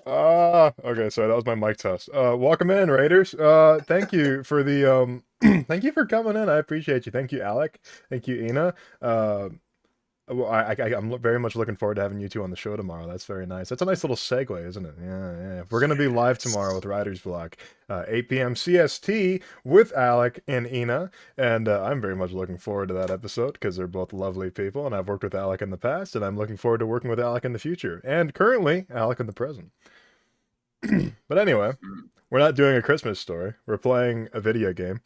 Okay, sorry, that was my mic test. Welcome in, Raiders. Thank you for the thank you for coming in. I appreciate you. Thank you, Alec. Thank you, Ina. Well, I'm very much looking forward to having you two on the show tomorrow. That's very nice. That's a nice little segue, isn't it? Yeah, yeah. We're gonna be live tomorrow Yes. with Riders Block, 8 p.m. CST with Alec and Ina, and I'm very much looking forward to that episode because they're both lovely people, and I've worked with Alec in the past, and I'm looking forward to working with Alec in the future, and currently Alec in the present. But anyway, Mhm. we're not doing a Christmas story. We're playing a video game.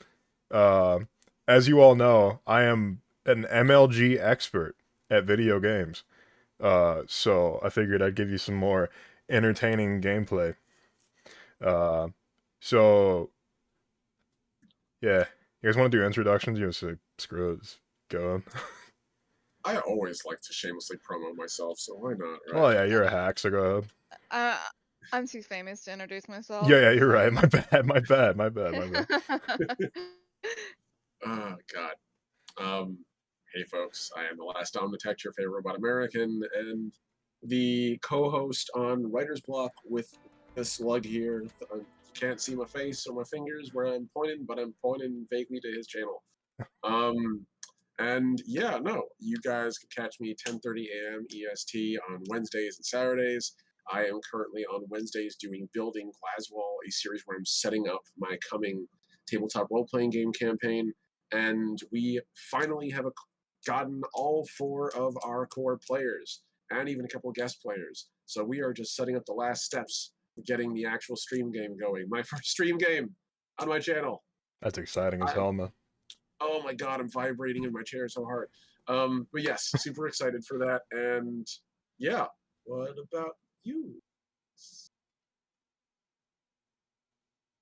Uh, as you all know, I am an MLG expert at video games. So I figured I'd give you some more entertaining gameplay. Uh, so yeah, you guys want to do introductions? You just say screw it, just go on. I always like to shamelessly promo myself, so why not, right? Well, yeah, you're a hack, so go ahead. Uh, I'm too famous to introduce myself. Yeah, It's you're right. My fine. bad. My bad. My bad. My bad. Oh, God. Hey, folks. I am the last Dom Detect, your favorite robot American, and the co-host on Writer's Block with the slug here. You can't see my face or my fingers where I'm pointing, but I'm pointing vaguely to his channel. Um, and yeah, no, you guys can catch me 10:30 a.m. EST on Wednesdays and Saturdays. I am currently on Wednesdays doing Building Glaswall, a series where I'm setting up my coming tabletop role-playing game campaign. And we finally have gotten all four of our core players and even a couple of guest players. So we are just setting up the last steps of getting the actual stream game going. My first stream game on my channel. That's exciting as I, hell, man. oh my god, I'm vibrating in my chair so hard. But yes, super excited for that. And yeah, what about you?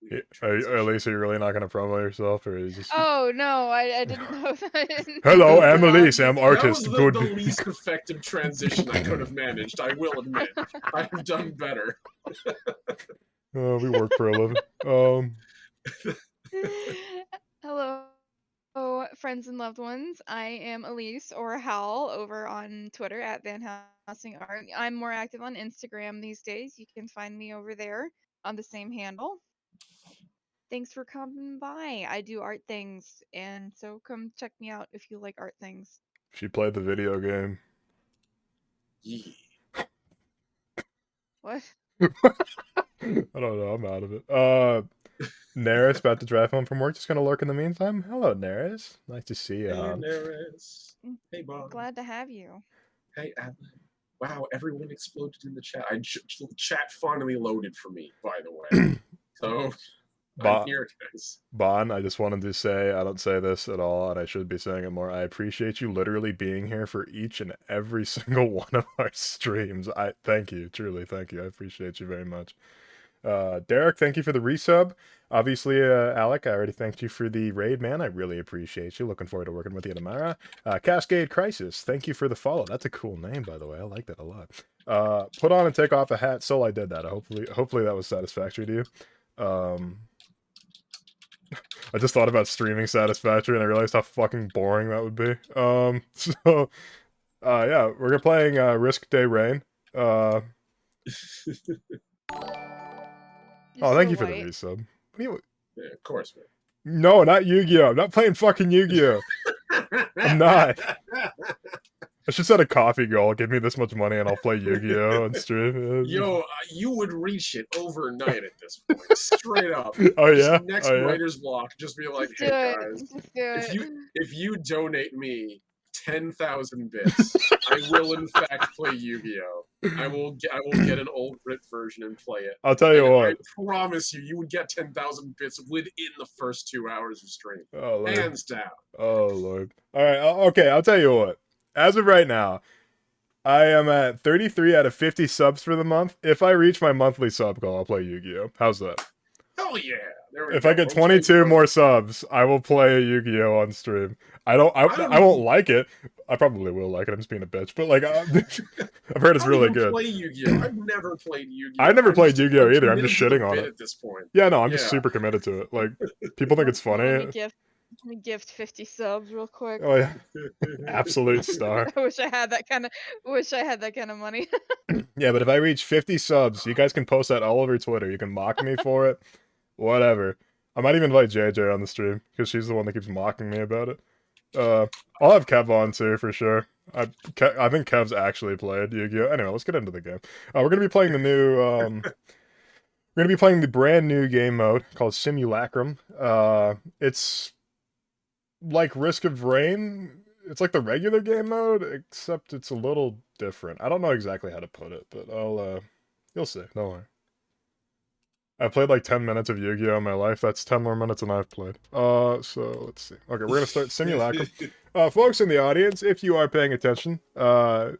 Yeah, Weird transition. Elise, are you really not going to promo yourself, or is just Oh no, I didn't know that. I didn't know hello, that I'm was an Elise, option. I'm That was artist. the Good. least effective transition I could have managed, I will admit. I have done better. We work for a living. Hello, friends and loved ones. I am Elise or Hal over on Twitter at Van Helsing Art. I'm more active on Instagram these days. You can find me over there on the same handle. Thanks for coming by. I do art things, and so come check me out if you like art things. She played the video game. Yeah. What? I don't know. I'm out of it. Neris about to drive home from work. Just gonna lurk in the meantime. Hello, Neris. Nice to see you, Hey, hon. Neris. Hey, Bob. Glad to have you. Hey, Alan. Wow, everyone exploded in the chat. Chat finally loaded for me, by the way. So I'm Bon, here, guys. Bon, I just wanted to say I don't say this at all, and I should be saying it more. I appreciate you literally being here for each and every single one of our streams. I thank you, truly, thank you. I appreciate you very much. Derek, thank you for the resub. Obviously, Alec, I already thanked you for the raid, man. I really appreciate you. Looking forward to working with you tomorrow. Cascade Crisis, thank you for the follow. That's a cool name, by the way. I like that a lot. Put on and take off a hat. Sol, I did that. Hopefully that was satisfactory to you. I just thought about streaming Satisfactory and I realized how fucking boring that would be. So, yeah, we're playing Risk Day Rain. Uh, You're oh, thank so you for the white. resub. What do you, Yeah, of course, no, not Yu-Gi-Oh! I'm not playing fucking Yu-Gi-Oh! I'm man. not. I should set a coffee goal. Give me this much money and I'll play Yu-Gi-Oh! On stream. Yo, you would reach it overnight at this point. Straight up. Oh Just yeah? next Oh yeah? writer's block, just be like, Just do hey it. guys, Just do if it. you donate me 10,000 bits, I will in fact play Yu-Gi-Oh! I will get an old RIP version and play it. I'll tell you And I what. promise you, you would get 10,000 bits within the first 2 hours of stream. Oh lord. Hands down. Oh lord. Alright, okay, I'll tell you what. As of right now, I am at 33 out of 50 subs for the month. If I reach my monthly sub goal, I'll play Yu-Gi-Oh! How's that? Hell yeah. There we If go. I get Okay, 22 bro. more subs, I will play Yu-Gi-Oh! On stream. I I don't I won't even like it. I probably will like it. I'm just being a bitch. But like, I've heard I it's don't really even good. play Yu-Gi-Oh. I've never played I Yu-Gi-Oh. never played Yu-Gi-Oh! I'm either. I'm committed just to the shitting on bit it. at this point. Yeah, no, I'm just Yeah. super committed to it. Like, people think it's Let me funny. gift. Let me gift 50 subs real quick. Oh yeah, absolute star. I wish I had that kind of money. Yeah, but if I reach 50 subs, you guys can post that all over Twitter. You can mock me for it, whatever. I might even invite JJ on the stream because she's the one that keeps mocking me about it. I'll have Kev on too for sure. I think Kev's actually played Yu-Gi-Oh. Anyway, let's get into the game. We're gonna be playing the new we're gonna be playing the brand new game mode called Simulacrum. It's like Risk of Rain. It's like the regular game mode, except it's a little different. I don't know exactly how to put it, but you'll see. Don't worry. I played like 10 minutes of Yu-Gi-Oh in my life. That's 10 more minutes than I've played. So let's see. Okay, we're gonna start Simulacrum. Folks in the audience, if you are paying attention, or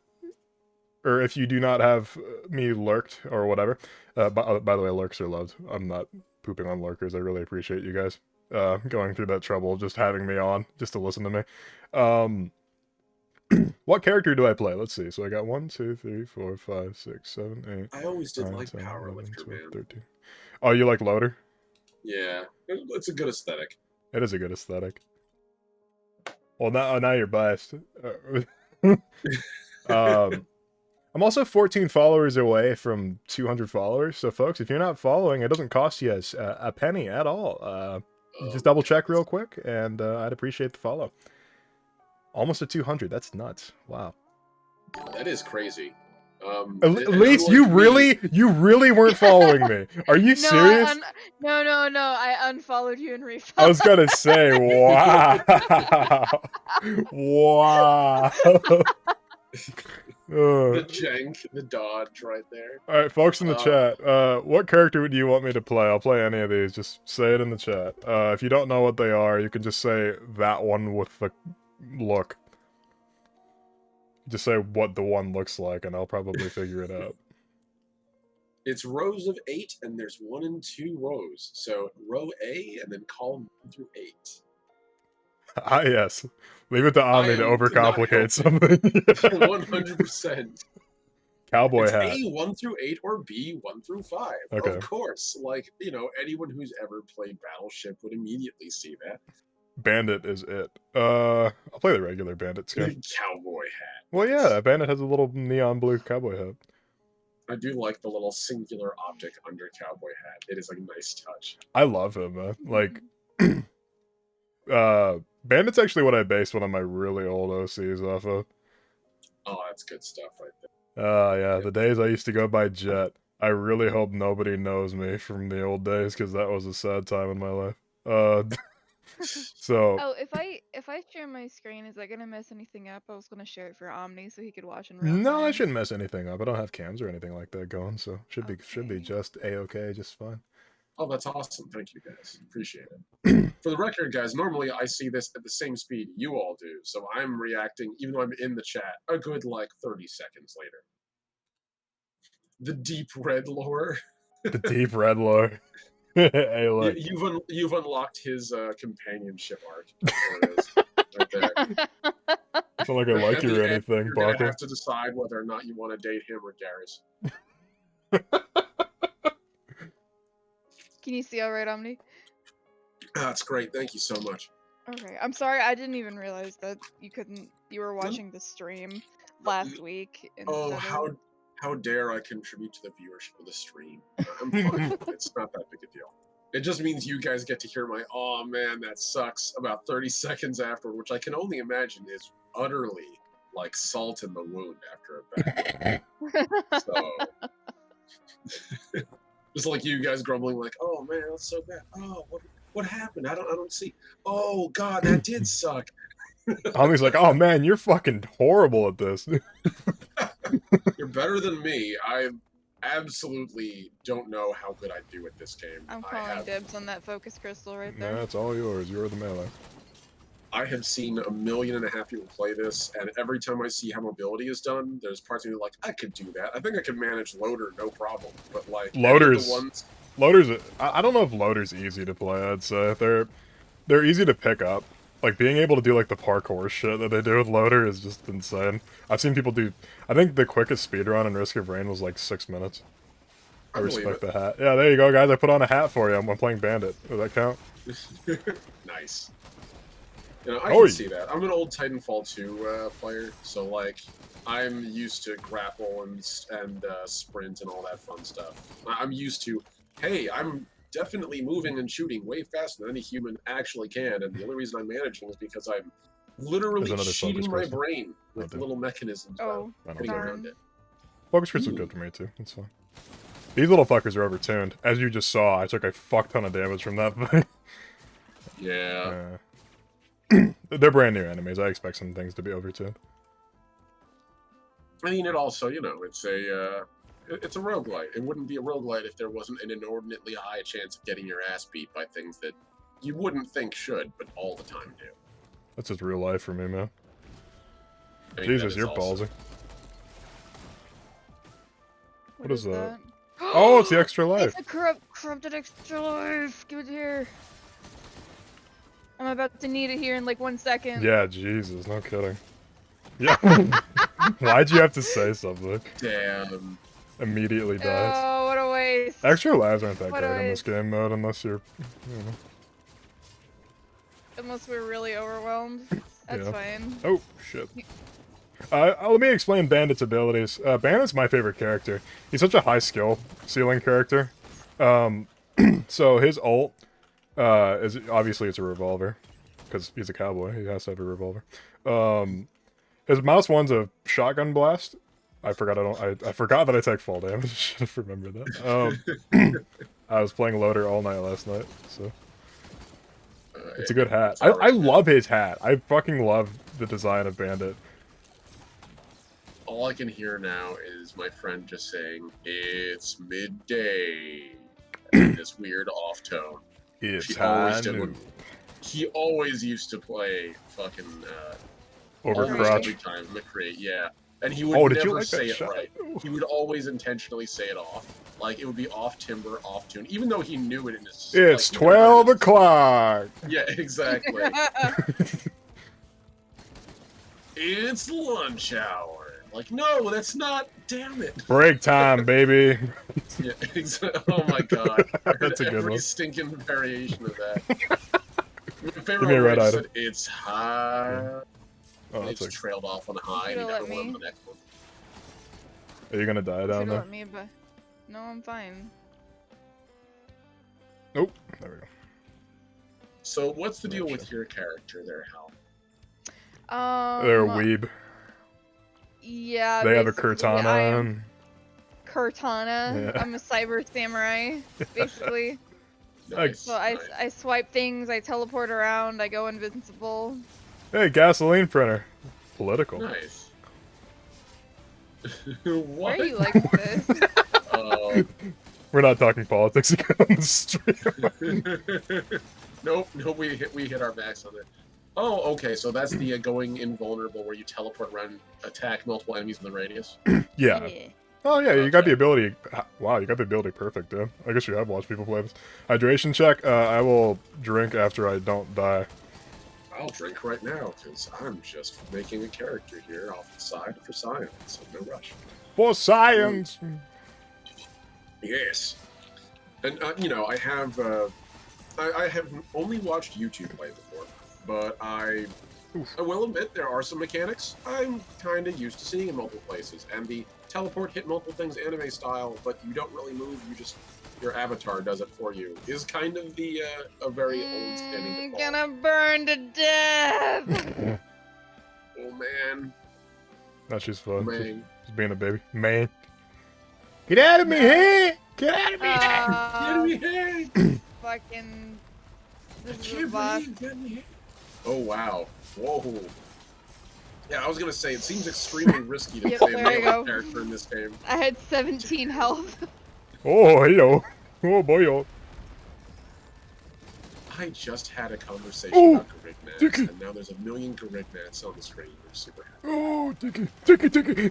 if you do not have me lurked or whatever, by the way, lurks are loved. I'm not pooping on lurkers. I really appreciate you guys going through that trouble, just having me on, just to listen to me. What character do I play? Let's see. So I got 1, 2, 3, 4, 5, 6, 7, 8. I always did 9, like 10, Power 11, Lifter, 12, man. 13. Oh, you like Loader? Yeah, it's a good aesthetic. It is a good aesthetic. Well, now you're biased. I'm also 14 followers away from 200 followers. So, folks, if you're not following, it doesn't cost you a penny at all. Just double check real quick, and I'd appreciate the follow. Almost at 200. That's nuts. Wow. That is crazy. At least you really weren't following me. Are you serious? No, I unfollowed you and refollowed. I was gonna say, wow, wow. The jank, the dodge right there. All right, folks in the chat, what character do you want me to play? I'll play any of these. Just say it in the chat. If you don't know what they are, you can just say that one with the look. Just say what the one looks like, and I'll probably figure it out. It's rows of 8, and there's 1 and 2 rows. So row A, and then column 1 through 8. Ah, yes. Leave it to Omni to overcomplicate something. 100%. Cowboy it's hat. A 1 through 8 or B 1 through 5. Okay. Of course. Like, anyone who's ever played Battleship would immediately see that. Bandit is it. I'll play the regular Bandit skin. Cowboy hat. Well, yeah, Bandit has a little neon blue cowboy hat. I do like the little singular optic under cowboy hat. It is a nice touch. I love him, man. Like, Bandit's actually what I based one of my really old OCs off of. Oh, that's good stuff right there. Yeah, the days I used to go by Jet. I really hope nobody knows me from the old days, because that was a sad time in my life. So. Oh, if I share my screen, is that gonna mess anything up? I was gonna share it for Omni so he could watch in real time. No, I shouldn't mess anything up. I don't have cams or anything like that going, so should be just a-okay, just fine. Oh, that's awesome. Thank you, guys. Appreciate it. For the record, guys, normally I see this at the same speed you all do, so I'm reacting, even though I'm in the chat, a good, 30 seconds later. The deep red lore. The deep red lore. Hey, look. You've unlocked his companionship arc. There it is. Right there. It's not like I like you or anything, you're Parker. Gonna have to decide whether or not you want to date him or Darius. Can you see all right, Omni? That's great. Thank you so much. Okay, I'm sorry. I didn't even realize that you were watching the stream last week. Oh, how dare I contribute to the viewership of the stream? I'm fine. It's not that big a deal. It just means you guys get to hear my "oh man, that sucks" about 30 seconds after, which I can only imagine is utterly like salt in the wound after a bad So, just like you guys grumbling, like, "Oh man, that's so bad. Oh, what happened? I don't see. Oh God, that did suck." Omni's like, "Oh man, you're fucking horrible at this." You're better than me. I absolutely don't know how good I do at this game. I'm calling dibs on that focus crystal right there. Yeah, it's all yours. You're the melee. I have seen 1.5 million people play this, and every time I see how mobility is done, there's parts of me like, I could do that. I think I can manage Loader, no problem. But Loader's, I don't know if Loader's easy to play. I'd say they're easy to pick up. Like, being able to do, the parkour shit that they do with Loader is just insane. I've seen people do... I think the quickest speedrun in Risk of Rain was, 6 minutes. I respect the hat. Yeah, there you go, guys. I put on a hat for you when playing Bandit. Does that count? Nice. You know, I Oh, can see that. I'm an old Titanfall 2 player, so like I'm used to grapple and sprint and all that fun stuff. I'm used to, hey, I'm definitely moving and shooting way faster than any human actually can, and the only reason I'm managing is because I'm There's literally another cheating focus my crystal. brain Oh, with dude. little mechanisms Oh, I don't getting care. around darn. it. Focus crystal's good for me too. That's fine. These little fuckers are overtuned. As you just saw, I took a fuck ton of damage from that thing. Yeah. They're brand new enemies. I expect some things to be overtuned. I mean, it also, you know, it's a roguelite. It wouldn't be a roguelite if there wasn't an inordinately high chance of getting your ass beat by things that you wouldn't think should, but all the time do. That's just real life for me, man. I mean, Jesus, that is you're also- ballsy. What is that? that? Oh, it's the extra life. It's a corrupted extra life. Give it here. I'm about to need it here in like 1 second. Yeah, Jesus, no kidding. Yeah. Why'd you have to say something? Damn. Immediately dies. Oh, what a waste. Extra lives aren't that What great a in this waste. game mode unless you're, you know. Unless we're really overwhelmed. That's Yeah. fine. Oh, shit. Let me explain Bandit's abilities. Bandit's my favorite character. He's such a high skill ceiling character. So his ult is obviously it's a revolver because he's a cowboy. He has to have a revolver. His mouse one's a shotgun blast. I forgot I forgot that I take fall damage. Should have remembered that. I was playing loader all night last night, so it's a good hat. It's alright, I love his hat. I fucking love the design of Bandit. All I can hear now is my friend just saying, "It's midday." And this weird off tone. It's She always high did noon. when- He always used to play fucking almost Overcrotch. every time McCree, yeah. And he would Oh, did you never like say that it shot? right. He would always intentionally say it off. Like, it would be off timbre, off tune, even though he knew it in his... It's like, 12 o'clock. Yeah, exactly. It's lunch hour. Like, no, that's not... Damn it. Break time, baby. Yeah, oh my god. I heard That's a good every one. stinking variation of that. My favorite me a one red where it item. said, it's high. Oh, And it that's just trailed off on a high, and he Should've never let went on me. the next one. Are you gonna die down Should've there? let me, but no, I'm fine. Oh, there we go. So, what's the deal Gotcha. with your character there, Hal? They're a weeb. Yeah. They have a basically, Cortana. I'm Cortana. Yeah. I'm a cyber samurai, basically. Nice. So I, nice. I swipe things, I teleport around, I go invincible. Hey, gasoline printer. Political. Nice. Why What? are you like this? We're not talking politics again on the stream. Nope, we hit our backs on it. Oh, okay, so that's the going invulnerable where you teleport around, attack multiple enemies in the radius. Yeah. Oh yeah, you got the Okay. ability. Wow, you got the ability perfect, dude. I guess you have watched people play this. Hydration check. I will drink after I don't die. I'll drink right now, because I'm just making a character here off the side for science, so no rush. For science. Yes. And, you know, I have only watched YouTube play before, but I will admit there are some mechanics I'm kind of used to seeing in multiple places, and the teleport hit multiple things anime style, but you don't really move, your avatar does it for you, is kind of the, a very old standing default. Gonna burn to death! Oh man, No, she's fun. man. She's being a baby. Man. Get out of me, hey! Get out of me! Get me here! Fucking... I This is a can't boss. believe get me here. Oh wow. Whoa. Yeah, I was gonna say, it seems extremely risky to Yep, play a there you melee go. character in this game. I had 17 health. Oh, yo. Oh, boy, yo. I just had a conversation Ooh, about Garignats, Dicky. and now there's a million Garignats on the screen. I'm super happy. Oh, Tiki.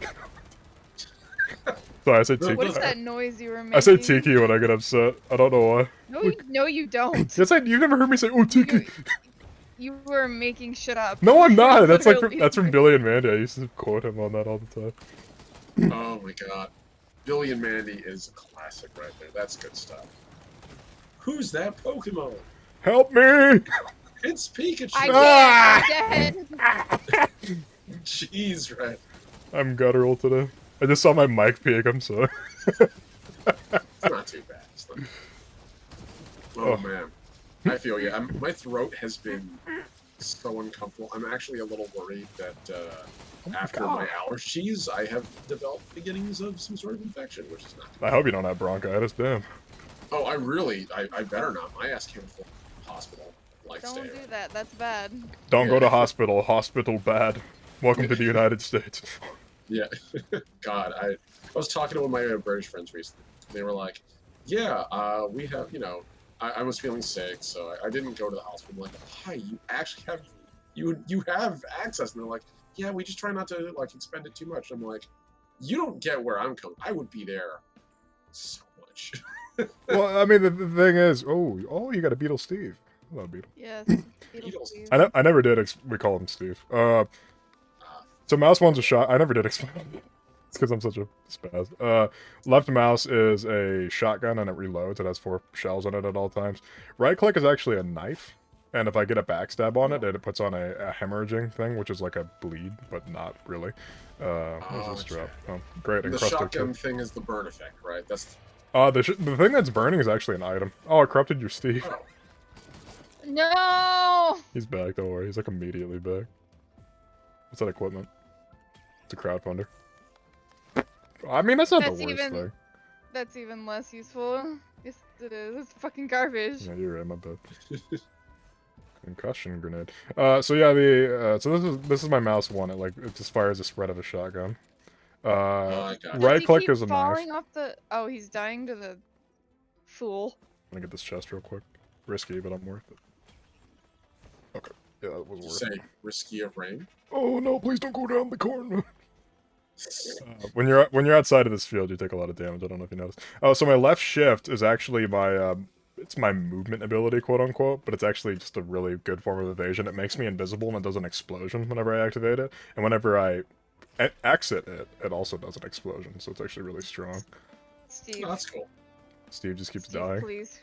Sorry, I said What Tiki. What is that noise you were making? I say Tiki when I get upset. I don't know why. No, you don't. Yes, you've never heard me say, oh, Tiki. You were making shit up. No, I'm not. That's like Literally. that's from Billy and Mandy. I used to quote him on that all the time. Oh my god. Billy and Mandy is a classic right there. That's good stuff. Who's that Pokemon? Help me! It's Pikachu. I Ah! can't. I'm dead. Jeez, Red. I'm guttural today. I just saw my mic peak, I'm sorry. It's not too bad. It's not... Oh, Oh. man. I feel you. My throat has been so uncomfortable. I'm actually a little worried that after my allergies, I have developed beginnings of some sort of infection, which is not. I hope you don't have bronchitis, damn. Oh, I better not. My ass came from hospital. Life Don't stay. do that. That's bad. Don't go Yeah. to hospital. Hospital bad. Welcome to the United States. Yeah. God, I was talking to one of my British friends recently. They were like, yeah, we have, I was feeling sick, so I didn't go to the hospital. I'm like, hi, you actually have, you have access. And they're like, yeah, we just try not to, like, expend it too much. I'm like, you don't get where I'm coming. I would be there so much. Well, I mean, the thing is, oh, you got a Beetle Steve. Hello, Beetle. Yes. Beetles. I never did, we call him Steve. So mouse one's a shot, I never did explain. It's because I'm such a spaz. Left mouse is a shotgun and it reloads. It has 4 shells on it at all times. Right click is actually a knife. And if I get a backstab on it, it puts on a hemorrhaging thing, which is like a bleed, but not really. Where's this drop? Oh, great, The encrusted shotgun kit. thing is the burn effect, right? That's. The thing that's burning is actually an item. Oh, it corrupted your Steve. Oh. No. He's back, don't worry. He's like immediately back. What's that equipment? It's a crowdfunder. I mean, that's not That's the worst even- thing. That's even less useful. Yes, it is. It's fucking garbage. Yeah, you're right, my bad. Concussion grenade. So yeah, so this is my mouse one. It just fires a spread of a shotgun. I got it. Right Does he click keep is a knife. falling off the. Oh, he's dying to the fool. I'm gonna get this chest real quick. Risky, but I'm worth it. Okay. Yeah, that was worth it. Say risky of rain. Oh no, please don't go down the corner. When you're outside of this field, you take a lot of damage. I don't know if you noticed. Oh, so my left shift is actually my it's my movement ability, quote unquote, but it's actually just a really good form of evasion. It makes me invisible and it does an explosion whenever I activate it, and whenever I exit it, it also does an explosion. So it's actually really strong. Steve. Oh, that's cool. Steve just keeps Steve, dying. please.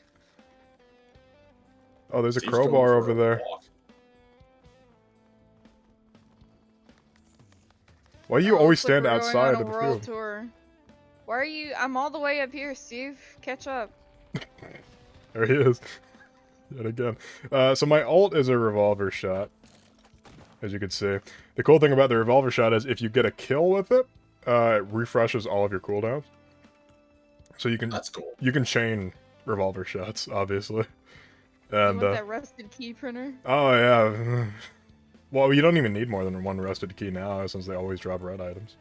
Oh, there's a Steve's going crowbar for over a there. walk. Why do you Oh, always looks like stand we're going outside on of a the world field? tour. Why are you? I'm all the way up here, Steve. Catch up. There he is. Yet again. So my ult is a revolver shot. As you can see. The cool thing about the revolver shot is if you get a kill with it, it refreshes all of your cooldowns. So you can That's cool. chain revolver shots, obviously. You And want that rusted key printer? oh yeah. Well, you don't even need more than one rusted key now, since they always drop red items.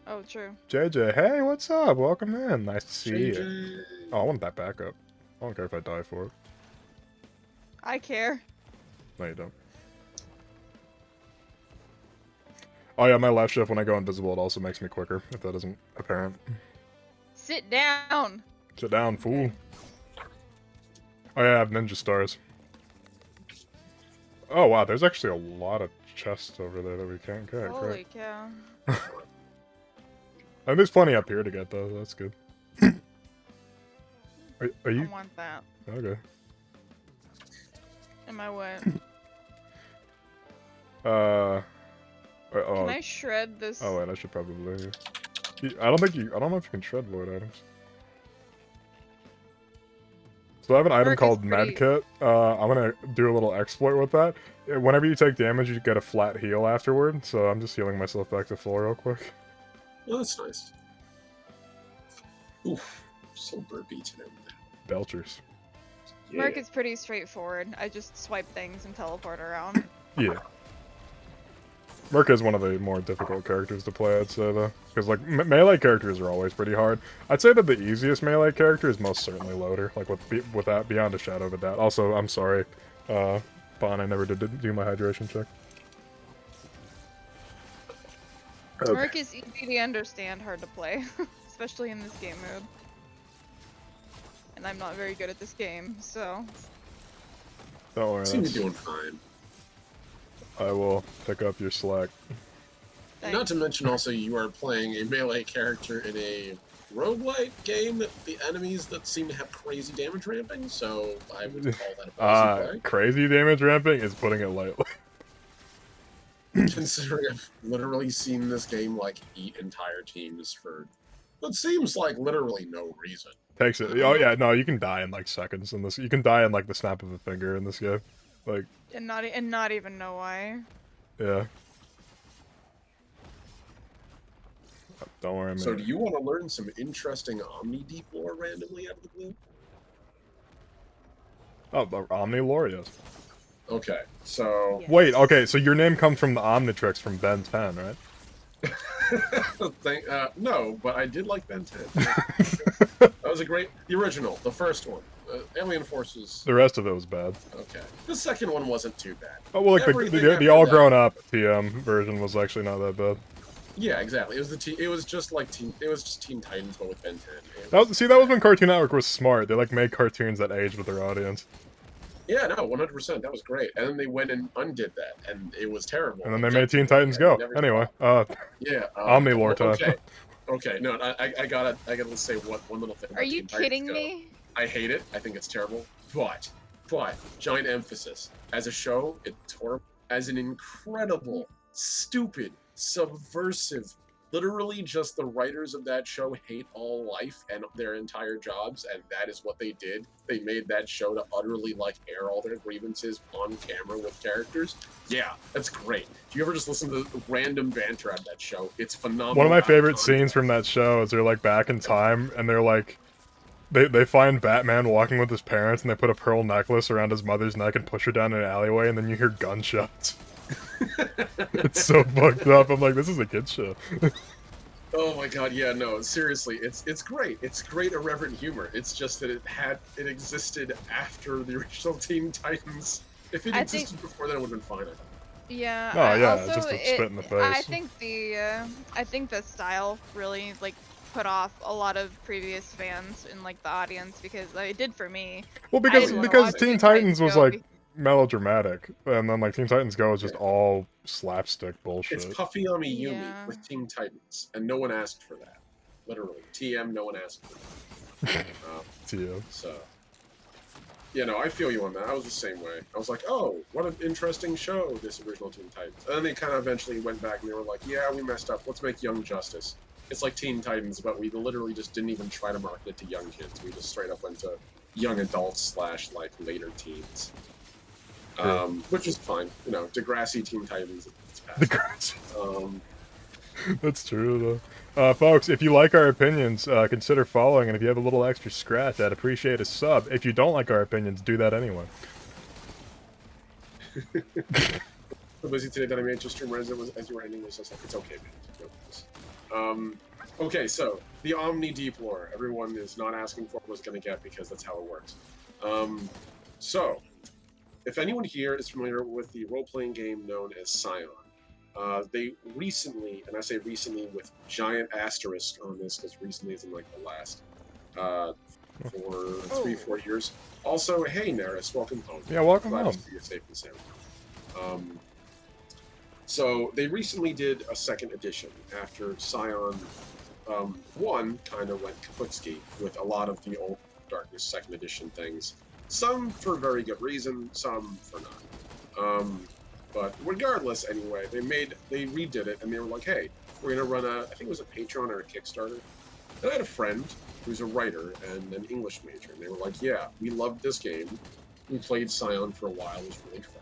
Oh, true. JJ, hey, what's up? Welcome in. Nice to see you. JJ. Oh, I want that backup. I don't care if I die for it. I care. No, you don't. Oh yeah, my left shift when I go invisible, it also makes me quicker, if that isn't apparent. Sit down. Sit down, fool. Oh yeah, I have ninja stars. Oh wow, there's actually a lot of chests over there that we can't get. Holy Great. cow. And there's plenty up here to get though, that's good. Are I you... want that. Okay. Am I what? Oh, Can I shred this? oh wait, I should probably... I don't know if you can shred void items. So I have an item Merc is called pretty- Medkit. I'm gonna do a little exploit with that. Whenever you take damage, you get a flat heal afterward, so I'm just healing myself back to full real quick. Oh, that's nice. Oof. So burpy today. Belchers. Yeah. Merc is pretty straightforward. I just swipe things and teleport around. Yeah. Merc is one of the more difficult characters to play, I'd say, though. Because, like, melee characters are always pretty hard. I'd say that the easiest melee character is most certainly Loader, like, with that, beyond a shadow of a doubt. Also, I'm sorry, Bon, I never did do my hydration check. Okay. Merc is easy to understand, hard to play. Especially in this game mode. And I'm not very good at this game, so... Don't worry, Seem to that's, be doing fine. I will pick up your slack. Not Thanks. to mention also you are playing a melee character in a roguelite game, the enemies that seem to have crazy damage ramping, so I would call that a ballsy play. Crazy damage ramping is putting it lightly. Considering I've literally seen this game like eat entire teams for what seems like literally no reason. Takes it. Oh yeah, no, you can die in like seconds in this. You can die in like the snap of a finger in this game. Like, And not even know why. yeah. Don't worry, man. So do you want to learn some interesting Omni Deep lore randomly out of the blue? Oh, the Omni lore, yes. Okay, so Yes. Wait, okay, so your name comes from the Omnitrix from Ben 10, right? no, but I did like Ben 10. That was a great, the original, the first one. Alien Forces. The rest of it was bad. Okay, the second one wasn't too bad. Oh, well, like Everything the after all that- grown up TM version was actually not that bad. Yeah, exactly. It was it was just like it was just Teen Titans, but with Ben 10. That was when Cartoon Network was smart. They like made cartoons that age with their audience, Yeah, no, 100%. That was great. And then they went and undid that, and it was terrible. and then they made Teen Titans Go. Anyway, Yeah. Omni lore time. Okay. Okay. No, I gotta say one little thing. Are about you Teen Titans kidding Go. me? I hate it. I think it's terrible. But giant emphasis as a show, it's horrible. As an incredible, stupid, subversive. Literally, just the writers of that show hate all life and their entire jobs, and that is what they did. They made that show to utterly like air all their grievances on camera with characters. Yeah, that's great. If you ever just listen to the random banter out of that show, it's phenomenal. One of my favorite content. scenes from that show is they're like back in time and they're like, they find Batman walking with his parents and they put a pearl necklace around his mother's neck and push her down an alleyway and then you hear gunshots. It's so fucked up. I'm like, this is a kid's show. Oh my god, yeah, no, seriously, it's great. It's great irreverent humor. It's just that it existed after the original Teen Titans. If it I existed think- before then, it would have been fine. I think. Yeah. Oh, yeah, also, just a spit in the face. I think the style really like put off a lot of previous fans in like the audience because it did for me. Well, I didn't wanna because watch Teen Teen Titans was Go like be- melodramatic, and then like Teen Titans Go is just all slapstick bullshit. It's Puffy on Yumi Yeah. with Teen Titans, and no one asked for that. Literally, TM, no one asked for that. TM. So, yeah, no, I feel you on that. I was the same way. I was like, oh, what an interesting show, this original Teen Titans. And then they kind of eventually went back and they were like, yeah, we messed up. Let's make Young Justice. It's like Teen Titans, but we literally just didn't even try to market it to young kids. We just straight up went to young adults / like later teens. Which is fine. You know, Degrassi Teen Titans. It's past. That's true, though. Folks, if you like our opinions, consider following, and if you have a little extra scratch, I'd appreciate a sub. If you don't like our opinions, do that anyway. So busy today that I made just stream as you were ending this. I was like, it's okay, man. No worries. Okay, so the Omni Deep lore. Everyone is not asking for was going to get because that's how it works. So, if anyone here is familiar with the role-playing game known as Scion, they recently, and I say recently with giant asterisk on this because recently isn't like the last, for 3-4 years. Also, hey Neris, welcome home. Yeah, welcome Glad to home. see you're safe and sound. So they recently did a second edition after Scion 1 kind of went kaputski with a lot of the old Darkness second edition things. Some for very good reason, some for not. But regardless, anyway, they redid it and they were like, hey, we're gonna run I think it was a Patreon or a Kickstarter. And I had a friend who's a writer and an English major, and they were like, yeah, we loved this game. We played Scion for a while, it was really fun.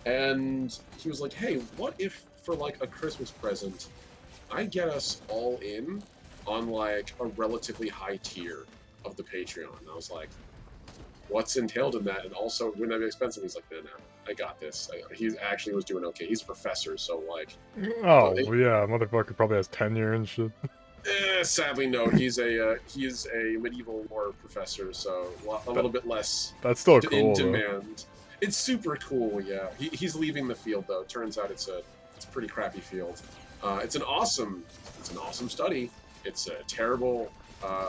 And he was like, hey, what if for like a Christmas present, I get us all in on like a relatively high tier of the Patreon? And I was like, what's entailed in that? And also, wouldn't that be expensive? He's like, no, I got this. He actually was doing okay. He's a professor, so like... Oh, well, yeah, motherfucker probably has tenure and shit. Sadly, no. He is a medieval lore professor, so a little bit less That's still in cool, though. demand. It's super cool, yeah. He's leaving the field though. Turns out it's a pretty crappy field. It's an awesome study. It's a terrible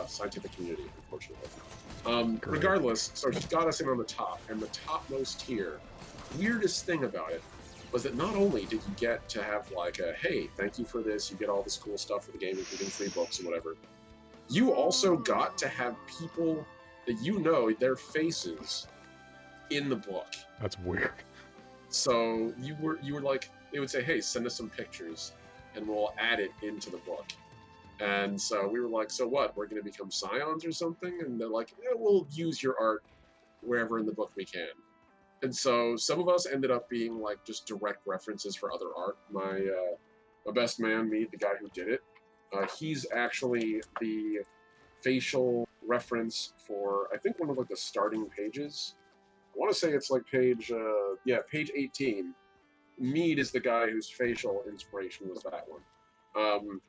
scientific community, unfortunately. Regardless, so he got us in on the top, and the topmost tier. Weirdest thing about it was that not only did you get to have like a hey, thank you for this, you get all this cool stuff for the game, including free books and whatever. you also got to have people that you know their faces in the book. That's weird. So you were like, they would say, hey, send us some pictures and we'll add it into the book. And so we were like, so what, we're going to become scions or something? And they're like, yeah, we'll use your art wherever in the book we can. And so some of us ended up being like just direct references for other art. My best man, me, the guy who did it, he's actually the facial reference for, I think, one of like the starting pages. I want to say it's like page 18. Mead is the guy whose facial inspiration was that one.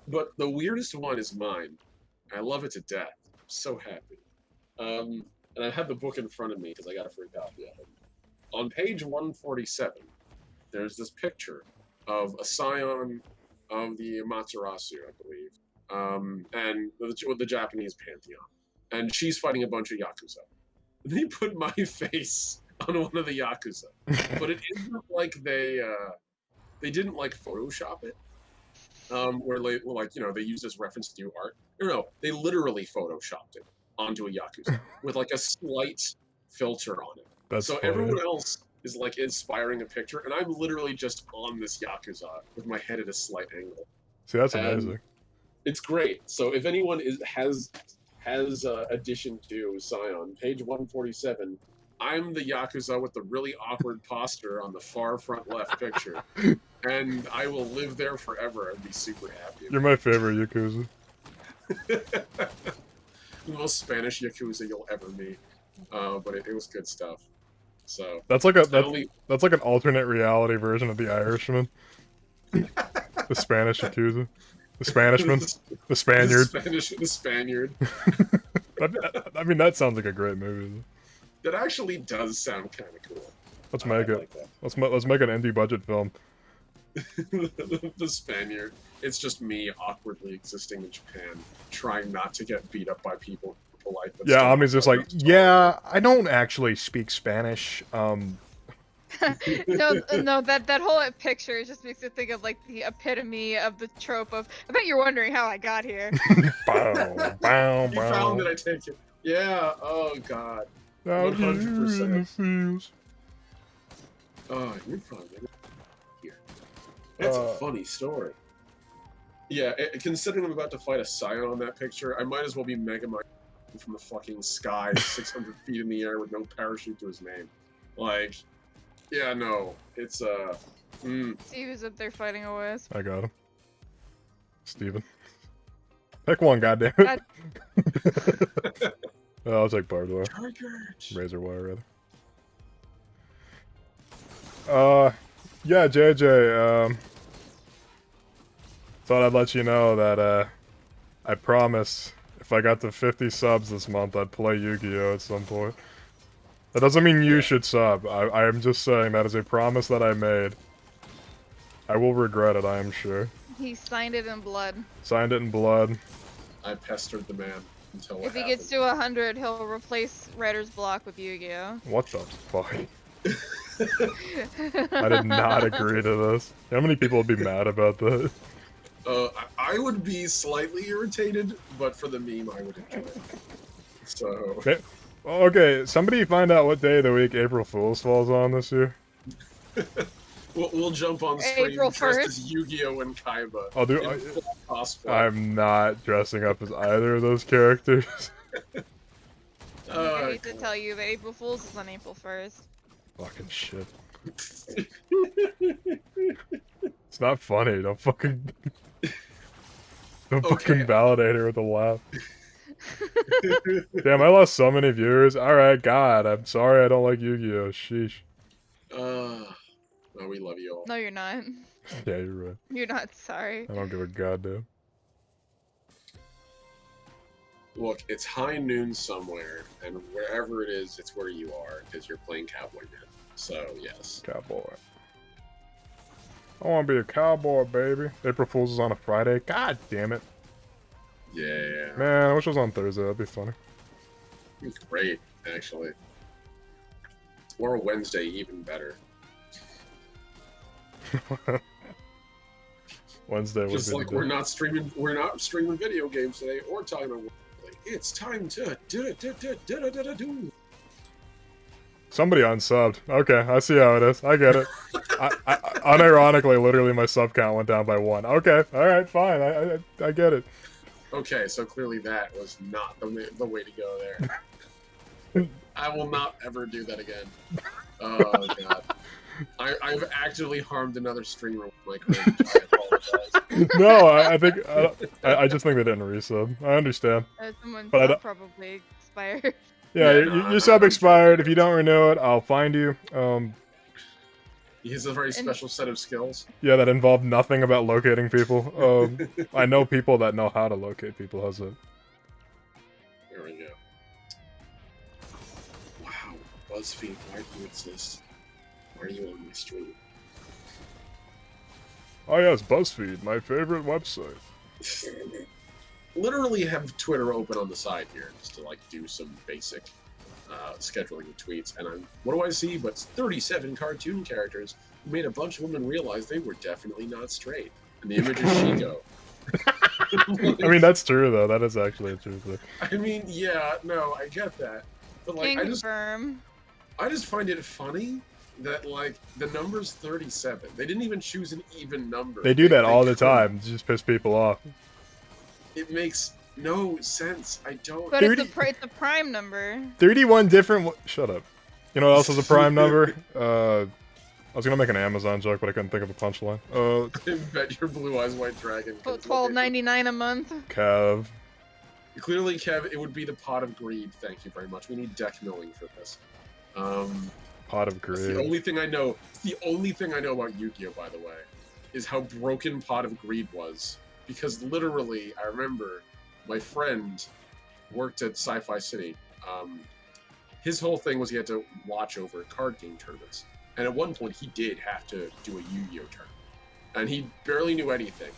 But the weirdest one is mine. I love it to death. I'm so happy. And I have the book in front of me because I got a free copy of it. On page 147, there's this picture of a scion of the Amaterasu, I believe, and the Japanese pantheon. And she's fighting a bunch of Yakuza. They put my face on one of the Yakuza. But it isn't like they didn't like Photoshop it. Where they, like, you know, they use this reference to do art. No, they literally photoshopped it onto a Yakuza with like a slight filter on it. That's so funny. everyone else is like inspiring a picture, and I'm literally just on this Yakuza with my head at a slight angle. See, that's And amazing. it's great. So if anyone has addition to Scion, page 147, I'm the Yakuza with the really awkward posture on the far front left picture. And I will live there forever and be super happy. You're my favorite Yakuza. The most Spanish Yakuza you'll ever meet. But it was good stuff. So that's like an alternate reality version of the Irishman. The Spanish Yakuza. The Spanishman. The Spaniard. The Spaniard. I mean, that sounds like a great movie. That actually does sound kind of cool. Let's make it. Like let's make an indie budget film. The Spaniard. It's just me awkwardly existing in Japan, trying not to get beat up by people polite. Yeah, Ami's just like, yeah, I don't actually speak Spanish. No, that whole picture just makes me think of like the epitome of the trope of, I bet you're wondering how I got here. Bow, bow, You found it, I take it. Yeah, oh god. 100%. Oh, you're fine. Here. That's a funny story. Yeah, considering I'm about to fight a Scion on that picture, I might as well be Mega Man from the fucking sky, 600 feet in the air with no parachute to his name. Like, yeah, no, it's See who's up there fighting a wisp. I got him. Steven. Pick one, goddammit. I'll take barbed wire. Razor wire, rather. Yeah, JJ, thought I'd let you know that, I promise if I got to 50 subs this month, I'd play Yu-Gi-Oh! At some point. That doesn't mean you should sub. I am just saying that is a promise that I made. I will regret it, I am sure. He signed it in blood. Signed it in blood. I pestered the man until if he gets to 100, he'll replace Writer's Block with Yu-Gi-Oh! What the fuck? I did not agree to this. How many people would be mad about that? I would be slightly irritated, but for the meme, I would enjoy it. So... Okay, somebody find out what day of the week April Fool's falls on this year. We'll jump on screen April dressed 1st? as Yu-Gi-Oh! And Kaiba. I'll do. I'm not dressing up as either of those characters. I hate to tell you that April Fool's is on April 1st. Fucking shit. It's not funny. Don't fucking. Don't fucking validate her with a laugh. Damn, I lost so many viewers. Alright, God, I'm sorry I don't like Yu-Gi-Oh! Sheesh. No, we love you all. No, you're not. Yeah, you're right. You're not sorry. I don't give a goddamn. Look, it's high noon somewhere, and wherever it is, it's where you are, because you're playing Cowboy Man. So, yes. Cowboy. I want to be a cowboy, baby. April Fool's is on a Friday. God damn it. Yeah. Man, I wish it was on Thursday. That'd be funny. It's great, actually. Or a Wednesday, even better. Wednesday would Just be like the we're day. not streaming video games today or talking about it's time to do. Somebody unsubbed. Okay, I see how it is. I get it. I unironically, literally, my sub count went down by 1. Okay, all right, fine. I get it. Okay, so clearly that was not the way to go there. I will not ever do that again. Oh god. I've actively harmed another streamer with my cringe. I apologize. No, I think I just think they didn't resub. I understand. Someone's But I sub don't- probably expired. Yeah, Yeah, your, no, your sub I'm expired. joking. If you don't renew it, I'll find you. He has a very special set of skills. Yeah, that involved nothing about locating people. I know people that know how to locate people. How's it? There we go. Wow, BuzzFeed, what's this? Why are you on my stream? Oh yes, BuzzFeed, my favorite website. Literally have Twitter open on the side here just to like do some basic scheduling of tweets, and what do I see? But 37 cartoon characters who made a bunch of women realize they were definitely not straight, and the image is Shiko. I mean, that's true though. That is actually a true thing. I mean, yeah, no, I get that, but like, Can confirm. I just find it funny that like the number's 37. They didn't even choose an even number. They do that all the could. time. To just piss people off. It makes no sense. I don't. But 30 it's a prime number. 31 different. Shut up. You know what else is a prime number? I was gonna make an Amazon joke, but I couldn't think of a punchline. I bet your Blue Eyes White Dragon. $12.99 a month. Kev. Clearly, Kev, it would be the Pot of Greed. Thank you very much. We need deck milling for this. Pot of That's the Greed. only thing I know. It's the only thing I know about Yu-Gi-Oh, by the way, is how broken Pot of Greed was. Because literally, I remember my friend worked at Sci-Fi City. His whole thing was he had to watch over card game tournaments. And at one point, he did have to do a Yu-Gi-Oh tournament. And he barely knew anything.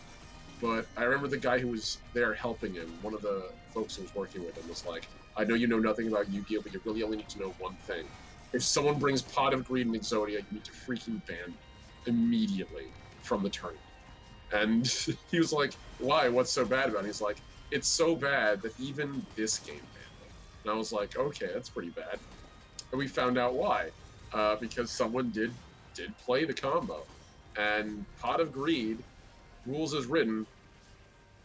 But I remember the guy who was there helping him, one of the folks who was working with him, was like, I know you know nothing about Yu-Gi-Oh, but you really only need to know one thing. If someone brings Pot of Greed and Exodia, you need to freaking ban immediately from the tournament. And he was like, why? What's so bad about it? He's like, it's so bad that even this game banned it. And I was like, okay, that's pretty bad. And we found out why. Because someone did play the combo. And Pot of Greed, rules as written,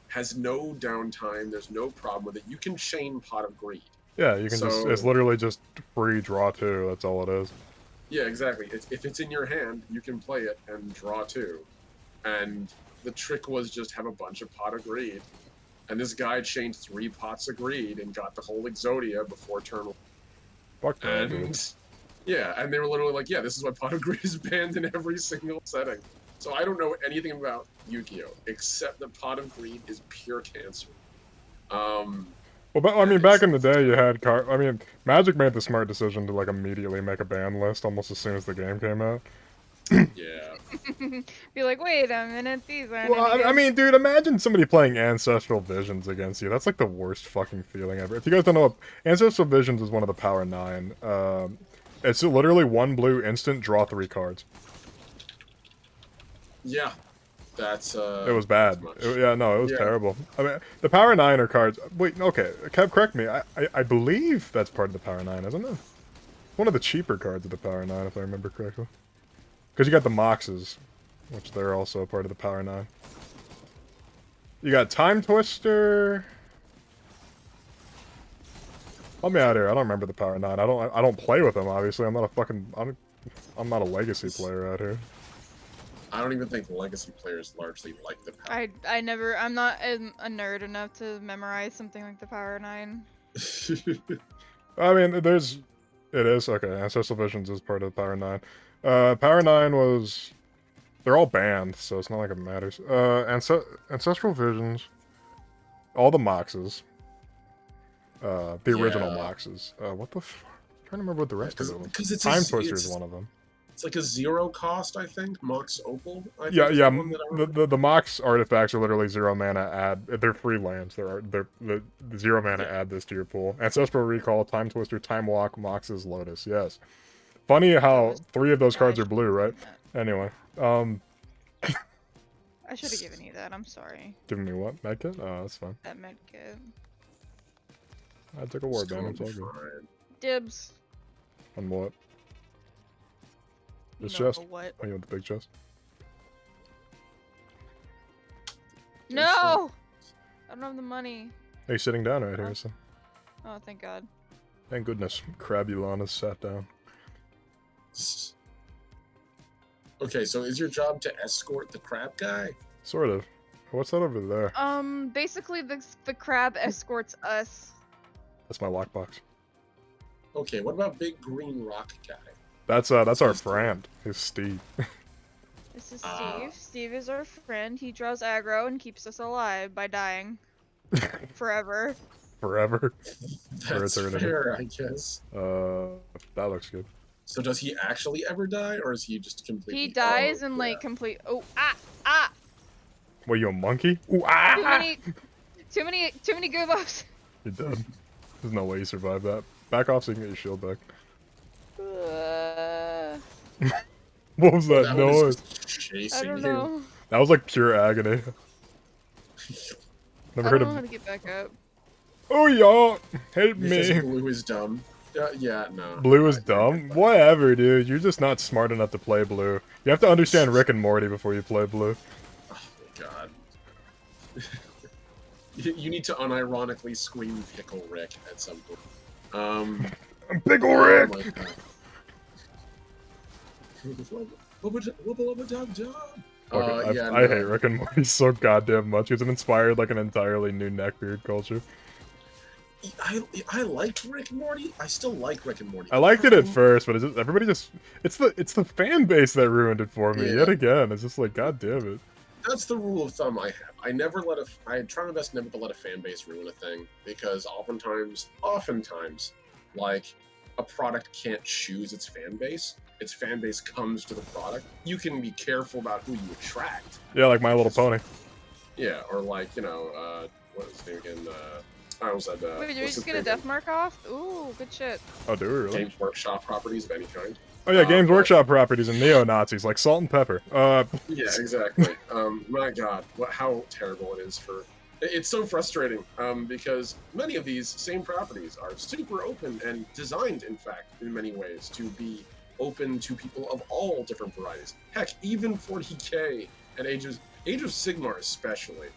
has no downtime. There's no problem with it. You can chain Pot of Greed. Yeah, you can just. It's literally just free draw 2. That's all it is. Yeah, exactly. If it's in your hand, you can play it and draw 2. And the trick was just have a bunch of Pot of Greed. And this guy chained 3 pots of Greed and got the whole Exodia before turn 1. Fuck that, dude. And yeah, and they were literally like, yeah, this is why Pot of Greed is banned in every single setting. So I don't know anything about Yu-Gi-Oh! Except that Pot of Greed is pure cancer. Well, but, I mean, back in the day, you had I mean, Magic made the smart decision to like immediately make a ban list almost as soon as the game came out. Yeah. Be like, wait a minute, these aren't. Well, any I good." mean, dude, imagine somebody playing Ancestral Visions against you. That's like the worst fucking feeling ever. If you guys don't know, Ancestral Visions is one of the Power 9. It's literally 1 blue instant, draw 3 cards. Yeah. That's It was bad. much. Yeah, no, it was Yeah. terrible. I mean, the Power 9 are cards. Wait, okay, Kev, correct me. I believe that's part of the Power 9, isn't it? One of the cheaper cards of the Power 9, if I remember correctly. Because you got the Moxes, which they're also a part of the Power 9. You got Time Twister. Help me out here. I don't remember the Power 9. I don't play with them, obviously. I'm not a fucking... I'm not a legacy player out here. I don't even think legacy players largely like the Power. I'm not a nerd enough to memorize something like the Power 9. I mean, it is, okay, Ancestral Visions is part of the Power 9. Power 9 was, they're all banned, so it's not like it matters. Ancestral Visions, all the Moxes, the original Moxes. What the f... I'm trying to remember what the rest of it was. Because it's Time Twister is one of them. It's like a 0 cost, I think. Mox Opal. I think Yeah, is yeah. the one that I remember. The Mox artifacts are literally 0 mana add. They're free lands. They're the 0 mana add this to your pool. Ancestral Recall, Time Twister, Time Walk, Mox's Lotus. Yes. Funny how 3 of those cards are blue, right? Anyway, I I should have given you that. I'm sorry. Giving me what? Medkit? Oh, that's fine. That medkit. I took a It's warband. gonna It's all be good. fine. Dibs. On what? You This know chest? what? Oh, you want the big chest? No! I don't have the money. Hey, sitting down right Huh? here, so. Oh, thank God. Thank goodness. Crabulon sat down. Okay, so is your job to escort the crab guy? Sort of. What's that over there? Basically the crab escorts us. That's my lockbox. Okay, what about Big Green Rock Guy? That's our Steve. friend. He's Steve. This is Ah. Steve. Steve is our friend. He draws aggro and keeps us alive by dying. Forever. Forever. That's eternity. fair, I guess. That looks good. So does he actually ever die, or is he just completely? He dies oh, in yeah. like complete. Oh, ah! What, you a monkey? Ooh, ah! Too many goobos. You're dead. There's no way you survive that. Back off so you can get your shield back. What was that That noise? was just chasing I don't you. know. That was like pure agony. Never I heard don't know how of. to get back up. Oh, y'all! Help Because me! Blue is dumb. Yeah, no. Blue is I- dumb? Whatever, dude. You're just not smart enough to play Blue. You have to understand Rick and Morty before you play Blue. Oh my god. You need to unironically scream Pickle Rick at some point. Pickle Oh Rick! my god. Wubba-dub-dub. Okay, yeah, I no. hate Rick and Morty so goddamn much because it inspired like an entirely new neckbeard culture. I liked Rick and Morty. I still like Rick and Morty. I liked it at first, but everybody just it's the fan base that ruined it for me Yeah. yet again. It's just like god damn it. That's the rule of thumb I have. I try my best never to let a fan base ruin a thing, because oftentimes, like, a product can't choose its fan base. Its fan base comes to the product. You can be careful about who you attract. Yeah, like My Little Pony. Yeah, or like, what is his name again? I almost said, Wait, did we what's just his get a name death again? mark off? Ooh, good shit. Oh, do we really? Games Workshop properties of any kind. Oh yeah, Games but- Workshop properties and neo-Nazis like Salt and Pepper. Yeah, exactly. My God, how terrible it is for. It's so frustrating because many of these same properties are super open and designed, in fact, in many ways to be open to people of all different varieties. Heck, even 40K and Age of Sigmar especially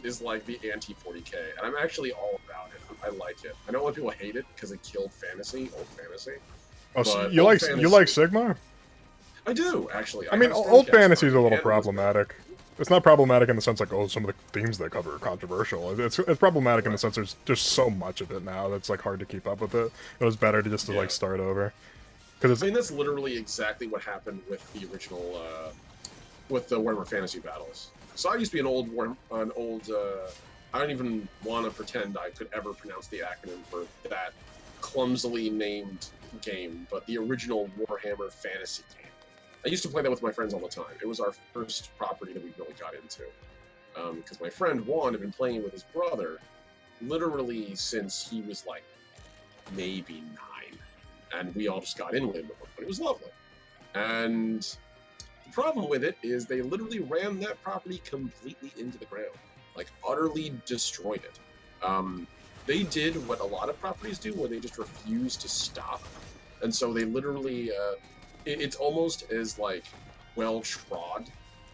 is like the anti-40K, and I'm actually all about it. I like it. I know a lot of people hate it because it killed fantasy, old fantasy. Oh, so But you old like fantasy- Sigmar? I do actually. I mean, have old Stormcast fantasy is a already, little and it was- problematic. It's not problematic in the sense like, oh, some of the themes they cover are controversial. It's problematic in the sense there's just so much of it now that's like hard to keep up with it. It was better to just to Yeah. like start over. Because I mean, that's literally exactly what happened with the original, with the Warhammer Fantasy Battles. So I used to be I don't even want to pretend I could ever pronounce the acronym for that clumsily named game, but the original Warhammer Fantasy game. I used to play that with my friends all the time. It was our first property that we really got into. Because my friend Juan had been playing with his brother literally since he was like maybe 9. And we all just got in with him, but it was lovely. And the problem with it is they literally ran that property completely into the ground, like utterly destroyed it. They did what a lot of properties do, where they just refuse to stop, and so they literally, it's almost as like well trod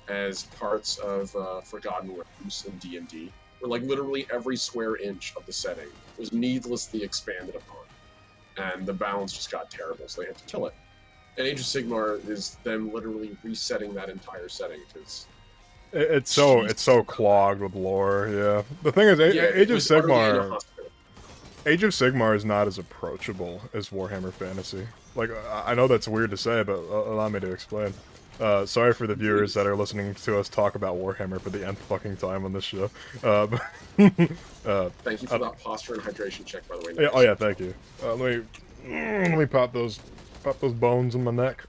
as parts of Forgotten Realms in D&D, where like literally every square inch of the setting was needlessly expanded upon. And the balance just got terrible, so they had to kill it. And Age of Sigmar is them literally resetting that entire setting because it's so clogged with lore. Yeah. The thing is, Age of Sigmar. Age of Sigmar is not as approachable as Warhammer Fantasy. Like, I know that's weird to say, but allow me to explain. Sorry for the viewers that are listening to us talk about Warhammer for the nth fucking time on this show. Thank you for that posture and hydration check, by the way. Yeah, oh yeah, thank you. Let me pop those bones in my neck.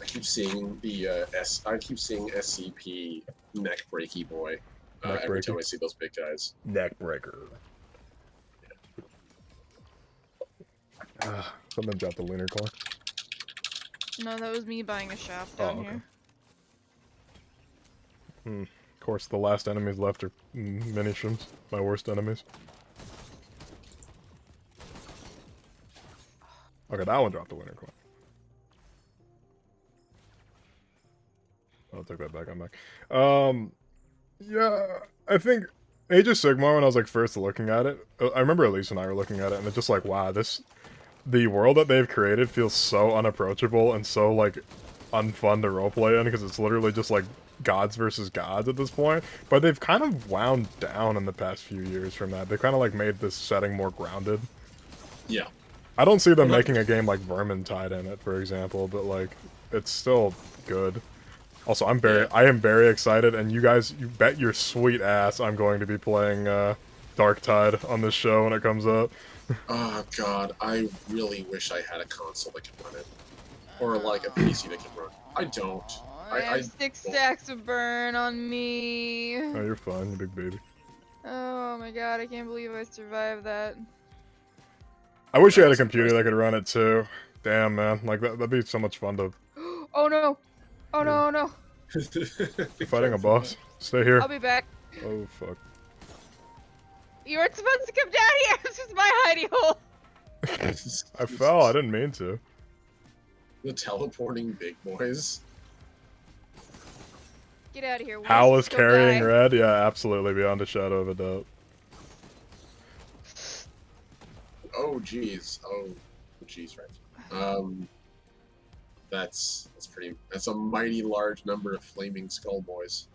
I keep seeing SCP neck breaky boy every time I see those big guys. Neck breaker. Someone dropped the lunar core. No, that was me buying a shaft down okay. here. Of course, the last enemies left are mini-shims. My worst enemies. Okay, that one dropped the winner coin. I'll take that back. I'm back. Yeah, I think Age of Sigmar, when I was like first looking at it, I remember Elise and I were looking at it, and it's just like, wow, the world that they've created feels so unapproachable and so like unfun to roleplay in, because it's literally just like gods versus gods at this point. But they've kind of wound down in the past few years from that. They kind of like made this setting more grounded. Yeah. I don't see them making a game like Vermintide in it, for example, but like it's still good. Also, I am very excited, and you guys, you bet your sweet ass I'm going to be playing Darktide on this show when it comes up. Oh god, I really wish I had a console that could run it. Or like a PC that could run. I don't. I have 6 stacks of burn on me. Oh, you're fine, you big baby. Oh my god, I can't believe I survived that. I wish you had a computer that could run it too. Damn, man, like that'd be so much fun to. Oh no! Oh no, no! You're fighting a boss. Stay here. I'll be back. Oh fuck. You weren't supposed to come down here! This is my hidey hole! I fell, I didn't mean to. The teleporting big boys. Get out of here. Hal is carrying red? Yeah, absolutely, beyond a shadow of a doubt. Oh jeez. Oh jeez, right. That's a mighty large number of flaming skull boys.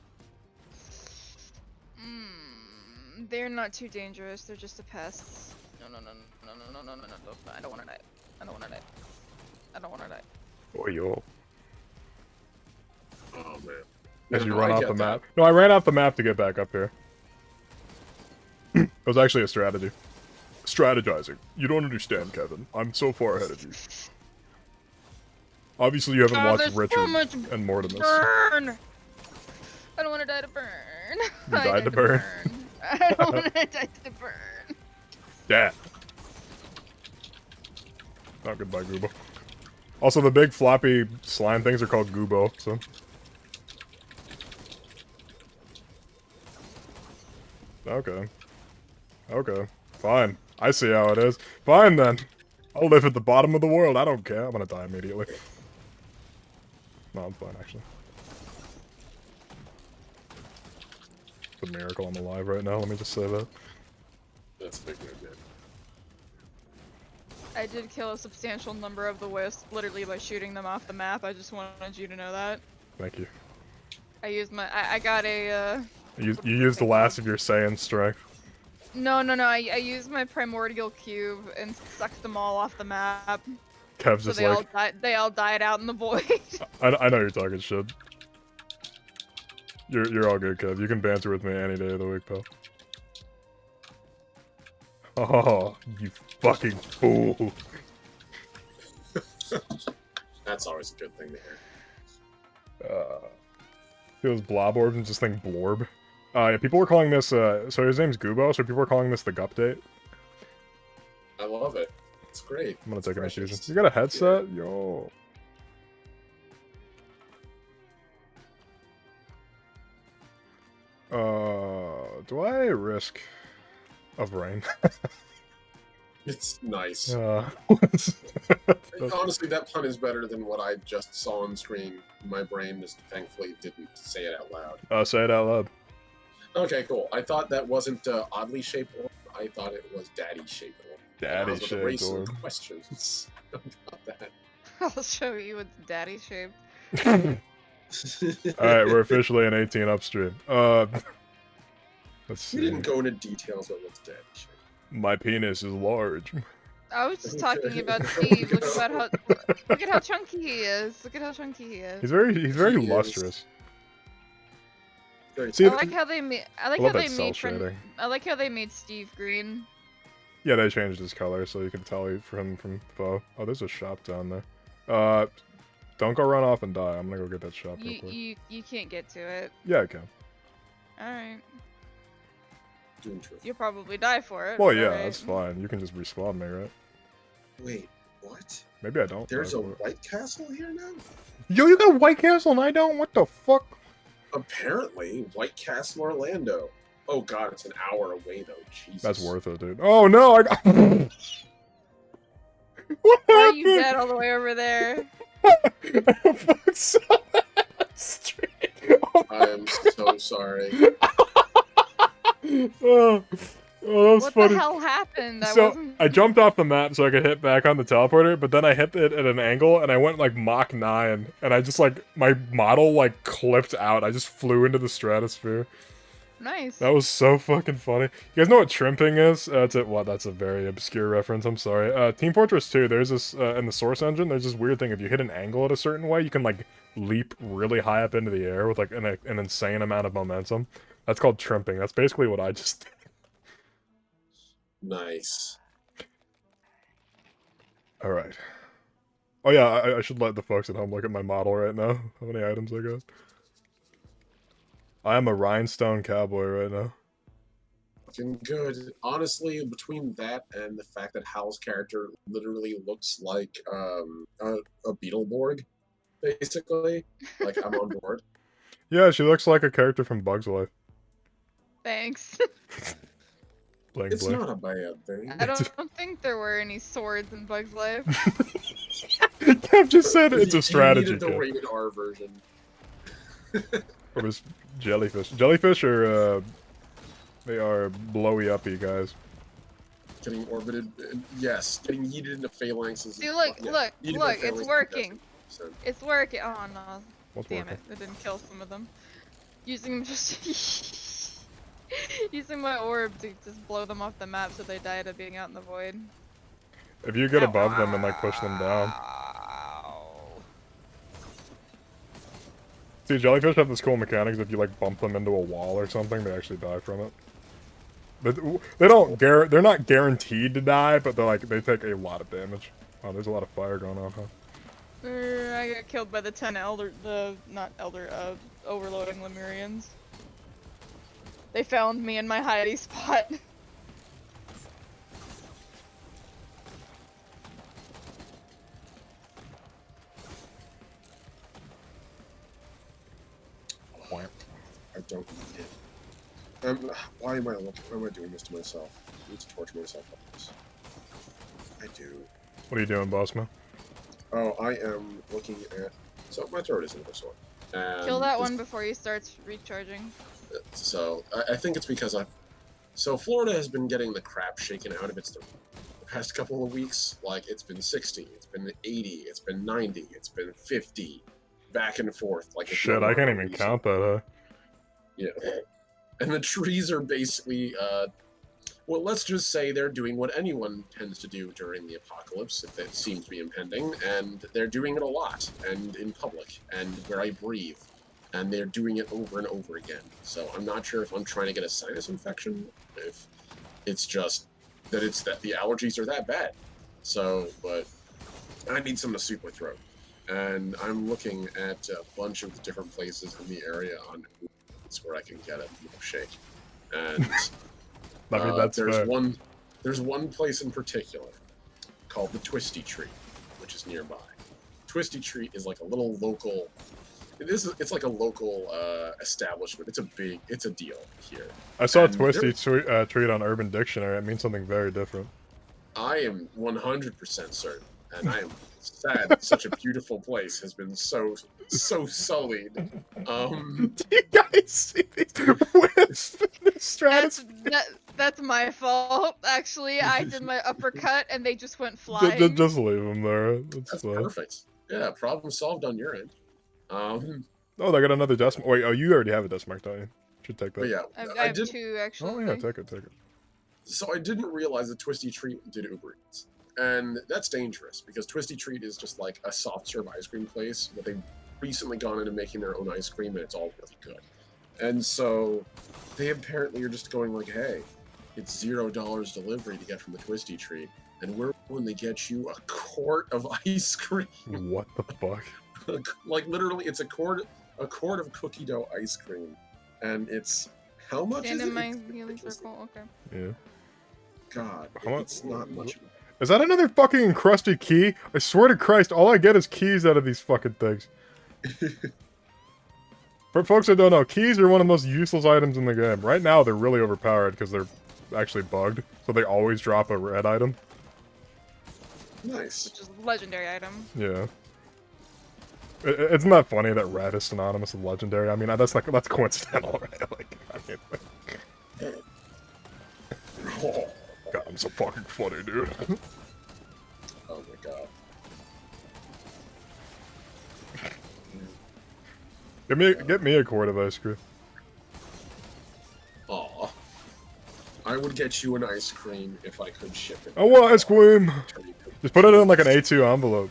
They're not too dangerous, they're just a pest. No, I don't wanna die. I don't wanna die. I don't wanna die. Oh, yo. Oh man. As you run off the map. No, I ran off the map to get back up here. It was actually a strategy. Strategizing. You don't understand, Kevin. I'm so far ahead of you. Obviously, you haven't watched Richard and Mortimus. Burn! I don't want to die to burn. You died to burn? I don't want to die to burn. Yeah. Not goodbye, Goobo. Also, the big floppy slime things are called Goobo, so. Okay. Okay. Fine. I see how it is. Fine then. I'll live at the bottom of the world. I don't care. I'm gonna die immediately. No, I'm fine, actually. It's a miracle I'm alive right now, let me just say that. That's a big move, man. I did kill a substantial number of the wisps, literally by shooting them off the map. I just wanted you to know that. Thank you. I used my- I got a, You used the last of your Saiyan strength. No, I used my primordial cube and sucked them all off the map. Kev's So just they all died out in the void. I know you're talking shit. You're all good, Kev. You can banter with me any day of the week, pal. Oh, you fucking fool. That's always a good thing to hear. Feels blob orbs and just think blorb. Yeah, people were calling this, so his name's Goobo, so people were calling this the Gupdate. I love it. It's great. I'm gonna take an infusion. You got a headset? Yeah. Yo. Do I risk of rain? It's nice. Honestly, Honestly, that pun is better than what I just saw on screen. My brain just thankfully didn't say it out loud. say it out loud. Okay, cool. I thought that wasn't oddly shaped orb. I thought it was daddy shaped orb. Daddy shaped orb. Questions about that. I'll show you what's daddy shaped. Alright, we're officially an 18 upstream. Let's see. We didn't go into details on what's daddy shaped. My penis is large. I was just talking about Steve. Look at how chunky he is. Look at how chunky he is. He's very lustrous. Very See, I like how they made. I like how they made. I like how they made Steve green. Yeah, they changed his color so you can tell from foe. Oh, there's a shop down there. Don't go run off and die. I'm gonna go get that shop real quick. You can't get to it. Yeah, I can. All right. doing truth. You'll probably die for it. Well, yeah, right? that's fine. You can just respawn me, right? Wait, what? Maybe I don't. There's a White Castle here now? Yo, you got White Castle and I don't? What the fuck? Apparently, White Castle, Orlando. Oh god, it's an hour away though. Jesus. That's worth it, dude. Oh no, I got. What Why are you happened? dead all the way over there? I fucked so straight. Oh, I am so sorry. oh, that was What funny. the hell happened? So I jumped off the map so I could hit back on the teleporter, but then I hit it at an angle and I went like Mach 9, and I just like my model like clipped out. I just flew into the stratosphere. Nice. That was so fucking funny. You guys know what trimping is? Well, that's a very obscure reference. I'm sorry. Team Fortress 2. There's this in the Source engine. There's this weird thing. If you hit an angle at a certain way, you can like leap really high up into the air with like an insane amount of momentum. That's called trimping. That's basically what I just did. Nice. All right. Oh yeah, I should let the folks at home look at my model right now. How many items I got? I am a rhinestone cowboy right now. Looking good. Honestly, between that and the fact that Hal's character literally looks like a Beetleborg, basically, like I'm on board. Yeah, she looks like a character from Bug's Life. Thanks. Bling It's bling. not a bad thing. I don't think there were any swords in Bug's Life. Kev just said it's a strategy. You needed the Kev. rated R version. Or was jellyfish? Jellyfish are they are blowy uppy guys. Getting orbited, yes. Getting yeeted into phalanxes. See, look, look, yeeted by look, it's phalanxes, working. yes, 100%. It's working. Oh no. What's Damn working? it, didn't kill some of them. Using just using my orb to just blow them off the map so they died of being out in the void. If you get above them and like push them down. Ow. See, jellyfish have this cool mechanics. If you like bump them into a wall or something, they actually die from it. But they don't they're not guaranteed to die, but they take a lot of damage. Wow, there's a lot of fire going on, huh? I got killed by the 10 overloading Lemurians. They found me in my hidey spot. I don't need it. Why am I looking? Why am I doing this to myself? I need to torture myself like this. I do. What are you doing, boss man? Oh, I am looking at. So my throat is in this one. Kill that one before he starts recharging. So I think it's because So Florida has been getting the crap shaken out of its the past couple of weeks. Like it's been 60, it's been 80, it's been 90, it's been 50, back and forth. Like Shit, I can't even count that, huh? Yeah. And the trees are basically, well, let's just say they're doing what anyone tends to do during the apocalypse that seems to be impending, and they're doing it a lot, and in public, and where I breathe, and they're doing it over and over again. So I'm not sure if I'm trying to get a sinus infection, if it's just that the allergies are that bad. So, but I need something to soothe my throat. And I'm looking at a bunch of different places in the area on where I can get a milkshake. And I mean, that's there's fair. there's one place in particular called the Twisty Treat, which is nearby. Twisty Treat is like a little local. It's like a local establishment. It's a deal here. I saw and Twisty tweet on Urban Dictionary. It means something very different. I am 100% certain, and I am sad that such a beautiful place has been so sullied. Do you guys see these wisps in the stratosphere? That's my fault. Actually, I did my uppercut and they just went flying. Just leave them there. That's fine. perfect. Yeah, problem solved on your end. Oh, they got another decimal. Wait, oh, you already have a decimal, don't you? Should take that. But yeah, I have two actually. Oh yeah, take it. So I didn't realize that Twisty Treat did Uber Eats. And that's dangerous, because Twisty Treat is just like a soft serve ice cream place, but they've recently gone into making their own ice cream, and it's all really good. And so they apparently are just going like, hey, it's $0 delivery to get from the Twisty Treat, and we're willing to get you a quart of ice cream. What the fuck? Like literally, it's a quart of cookie dough ice cream, and it's how much Stand is in it? my healing circle. Okay. Yeah. God, How much? it's not much. Is that another fucking encrusted key? I swear to Christ, all I get is keys out of these fucking things. For folks that don't know, keys are one of the most useless items in the game. Right now, they're really overpowered because they're actually bugged, so they always drop a red item. Nice. Which is a legendary item. Yeah. It's not funny that red is synonymous with legendary. I mean, that's coincidental, right? Like, I mean, God, I'm so fucking funny, dude. Oh my god. Get me a quart of ice cream. Aw. I would get you an ice cream if I could ship it. I want ice cream! Just put it in like an A2 envelope.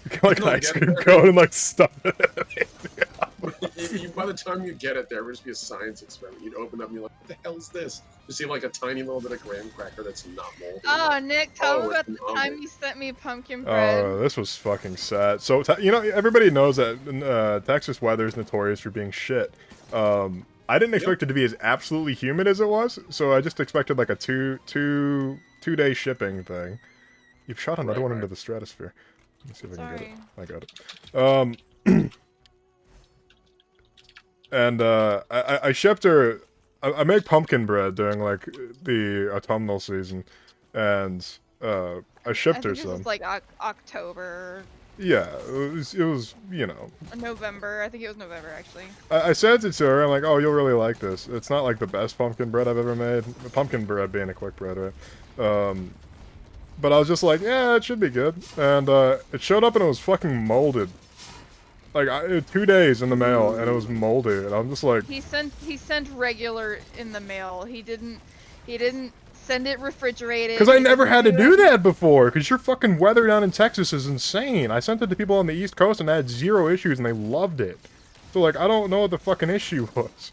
Get like an No, ice get cream it. cone and like stuff it in an By the time you get it, there would just be a science experiment. You'd open up and you're like, what the hell is this? You see like a tiny little bit of graham cracker that's not moldy. Oh, Nick, tell me Oh, about it's the an time omelet. you sent me pumpkin bread. Oh, this was fucking sad. So, you know, everybody knows that Texas weather is notorious for being shit. I didn't expect it to be as absolutely humid as it was, so I just expected like a two-day shipping thing. You've shot another one into the stratosphere. Let me see if I can get it. I got it. And I shipped her. I make pumpkin bread during like the autumnal season, and I shipped her This some. was like October, Yeah, it was, you know. November. I think it was November actually. I said it to her, I'm like, oh, you'll really like this. It's not like the best pumpkin bread I've ever made. The pumpkin bread being a quick bread, right? But I was just like, yeah, it should be good. And it showed up and it was fucking molded. Like, 2 days in the mail and it was moldy. And I'm just like... He sent regular in the mail. He didn't send it refrigerated. Because I never had to do that before. Because your fucking weather down in Texas is insane. I sent it to people on the East Coast and I had 0 issues and they loved it. So, like, I don't know what the fucking issue was.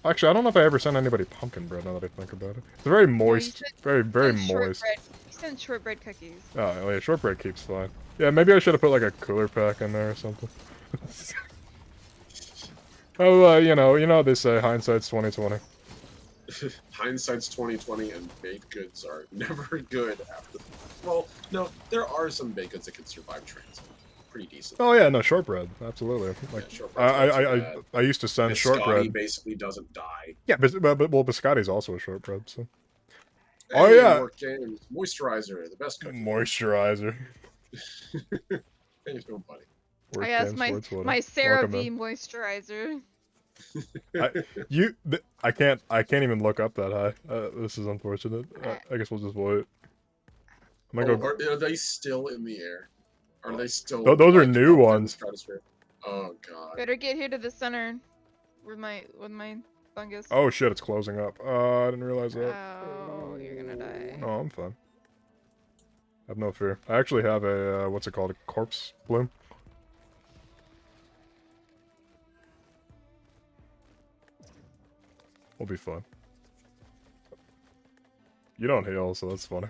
Actually, I don't know if I ever sent anybody pumpkin bread now that I think about it. It's very moist. Very moist. Shortbread. You sent shortbread cookies. Oh, yeah, shortbread keeps fine. Yeah, maybe I should have put, like, a cooler pack in there or something. Oh, you know what they say, hindsight's 20/20. Hindsight's 20/20, and baked goods are never good after. Well, no, there are some baked goods that can survive transit. Pretty decent. Oh yeah, no, shortbread, absolutely. Like, Yeah, shortbread's I used to send Biscotti shortbread. basically doesn't die. Yeah, but well, biscotti's also a shortbread, so. Hey, Oh yeah. Work games. Moisturizer, the best cookie. Moisturizer. Thanks, nobody. Work I asked games, my sports, whatever. my CeraVe Welcome in. moisturizer. I can't even look up that high. This is unfortunate. I guess we'll just wait. I'm gonna go. Are they still in the air? Are they still? Those are like, new up in the ones. stratosphere? Oh god. Better get here to the center with my fungus. Oh shit, it's closing up. I didn't realize that. Oh, you're gonna die. No, I'm fine. I have no fear. I actually have a, what's it called? A corpse bloom. We'll be fine. You don't heal, so that's funny.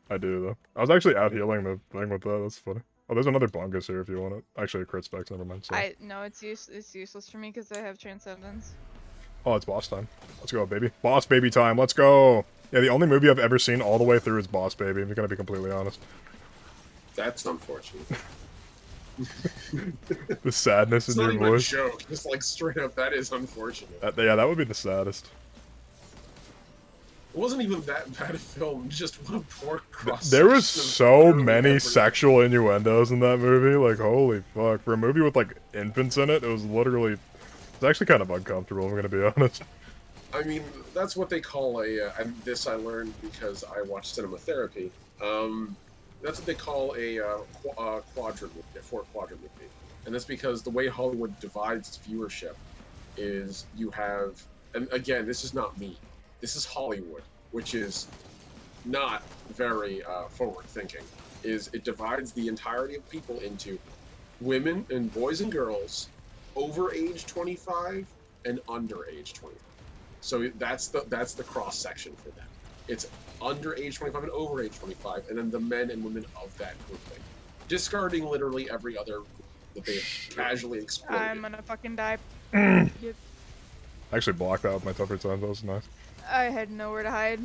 I do, though. I was actually out healing the thing with that, that's funny. Oh, there's another Bongus here if you want it. Actually, a crit specs, never mind. Sorry. No, it's useless for me because I have Transcendence. Oh, it's boss time. Let's go, baby. Boss baby time, let's go! Yeah, the only movie I've ever seen all the way through is Boss Baby, if you're gonna be completely honest. That's unfortunate. The sadness It's in not your even voice. a joke. Just like straight up, that is unfortunate. Yeah, that would be the saddest. It wasn't even that bad a film. Just what a poor cross. There was so many sexual innuendos in that movie, like, holy fuck. For a movie with, like, infants in it, it was literally... It's actually kind of uncomfortable, I'm gonna be honest. I mean, that's what they call a, and this I learned because I watched cinema therapy. That's what they call a quadrant movie, a 4-quadrant movie. And that's because the way Hollywood divides viewership is you have, and again, this is not me, this is Hollywood, which is not very forward-thinking, is it divides the entirety of people into women and boys and girls over age 25 and under age 25. So that's the cross section for them. It's under age 25 and over age 25, and then the men and women of that grouping, discarding literally every other group that they've casually exploited. I'm gonna fucking die. I actually blocked that with my tougher times, that was nice. I had nowhere to hide.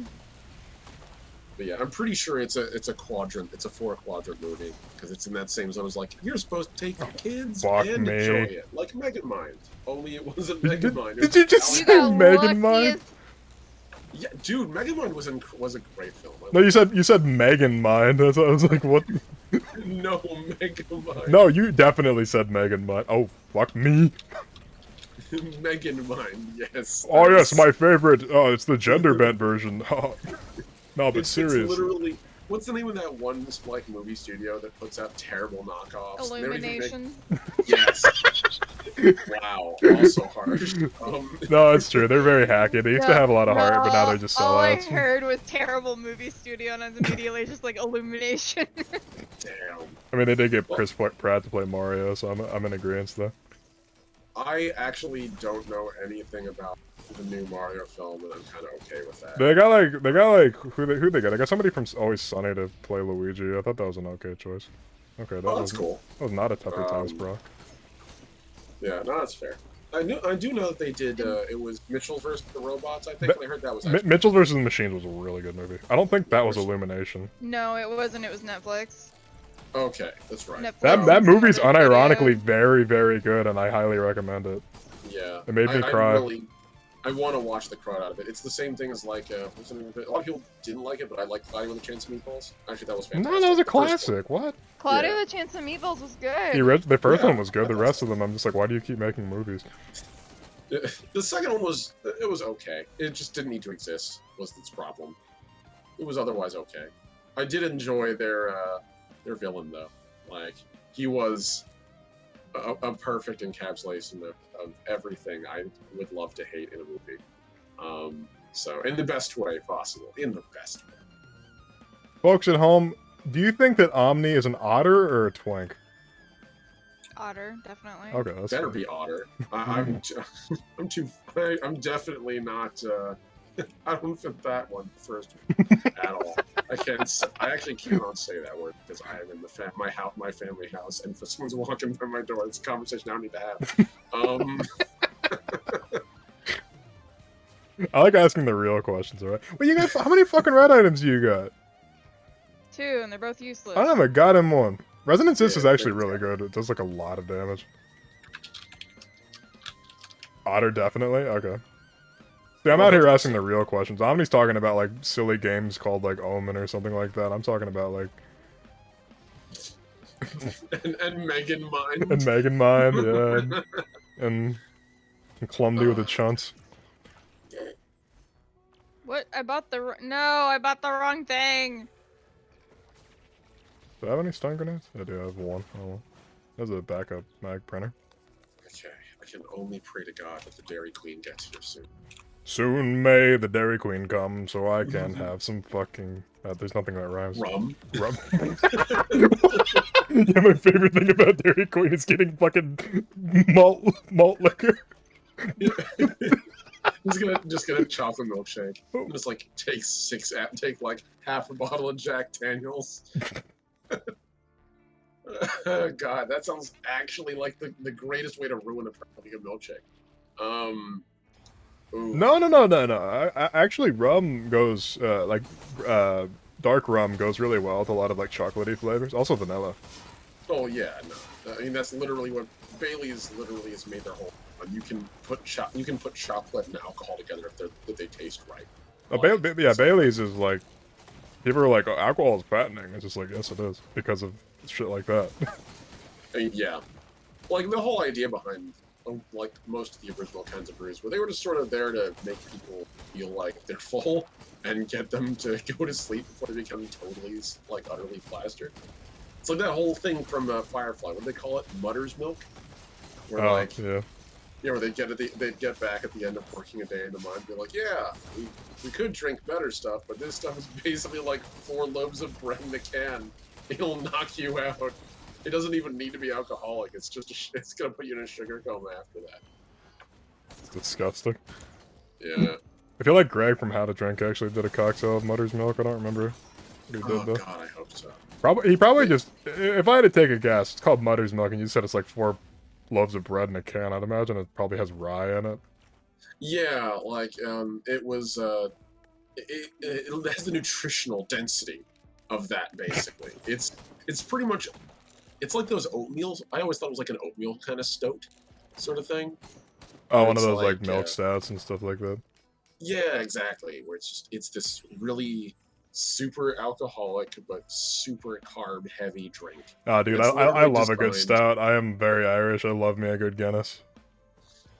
But yeah, I'm pretty sure it's a quadrant. It's a 4-quadrant movie because it's in that same zone as like you're supposed to take your kids Fuck and me. enjoy it, like Megamind. Only it wasn't Did- Megamind. did you just You say got Megamind? luckiest. Yeah, dude, Megamind was a great film. No, you said Megan Mind. That's I was like, what? No, Megamind. No, you definitely said Megan Mind. Oh, fuck me. Megamind, yes. Oh that yes, is- my favorite. Oh, it's the gender bent version. Oh. No, but It's seriously. literally. What's the name of that one like movie studio that puts out terrible knockoffs? They don't even make- Illumination. Yes. Wow. Also harsh. No, it's true. They're very hacky. They used to have a lot of heart, but now they're just All I sellouts. heard was terrible movie studio, and I was immediately just like Illumination. Damn. I mean, they did get Chris Pratt to play Mario, so I'm in agreement though. I actually don't know anything about the new Mario film, and I'm kind of okay with that. They got like who they got? They got somebody from Always Sunny to play Luigi. I thought that was an okay choice. Okay, that Oh, that's was cool. That was not a tougher times, Um, bro. Yeah, no, that's fair. I do know that they did. It was Mitchell versus the Robots. I think I heard that was. Actually, Mitchell vs. the Machines was a really good movie. I don't think that was Illumination. No, it wasn't. It was Netflix. okay, that's right. Netflix. That Someone movie's really good, unironically yeah. very, very good, and I highly recommend it. Yeah, It made me cry. I want to watch the crowd out of it. It's the same thing as like what's the name of it? A lot of people didn't like it, but I like Cloudy with a Chance of Meatballs. Actually, that was fantastic. No, that was a The first one. classic. What? Claudia Yeah. the Chance of Meatballs was good. The first Yeah, one was good. The I rest thought of them, I'm just like, why do you keep making movies? The second one was okay. It just didn't need to exist. Was its problem. It was otherwise okay. I did enjoy their villain though. Like he was a perfect encapsulation of everything I would love to hate in a movie. So in the best way possible. In the best way. Folks at home, do you think that Omni is an otter or a twink? Otter, definitely. Okay, that's Better fair. be otter. I'm definitely not. I don't fit that one first at all. I actually cannot say that word because I am in my family house, and if someone's walking by my door, it's a conversation I don't need to have. I like asking the real questions, alright? Well, you got how many fucking red items do you got? 2, and they're both useless. I don't have a goddamn one. Resonance is Yeah, actually thanks, really good. It does like a lot of damage. Otter definitely? Okay. See, I'm Well, out here that's asking the real questions. Omni's talking about like silly games called like Omen or something like that. I'm talking about like and Megan Mind. and Megan Mind, yeah, and Clumsy with a chunts. What? I bought the I bought the wrong thing. Do I have any stun grenades? I do have one. Oh, well. There's a backup mag printer. Okay, I can only pray to God that the Dairy Queen gets here soon. Soon may the Dairy Queen come, so I can have some fucking. There's nothing that rhymes. Rum. Rum. Yeah, my favorite thing about Dairy Queen is getting fucking malt liquor. just gonna chop a milkshake. Just like take like half a bottle of Jack Daniels. God, that sounds actually like the greatest way to ruin a perfect milkshake. Ooh. No. Actually, rum goes dark rum goes really well with a lot of like chocolatey flavors. Also vanilla. Oh yeah, no. I mean that's literally what Bailey's literally has made their whole. You can put chocolate and alcohol together if they taste right. Bailey's is like people are like, oh, alcohol is fattening. It's just like, yes, it is because of shit like that. I mean, yeah, like the whole idea behind like most of the original kinds of brews, where they were just sort of there to make people feel like they're full and get them to go to sleep before they become totally like utterly plastered. It's like that whole thing from Firefly. What do they call it? Mutter's milk. Where like yeah. where they'd get back at the end of working a day in the mine and be like, yeah, we could drink better stuff, but this stuff is basically like 4 loaves of bread in a can. It'll knock you out. It doesn't even need to be alcoholic. It's just it's gonna put you in a sugar coma after that. It's disgusting. Yeah. I feel like Greg from How to Drink actually did a cocktail of Mutter's Milk. I don't remember what he Oh did though. God, I hope so. He probably just. If I had to take a guess, it's called Mutter's Milk, and you said it's like 4 loaves of bread in a can. I'd imagine it probably has rye in it. Yeah, like it was it has the nutritional density of that. Basically, it's pretty much it's like those oatmeals. I always thought it was like an oatmeal kind of stout sort of thing. Oh, Where one of it's those like like, milk stouts and stuff like that. yeah, exactly. Where it's this really super alcoholic but super carb heavy drink. Oh, dude, It's I literally love a good designed- stout. I am very Irish. I love me a good Guinness.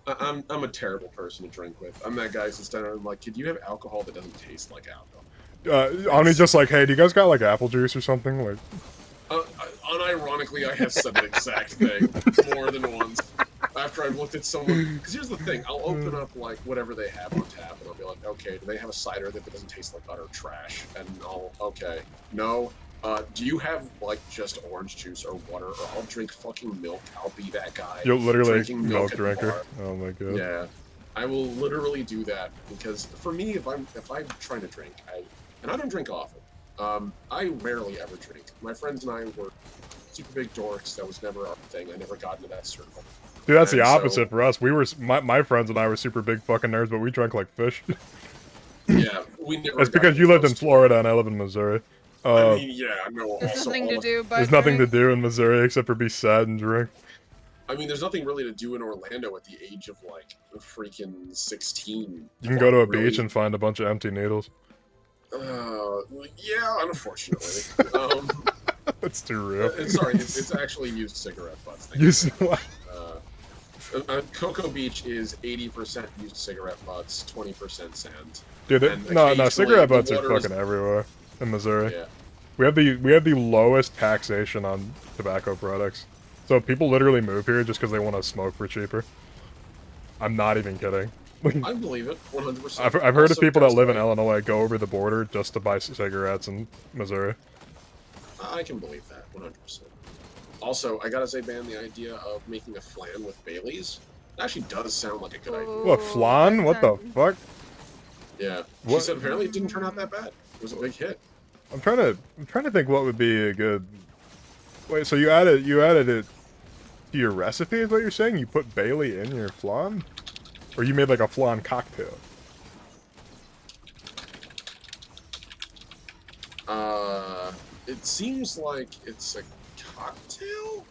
I'm a terrible person to drink with. I'm that guy who's standing there and I'm like, could you have alcohol that doesn't taste like alcohol? Omni's just like, hey, do you guys got like apple juice or something? Like, Unironically, I have said the exact thing more than once. After I've looked at someone, because here's the thing, I'll open up like whatever they have on tap, and I'll be like, okay, do they have a cider that doesn't taste like utter trash? And okay, no. Do you have like just orange juice or water, or I'll drink fucking milk. I'll be that guy. you're literally drinking milk at the drinker. bar. Oh my god. Yeah, I will literally do that because for me, if I'm trying to drink, and I don't drink often. I rarely ever drink. My friends and I were super big dorks. That was never our thing. I never got into that circle. Dude, that's the And opposite so- for us. We were my friends and I were super big fucking nerds, but we drank like fish. Yeah, we never. That's got because you lived in close to it. Florida and I live in Missouri. I mean, yeah, no. There's Also, nothing to do but There's nothing to drink. do in Missouri except for be sad and drink. I mean, there's nothing really to do in Orlando at the age of like freaking 16. You can go to a Really? beach and find a bunch of empty needles. Yeah, unfortunately. That's too real. Sorry, it's actually used cigarette butts. Thank You see what? Cocoa Beach is 80% used cigarette butts, 20% sand. Dude, And no, occasionally cigarette the butts are water is- fucking everywhere in Missouri. Yeah. We have the lowest taxation on tobacco products. So people literally move here just because they want to smoke for cheaper. I'm not even kidding. I believe it, 100%. I've heard of Also, people that just live in like- Illinois go over the border just to buy cigarettes in Missouri. I can believe that, 100%. Also, I gotta say, man, the idea of making a flan with Bailey's actually does sound like a good idea. What, Ooh, flan? that What the sounds- fuck? Yeah. She What- said apparently it didn't turn out that bad. It was a big hit. I'm trying to think what would be a good. Wait, so you added it to your recipe? Is what you're saying? You put Bailey in your flan, or you made like a flan cocktail? It seems like it's a cocktail,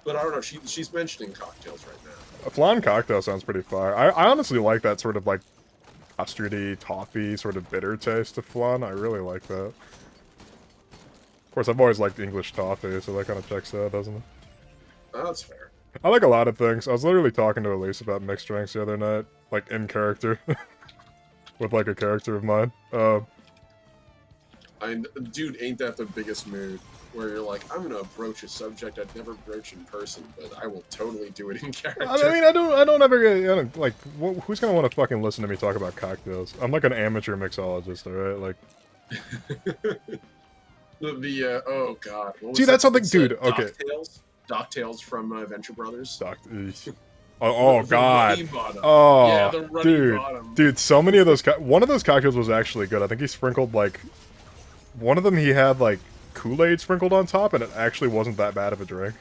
but I don't know. She's mentioning cocktails right now. A flan cocktail sounds pretty fire. I honestly like that sort of like custardy, toffee, sort of bitter taste of flan. I really like that. Of course, I've always liked English toffee, so that kind of checks out, doesn't it? Oh, that's fair. I like a lot of things. I was literally talking to Elise about mixed drinks the other night, like in character, with like a character of mine. Dude, ain't that the biggest mood? Where you're like, I'm gonna broach a subject I'd never broach in person, but I will totally do it in character. I mean, I don't ever get, like, who's gonna want to fucking listen to me talk about cocktails? I'm like an amateur mixologist, alright? Like, oh god. What was See, that's that? something- It's, dude, okay. DocTales from Venture Brothers. oh The god. Ruddy Bottom. Oh, Yeah, the Ruddy dude. Bottom. Dude, so many of those, one of those cocktails was actually good. I think he sprinkled, like, one of them he had, like, Kool-Aid sprinkled on top, and it actually wasn't that bad of a drink.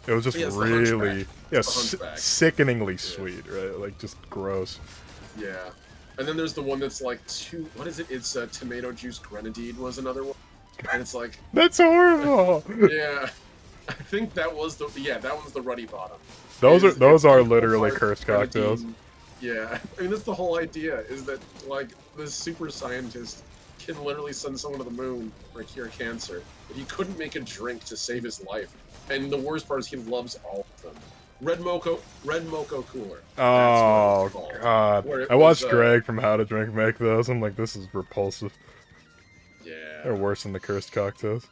It was just Yeah, it's the really, Hunchback. yeah, It's the Hunchback. sickeningly sweet, right? Like, just gross. Yeah. And then there's the one that's like what is it? It's tomato juice grenadine was another one. And it's like, That's horrible! yeah. I think that was that one's the Ruddy Bottom. Those It's are equal literally parts cursed cocktails. grenadine. Yeah. I mean, that's the whole idea, is that, like, this super scientist can literally send someone to the moon or cure cancer, but he couldn't make a drink to save his life. And the worst part is he loves all of them. Red Mocha Cooler. Oh, That's what it's called. God. Where it I watched was, Greg from How to Drink make those. I'm like, this is repulsive. Yeah. They're worse than the cursed cocktails.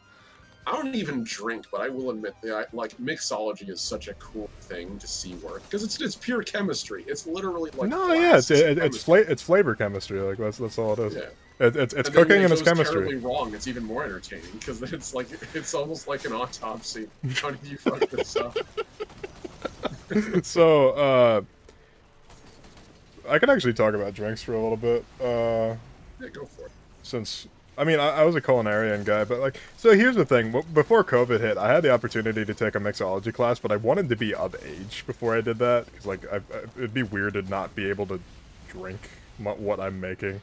I don't even drink, but I will admit that like mixology is such a cool thing to see work because it's pure chemistry. It's literally like No, yeah, it's chemistry. it's flavor chemistry. Like that's all it is. Yeah. It's And then cooking when and it it's goes chemistry. terribly wrong, it's even more entertaining because it's like it's almost like an autopsy. How did you fuck this up? So, I can actually talk about drinks for a little bit. Yeah, go for it. Since I mean, I was a culinarian guy, but like, so here's the thing. Before COVID hit, I had the opportunity to take a mixology class, but I wanted to be of age before I did that because like it'd be weird to not be able to drink what I'm making.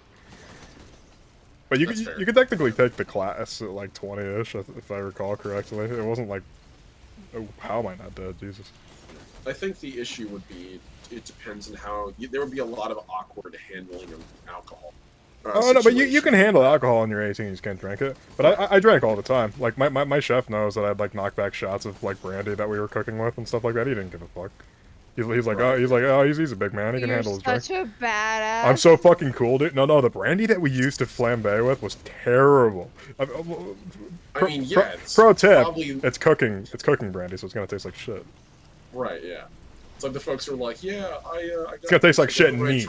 But you That's could, fair. you could technically take the class at like 20-ish, if I recall correctly. It wasn't like, oh, how am I not dead? Jesus. I think the issue would be it depends on how there would be a lot of awkward handling of alcohol. Oh no, but you Situation. can handle alcohol when you're 18. You just can't drink it. But I drank all the time. Like my chef knows that I'd like knock back shots of like brandy that we were cooking with and stuff like that. He didn't give a fuck. He's like, Right. he's a big man. He can You're handle his drink. such a badass. I'm so fucking cool, dude. No, the brandy that we used to flambe with was terrible. I mean, yeah. It's pro tip: probably it's cooking brandy, so it's gonna taste like shit. right. Yeah. It's like the folks are like, yeah, I got. It's gonna taste like shit and I meat.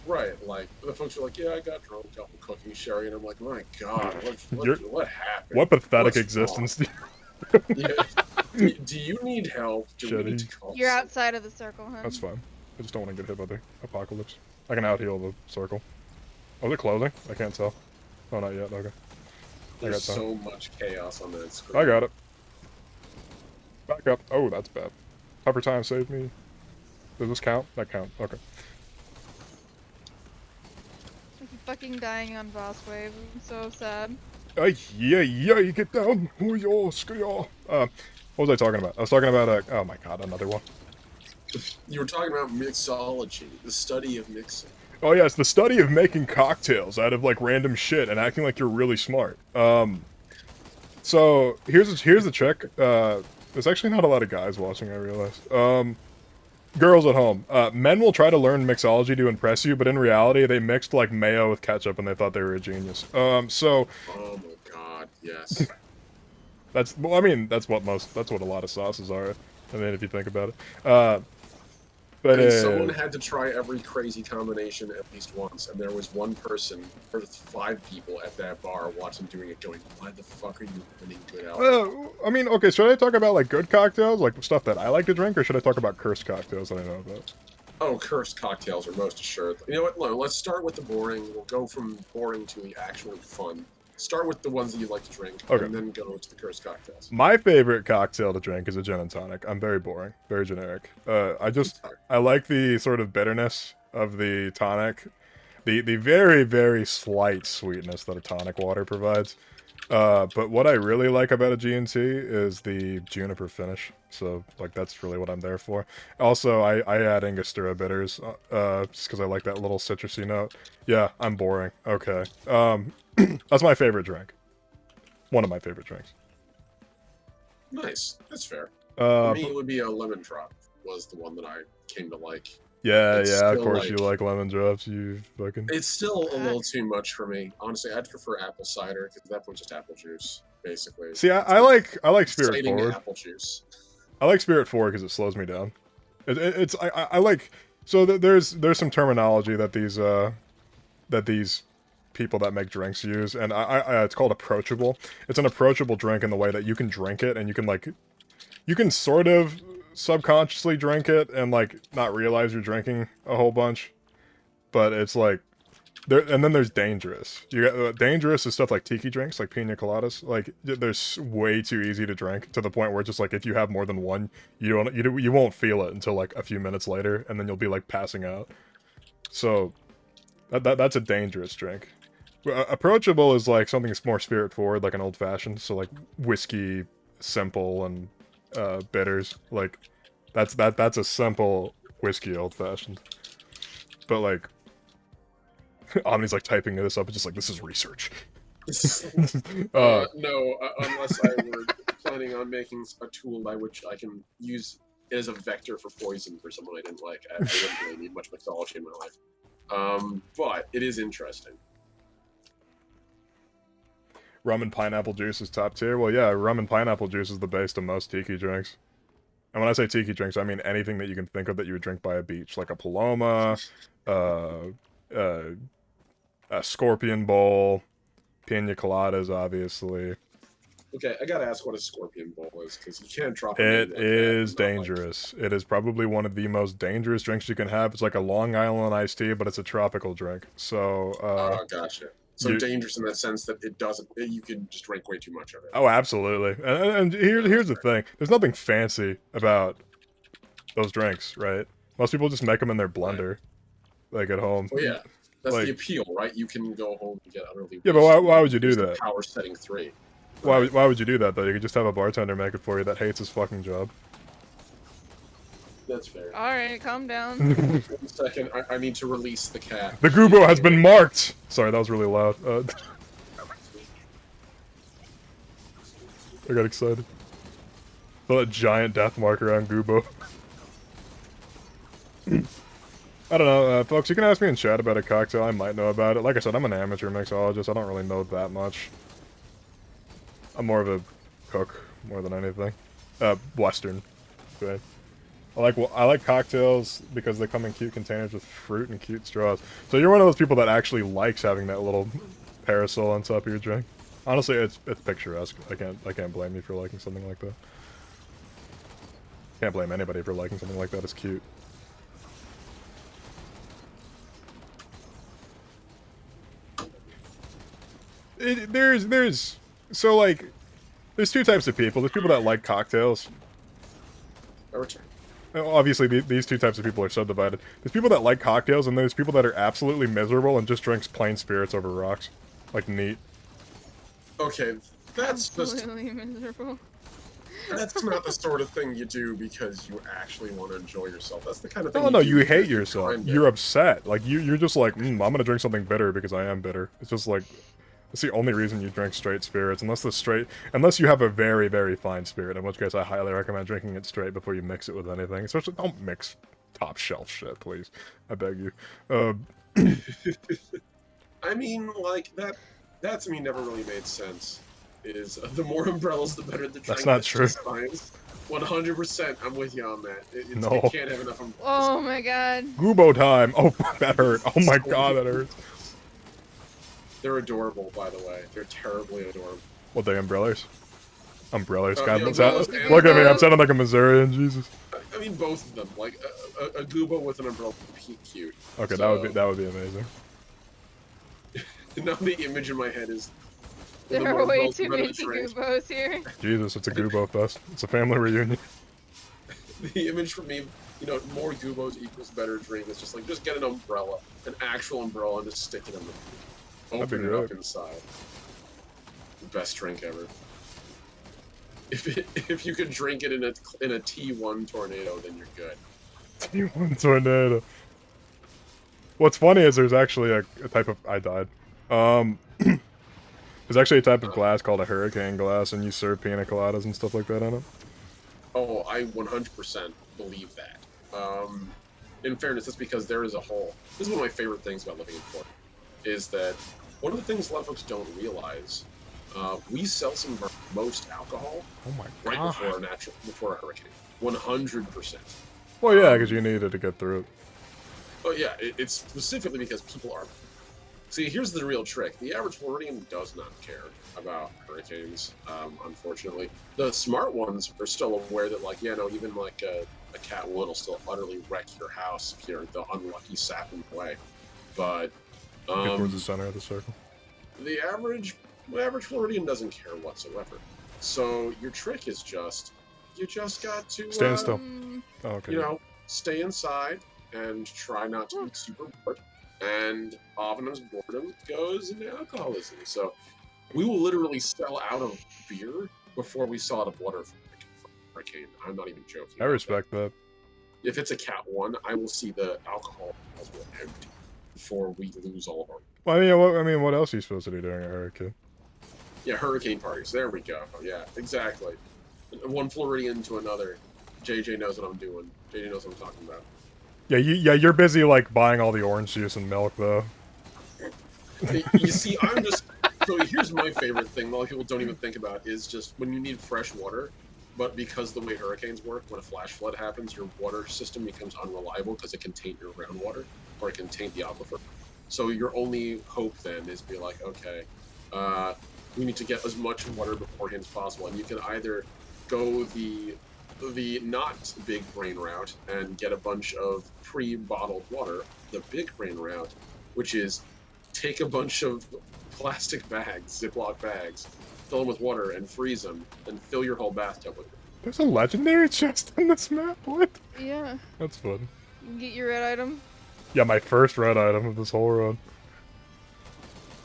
Right, like the folks are like, yeah, I got drunk off of cooking sherry, and I'm like, my god, what happened? What pathetic What's existence? Yeah. Do you need help? Do we need to call You're someone? outside of the circle, huh? That's fine. I just don't want to get hit by the apocalypse. I can out-heal the circle. Oh, is it closing? I can't tell. Oh, not yet. Okay. There's time. so much chaos on that screen. I got it. Back up. Oh, that's bad. Hover time saved me. Does this count? That count. Okay. I keep fucking dying on boss wave. I'm so sad. Yeah, you get down. Oh, yo, screw what was I talking about? I was talking about, oh my god, another one. You were talking about mixology, the study of mixing. Oh yeah, it's the study of making cocktails out of like random shit and acting like you're really smart. So here's the trick. There's actually not a lot of guys watching, I realize. Girls at home. Men will try to learn mixology to impress you, but in reality, they mixed like mayo with ketchup and they thought they were a genius. So. Oh my god, yes. That's well, I mean, that's what a lot of sauces are. I mean, if you think about it. But I mean, someone had to try every crazy combination at least once, and there was one person, or 5 people at that bar watching doing it, going, "Why the fuck are you winning good alcohol?" I mean, okay, should I talk about like good cocktails, like stuff that I like to drink, or should I talk about cursed cocktails that I know about? Oh, cursed cocktails are most assured. You know what? No, let's start with the boring. We'll go from boring to the actually fun. Start with the ones that you like to drink, Okay. and then go to the cursed cocktails. My favorite cocktail to drink is a gin and tonic. I'm very boring, very generic. I like the sort of bitterness of the tonic, the very, very slight sweetness that a tonic water provides. But what I really like about a G&T is the juniper finish. So, like, that's really what I'm there for. Also, I add Angostura bitters, just because I like that little citrusy note. Yeah, I'm boring. Okay. That's my favorite drink. One of my favorite drinks. Nice. That's fair. For Uh, me, it would be a lemon drop. Was the one that I came to like. yeah, It's of still course you like- like lemon drops, you fucking... It's still a little too much for me. Honestly, I'd prefer apple cider because that one's just apple juice, basically. See, I like Spirit Citing Forward. apple juice. I like Spirit Forward because it slows me down. I like... So there's some terminology that these people that make drinks use, and it's called approachable. It's an approachable drink in the way that you can drink it and you can sort of subconsciously drink it and like not realize you're drinking a whole bunch, but it's like there. And then there's dangerous. You got dangerous is stuff like tiki drinks, like pina coladas. Like they're way too easy to drink to the point where it's just like if you have more than one, you won't feel it until like a few minutes later, and then you'll be like passing out. So that's a dangerous drink. Approachable is like something that's more spirit forward, like an old fashioned. So like whiskey, simple, and bitters. Like that's a simple whiskey old fashioned. But like Omni's like typing this up, it's just like this is research. No, unless I were planning on making a tool by which I can use it as a vector for poison for someone I didn't like. I wouldn't really need much mythology in my life. But it is interesting. Rum and pineapple juice is top tier. Well, yeah, rum and pineapple juice is the base to most tiki drinks. And when I say tiki drinks, I mean anything that you can think of that you would drink by a beach, like a Paloma, a Scorpion Bowl, pina coladas, obviously. Okay, I gotta ask what a scorpion bowl is, because you can't drop It like is that and not, like, dangerous. It is probably one of the most dangerous drinks you can have. It's like a Long Island iced tea, but it's a tropical drink. So, gotcha. So you- dangerous in that sense that you can just drink way too much of it. oh, absolutely. And here's the thing. There's nothing fancy about those drinks, right? Most people just make them in their blender, like at home. Well, yeah. That's Like- the appeal, right? You can go home and get utterly. Yeah, but why would you do wasted that? Power setting 3. Why would you do that though? You could just have a bartender make it for you that hates his fucking job. That's fair. All right, calm down. 1 second, I need to release the cat. The Goobo has been marked! Sorry, that was really loud. I got excited. Saw that giant death mark around Goobo. I don't know, folks, you can ask me in chat about a cocktail, I might know about it. Like I said, I'm an amateur mixologist, I don't really know that much. I'm more of a cook, more than anything. Western. Okay. I like cocktails because they come in cute containers with fruit and cute straws. So you're one of those people that actually likes having that little parasol on top of your drink. Honestly, it's picturesque. I can't blame you for liking something like that. Can't blame anybody for liking something like that. It's cute. There's two types of people. There's people that like cocktails. I return. Obviously, these two types of people are subdivided. There's people that like cocktails, and there's people that are absolutely miserable and just drinks plain spirits over rocks. Like, neat. Okay, that's just... Absolutely miserable. That's not the sort of thing you do because you actually want to enjoy yourself. That's the kind of thing. No, do you because hate you're yourself. trying to- You're upset. Like, you're just like, I'm gonna drink something bitter because I am bitter. It's just like... It's the only reason you drink straight spirits, unless you have a very, very fine spirit, in which case I highly recommend drinking it straight before you mix it with anything. Especially, don't mix top shelf shit, please. I beg you. I mean, like, that to me never really made sense. Is the more umbrellas, the better the drink. That's not true. just science. 100%, I'm with you on that. No. It can't have enough umbrellas. Oh my god. Goobo time! Oh, that hurt. Oh my god, that hurt. They're adorable, by the way. They're terribly adorable. What, they umbrellas? Umbrellas, Oh, god. yeah, Look umbrellas at me, I'm and- sounding like a Missourian, Jesus. I mean, both of them. Like, a Goobo with an umbrella would be cute. Okay, So- that would be amazing. Now the image in my head is... the There more are way umbrellas, the too better many the drink. goobos here. Jesus, it's a Goobo fest. It's a family reunion. The image for me, you know, more Goobos equals better drink. It's just like, just get an umbrella, an actual umbrella, and just stick it in the drink. That'd be Open it great. up inside. Best drink ever. If you could drink it in a T1 tornado, then you're good. T1 tornado. What's funny is there's actually a type of... I died. There's actually a type of glass called a hurricane glass, and you serve pina coladas and stuff like that in it. Oh, I 100% believe that. In fairness, that's because there is a whole... This is one of my favorite things about living in Florida, is that one of the things a lot of folks don't realize, we sell some of our most alcohol Oh my right god. before a hurricane. 100%. Well, yeah, because you needed to get through it. Oh yeah, it's specifically because people are... See, here's the real trick. The average Floridian does not care about hurricanes, unfortunately. The smart ones are still aware that, like, yeah, no, even like a Cat 1 will still utterly wreck your house if you're the unlucky sap in the way. But Get towards the center of the circle. the average Floridian doesn't care whatsoever. So your trick is you just got to Stand still. Mm, Oh, okay. you know, stay inside and try not to be super bored. And often as boredom goes into alcoholism. So we will literally sell out of beer before we sell out of water for a hurricane. I'm not even joking. I respect that. If it's a Cat 1, I will see the alcohol as well empty before we lose all of our... Well, I mean, what else are you supposed to do during a hurricane? Yeah, hurricane parties. There we go. Yeah, exactly. One Floridian to another. JJ knows what I'm doing. JJ knows what I'm talking about. Yeah, you're busy like buying all the orange juice and milk though. You see, I'm just... So here's my favorite thing, a lot of people don't even think about, is just when you need fresh water, but because the way hurricanes work, when a flash flood happens, your water system becomes unreliable because it can taint your groundwater, or it can taint the aquifer. So your only hope then is be like, okay, we need to get as much water beforehand as possible, and you can either go the not big brain route and get a bunch of pre-bottled water, the big brain route, which is take a bunch of plastic bags, Ziploc bags, fill them with water and freeze them, and fill your whole bathtub with it. There's a legendary chest on this map. What? yeah. That's fun. Get your red item. Yeah, my first red item of this whole run.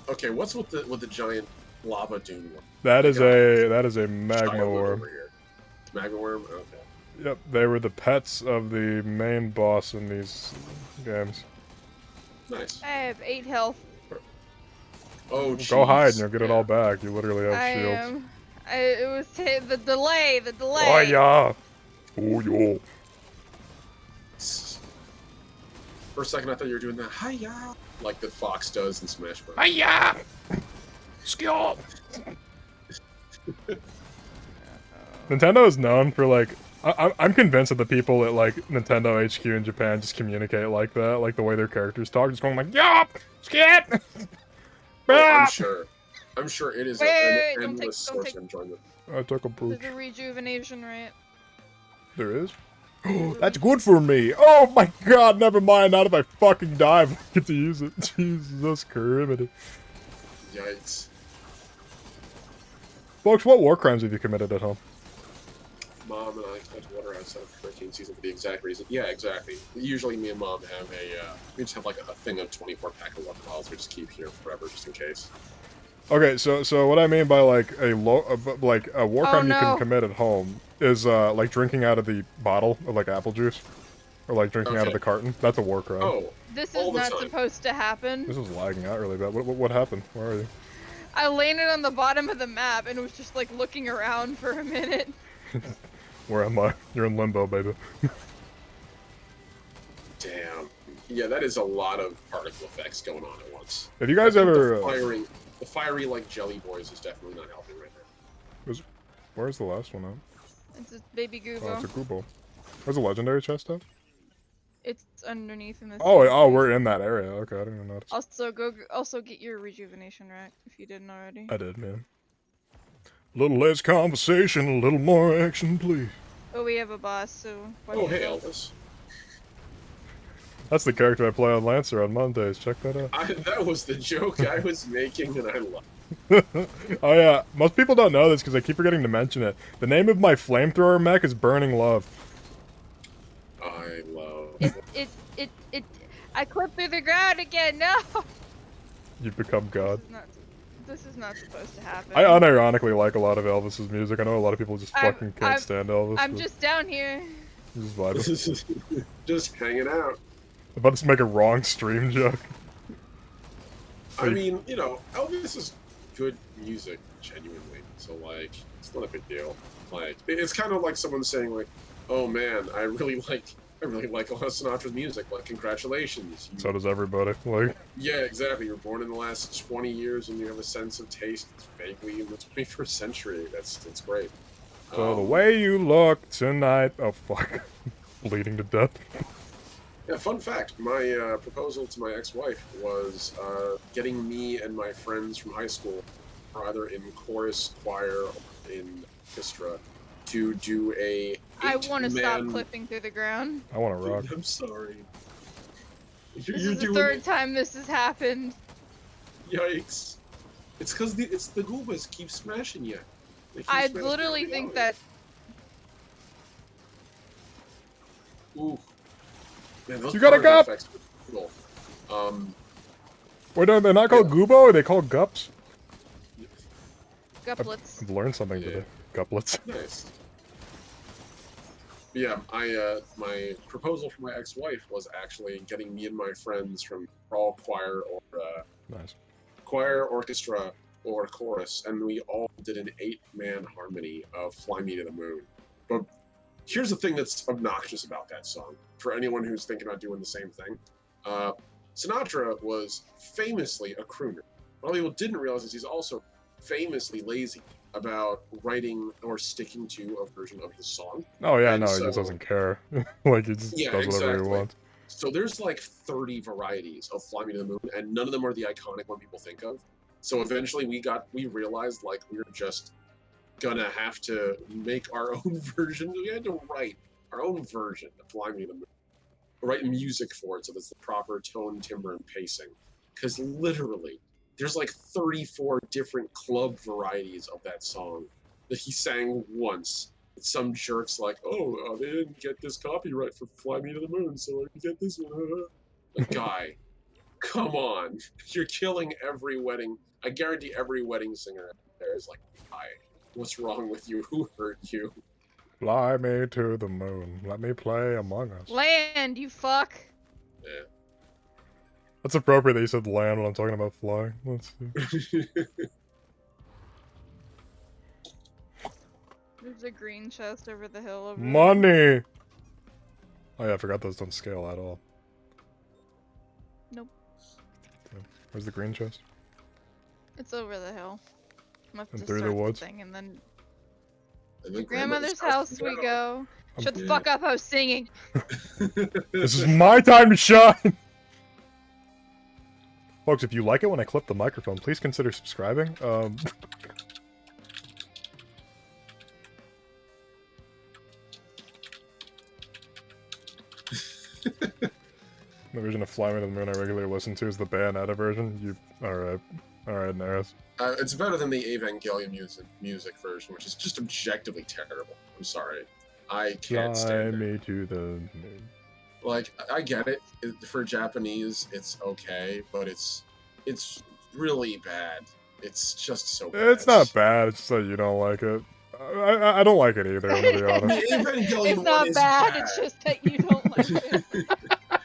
Okay, what's with the giant lava dune one? That is got a magma Shia LaBeouf worm. over here. Magma worm. Okay. Yep, they were the pets of the main boss in these games. Nice. I have 8 health. Oh, Go hide and jeez. you'll get it Yeah. all back. You literally have I shields. am. It was the delay. The delay. Oh yeah. Oh yo. For a second, I thought you were doing that hi-ya, like that Fox does in Smash Bros. Hiya! Skill. Nintendo is known for like. I'm convinced that the people at like Nintendo HQ in Japan just communicate like that, like the way their characters talk, just going like "Yup, skit." Oh, I'm sure it is Wait, an don't take- endless don't source take- of enjoyment. I took a pooch. There's a rejuvenation rate. There is. That's good for me. Oh my god, never mind. Not if I fucking die, if I get to use it. Jesus Christ. Yikes. Folks, what war crimes have you committed at home? Mom and I collected water outside of hurricane season for the exact reason. Yeah, exactly. Usually me and Mom have we just have like a thing of 24 pack of water bottles we just keep here forever just in case. Okay, so what I mean by like a war crime you no. can commit at home is like drinking out of the bottle of like apple juice, or like drinking out of Okay. the carton. That's a war crime. Oh, This all is the not time. supposed to happen. This is lagging out really bad. What happened? Where are you? I landed on the bottom of the map and was just like looking around for a minute. Where am I? You're in limbo, baby. damn. Yeah, that is a lot of particle effects going on at once. Have you guys I think ever? the fiery like jelly boys is definitely not helping right now. Where's the last one at? It's a baby Oh, Goobo. it's a Goobo. Where's the legendary chest at? It's underneath in this. Oh, we're in that area. Okay, I didn't even notice. Also get your rejuvenation rack if you didn't already. I did, man. A little less conversation, a little more action, please. Oh, we have a boss, so. watch Oh, hey yourself. Elvis. That's the character I play on Lancer on Mondays. Check that out. That was the joke I was making, and I love. Oh yeah, most people don't know this because I keep forgetting to mention it. The name of my flamethrower mech is Burning Love. I love. It. I clipped through the ground again. No. You've become God. This is not supposed to happen. I unironically like a lot of Elvis's music. I know a lot of people just I'm- fucking can't stand Elvis. I'm but just down here. just vibing. Just hanging out. I'm about to make a wrong stream joke. I mean, you know, Elvis is good music, genuinely. So, like, it's not a big deal. Like, it's kind of like someone saying, like, "Oh man, I really like a lot of Sinatra's music. Like, congratulations." So does everybody. Like, Yeah, exactly. You're born in the last 20 years, and you have a sense of taste that's vaguely in the 21st century. That's great. so the way you look tonight. Oh fuck, bleeding to death. Yeah, fun fact, my proposal to my ex-wife was getting me and my friends from high school, either in chorus, choir, or in orchestra, to do a I want to stop eight-man- clipping through the ground. I want to rock. I'm sorry. This You're is the doing third it. time this has happened. Yikes. It's because it's the Goombas keep smashing you. They keep I smashing literally your think reality. that. Ooh. Man, those You got a particle gup! effects were brutal. Wait, no, they're not called Goobo. Are they called Gups? Guplets. I've learned something Yeah. today. Guplets. Nice. Yeah, my proposal for my ex-wife was actually getting me and my friends from all choir or Nice. choir, orchestra, or chorus, and we all did an 8-man harmony of "Fly Me to the Moon." But here's the thing that's obnoxious about that song, for anyone who's thinking about doing the same thing. Sinatra was famously a crooner. What people didn't realize is he's also famously lazy about writing or sticking to a version of his song. Oh yeah, And no, he so- just doesn't care. Like he just Yeah, does whatever exactly. he wants. So there's like 30 varieties of "Fly Me to the Moon," and none of them are the iconic one people think of. So eventually we realized like we were just gonna have to make our own version. We had to write our own version of "Fly Me to the Moon," write music for it so that's the proper tone, timbre, and pacing. Because literally, there's like 34 different club varieties of that song that he sang once. Some jerk's like, "Oh, they didn't get this copyright for "Fly Me to the Moon," so I can get this one." Like, guy, Come on, you're killing every wedding. I guarantee every wedding singer out there is like, "Hi, what's wrong with you? Who hurt you?" Fly me to the moon. Let me play Among Us. Land, you fuck. Yeah. That's appropriate that you said land when I'm talking about flying. Let's see. There's a green chest over the hill over there. Money! Oh yeah, I forgot those don't scale at all. Nope. Where's the green chest? It's over the hill. I'm up And to through the start woods? thing and then And then grandmother's house we go. Shut the Yeah. fuck up, I was singing. This is my time to shine! Folks, if you like it when I clip the microphone, please consider subscribing. The version of Fly Me to the Moon I regularly listen to is the Bayonetta version. Alright, Naris. It's better than the Evangelion music version, which is just objectively terrible. I'm sorry. I can't Fly stand it. me to the moon. Like, I get it. For Japanese, it's okay, but it's really bad. It's just so bad. It's not bad, it's just that you don't like it. I don't like it either, I'm gonna be honest. The Evangelion It's one not is bad, bad. it's just that you don't like it.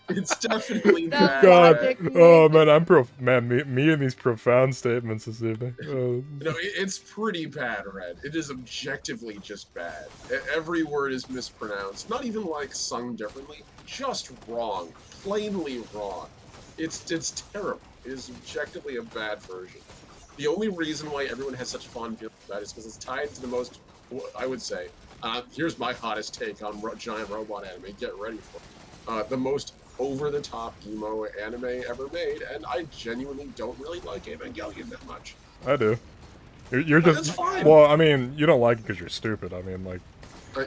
It's definitely That's bad. God, logic. oh man, me and these profound statements this evening. No, it's pretty bad, Red. It is objectively just bad. Every word is mispronounced. Not even like sung differently, just wrong, plainly wrong. It's terrible. It is objectively a bad version. The only reason why everyone has such fond feelings about it is because it's tied to the most, I would say, here's my hottest take on giant robot anime. Get ready for it. The most over-the-top emo anime ever made, and I genuinely don't really like Evangelion that much. I do. You're But just that's fine. well. I mean, you don't like it because you're stupid. I mean, like,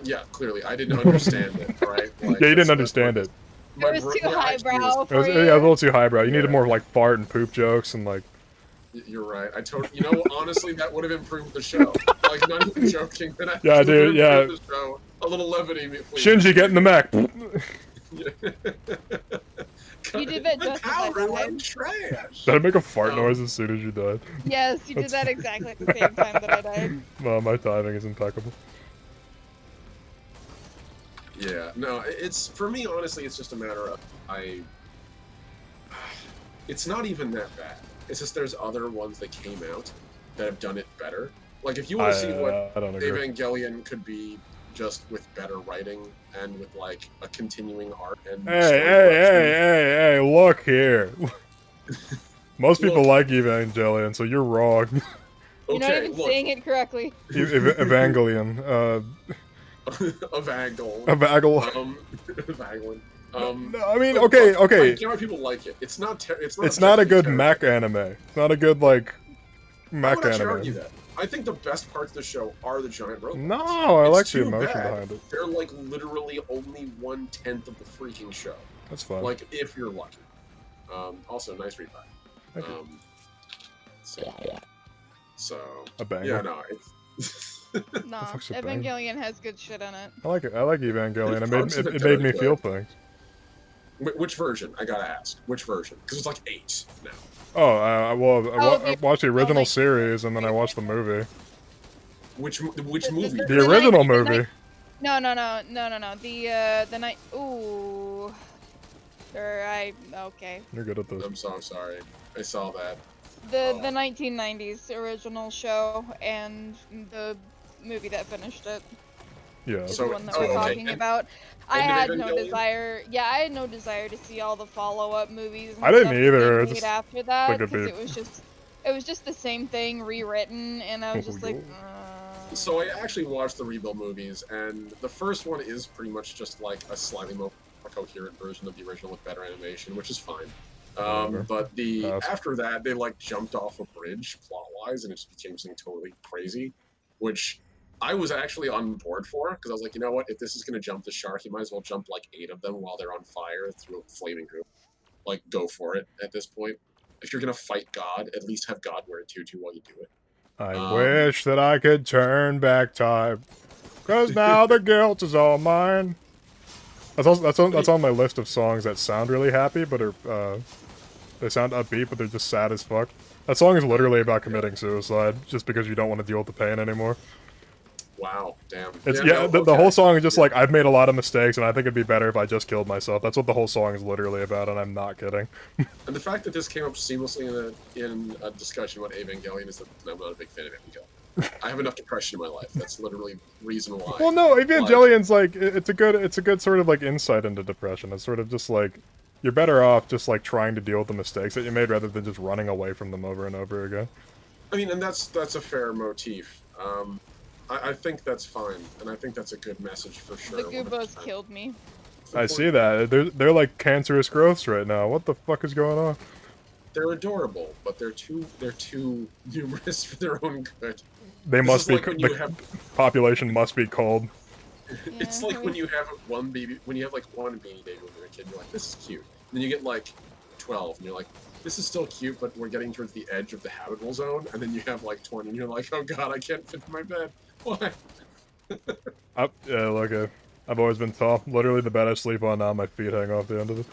Yeah, clearly, I didn't understand it, right? Like, yeah, you didn't that's understand it. my It was bro- too my IQ highbrow It was, for yeah, a you. little too highbrow. You needed Yeah. more like fart and poop jokes and like. You're right. You know, honestly, that would have improved the show. Like, not even joking. That actually Yeah, would have dude, yeah. improved the show. A little levity, please. Shinji, get in the mech. You did that just as I Kaoru, died. I'm trash. Did I make a fart Um, noise as soon as you died? Yes, you did That's that exactly at the same time that I died. Well, my timing is impeccable. Yeah, no, it's for me. Honestly, it's just a matter of It's not even that bad. It's just there's other ones that came out that have done it better. Like if you want to see what I don't agree. Evangelion could be just with better writing and with like a continuing arc and Hey, story hey, progression. hey, look here. Most people Look. like Evangelion, so you're wrong. You're not Okay, even look, saying it correctly. Evangelion. Evangle. Evangle. Evangeline. No, I mean, Look, okay, I okay. get why people like it. It's not. It's It's not a objectively good terrible. mech anime. It's not a good, like, I mech would actually argue anime. that. I think the best parts of the show are the giant robots. No, I It's like the too emotion bad. behind it. They're like literally only 1/10 of the freaking show. That's fine. Like if you're lucky. Also, nice revive. Thank you. So A banger. yeah, no, it's Nah, fuck's a bang? Evangelion has good shit in it. I like it. I like Evangelion. It's It made, parts of it, it it that made are me good. feel things. which version? I gotta ask. Which version? Because it's like 8 now. Oh, I watched the original like- series and then I watched the movie. Which movie? The The original night- the movie. night- No. The night. Ooh. Okay. You're good at this. I'm so sorry. I saw that. The Oh. 1990s original show and the movie that finished it. Yeah. Is So- the one that oh, we're okay. talking about. I and had did no Evangelion? desire. Yeah, I had no desire to see all the follow-up movies. And I didn't stuff either, being I made just after that think it'd because be- it was just the same thing rewritten, and I was just like. So I actually watched the rebuild movies, and the first one is pretty much just like a slightly more coherent version of the original with better animation, which is fine. Whatever. But the Pass. after that, they like jumped off a bridge plot-wise, and it just became something totally crazy, which I was actually on board for because I was like, you know what? If this is gonna jump the shark, you might as well jump like 8 of them while they're on fire through a flaming hoop. Like, go for it at this point. If you're gonna fight God, at least have God wear a tutu while you do it. I wish that I could turn back time, 'cause now the guilt is all mine. That's on my list of songs that sound really happy, but are They sound upbeat, but they're just sad as fuck. That song is literally about committing suicide, just because you don't want to deal with the pain anymore. Wow, damn. It's no, the whole song is just Yeah. like, I've made a lot of mistakes, and I think it'd be better if I just killed myself. That's what the whole song is literally about, and I'm not kidding. And the fact that this came up seamlessly in a discussion about Evangelion is that I'm not a big fan of Evangelion. I have enough depression in my life. That's literally the reason why. Well, no, Evangelion's like, it's a good sort of like insight into depression. It's sort of just like, you're better off just like trying to deal with the mistakes that you made rather than just running away from them over and over again. I mean, and that's a fair motif. I think that's fine, and I think that's a good message for sure. The Goobos 100%. killed me. I see that. They're like cancerous growths right now. What the fuck is going on? They're adorable, but they're too numerous for their own good. They This must is be, like when you have population must be culled. It's like when you have one baby, when you have like one Beanie Baby when you're a kid, you're like, this is cute. And then you get like 12, and you're like, this is still cute, but we're getting towards the edge of the habitable zone. And then you have like 20, and you're like, oh god, I can't fit in my bed. Why? Yeah, like I've always been tall. Literally, the bed I sleep on now, my feet hang off the end of it.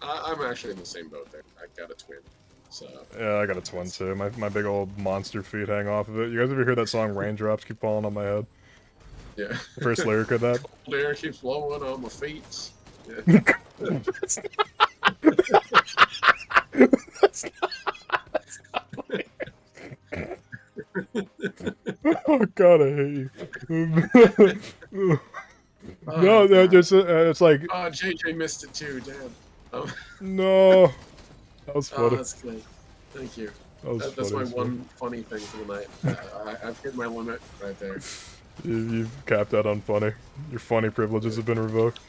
I'm actually in the same boat there. I got a twin, so Yeah, I got a twin too. My big old monster feet hang off of it. You guys ever hear that song "Raindrops Keep Falling on My Head"? yeah. The first lyric of that. Cold air keeps blowing on my feet. Yeah. Oh god, I hate you. No, just it's like Oh, JJ missed it too. Damn. no. That was Oh, funny. that's good. Thank you. That was That's funny my as one funny thing for the night. I've hit my limit right there. You've capped out on funny. Your funny privileges have been revoked.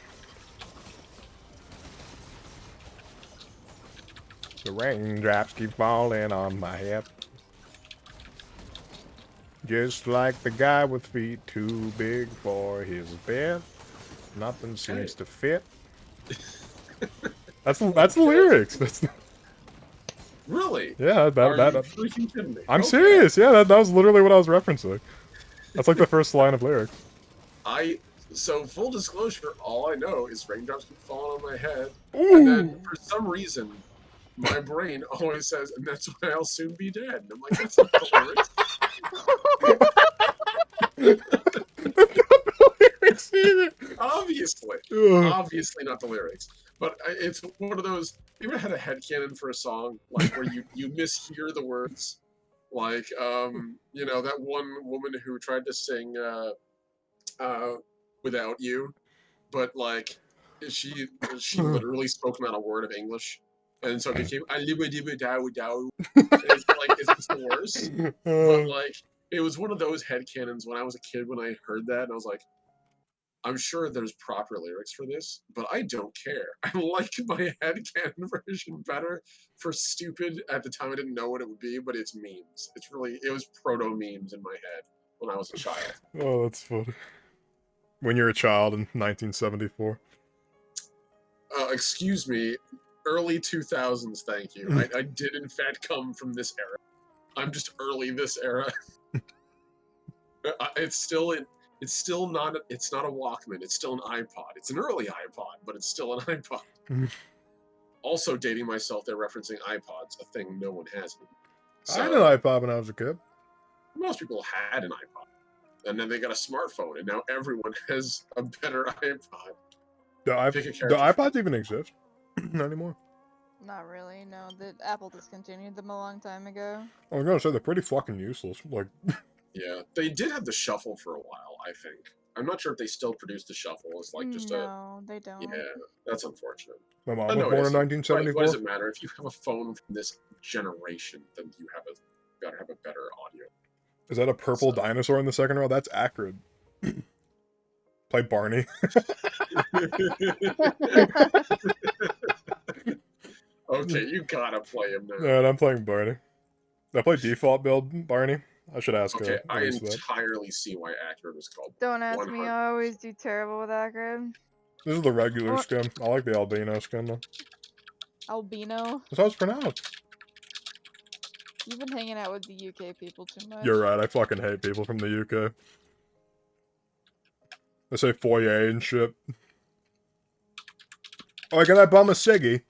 The raindrops keep falling on my head. Just like the guy with feet too big for his bed. Nothing seems to fit. That's the lyrics. That's Really? yeah. Are That you freaking kidding me? I'm Okay. serious. Yeah, that was literally what I was referencing. That's like the first line of lyrics. So full disclosure, all I know is raindrops keep falling on my head, Ooh. and then for some reason, my brain always says, "And that's why I'll soon be dead." And I'm like, "That's not the lyrics." Obviously not the lyrics. But it's one of those. You ever had a headcanon for a song like where you mishear the words, like you know that one woman who tried to sing "Without You," but like she literally spoke not a word of English, and so it became "I live dow." It's like it's just the worst. But like it was one of those headcanons when I was a kid when I heard that, and I was like, I'm sure there's proper lyrics for this, but I don't care. I like my headcanon version better for stupid. At the time, I didn't know what it would be, but it's memes. It was proto memes in my head when I was a child. Oh, that's funny. When you're a child in 1974. Excuse me, early 2000s, thank you. I did, in fact, come from this era. I'm just early this era. It's still not a Walkman. It's still an iPod. It's an early iPod, but it's still an iPod. Also dating myself, they're referencing iPods, a thing no one has anymore. I had an iPod when I was a kid. Most people had an iPod. And then they got a smartphone, and now everyone has a better iPod. Do iPods even exist anymore? Not really, no. The Apple discontinued them a long time ago. I was gonna say they're pretty fucking useless. Like, Yeah, they did have the shuffle for a while, I think. I'm not sure if they still produce the shuffle. It's like just No, they don't. Yeah, that's unfortunate. my mom I was know born it in is. What 1974. does it matter? If you have a phone from this generation, then you gotta have a better audio. Is that a purple dinosaur in the second row? That's Acrid. Play Barney. Okay, you gotta play him now. And I'm playing Barney. I play default build Barney. I should ask Okay, I Elise that. entirely see why Acrid was called. Don't ask me, 100. I always do terrible with Acrid. This is the regular Or- skin. I like the albino skin though. Albino. That's how it's pronounced. You've been hanging out with the UK people too much. You're right. I fucking hate people from the UK. They say foyer and shit. Oh, can I bum a ciggy?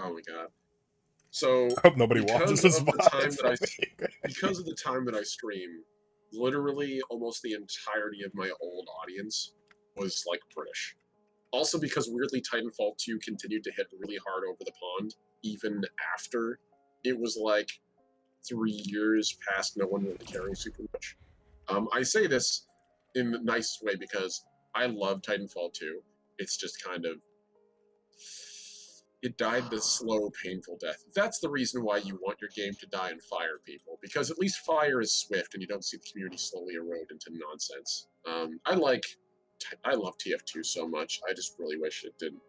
Oh my god. So I hope nobody because watches this of the VOD time from that me. because of the time that I stream, literally almost the entirety of my old audience was like British. Also because weirdly Titanfall 2 continued to hit really hard over the pond even after it was like 3 years past no one really caring super much. I say this in the nicest way because I love Titanfall 2. It's just kind of it died the slow, painful death. That's the reason why you want your game to die and fire people, because at least fire is swift and you don't see the community slowly erode into nonsense. I love TF2 so much. I just really wish it didn't,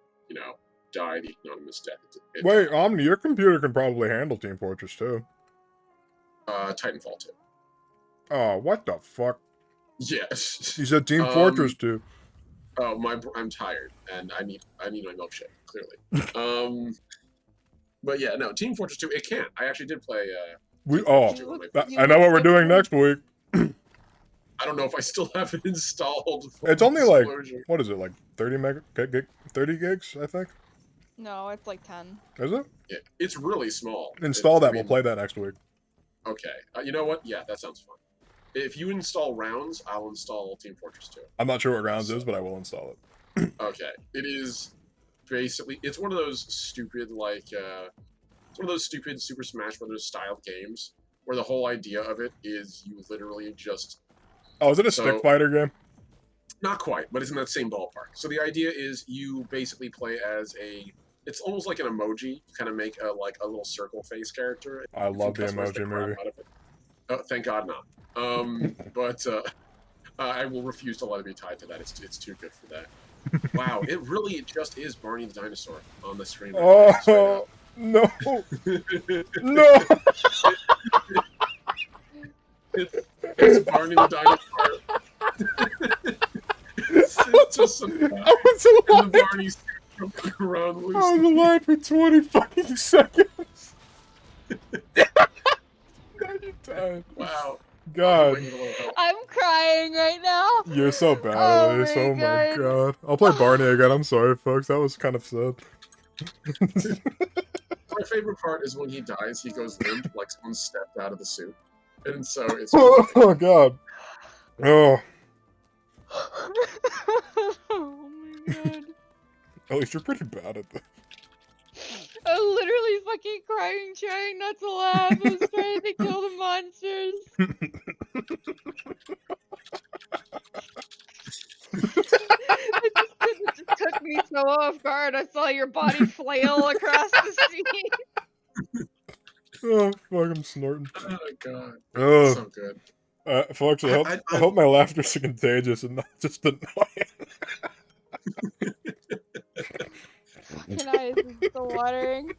die the anonymous death. Wait, Omni, your computer can probably handle Team Fortress 2. Titanfall 2. Oh, what the fuck? Yes. You said Team Fortress 2. Oh, I'm tired and I need my milkshake, clearly. But yeah, no, Team Fortress 2, it can't. I actually did play Team Fortress 2 on my PC. I know what we're doing next week. I don't know if I still have it installed. It's only like, what is it, like 30 gigs, I think? No, it's like 10. Is it? Yeah, it's really small. Install that, we'll play that next week. Okay. You know what? Yeah, that sounds fun. If you install Rounds, I'll install Team Fortress 2. I'm not sure what Rounds is, but I will install it. Okay. It is basically, it's one of those stupid, it's one of those stupid Super Smash Brothers style games where the whole idea of it is you literally just... Oh, is it a stick fighter game? Not quite, but it's in that same ballpark. So the idea is you basically play as it's almost like an emoji. You kind of make a little circle face character. I love the emoji movie. Oh, thank God not. But I will refuse to let it be tied to that. It's too good for that. Wow, it really just is Barney the dinosaur on the stream. Oh no, no! It's Barney the dinosaur. it's just some guy in the Barney suit jumping around loose. I was alive for 20 fucking seconds. Wow. God. I'm crying right now. You're so bad, Elise. Oh my god. I'll play Barney again. I'm sorry, folks. That was kind of sad. My favorite part is when he dies, he goes limp like someone stepped out of the suit. And so it's... Oh god. Oh. Oh my god. At least you're pretty bad at this. I'm literally fucking crying, trying not to laugh. I was trying to kill the monsters. It just took me so off guard. I saw your body flail across the sea. Oh, fuck, I'm snorting. Oh, God. Oh. So good. Folks, I hope my laughter's contagious and not just annoying. Fucking eyes are still watering.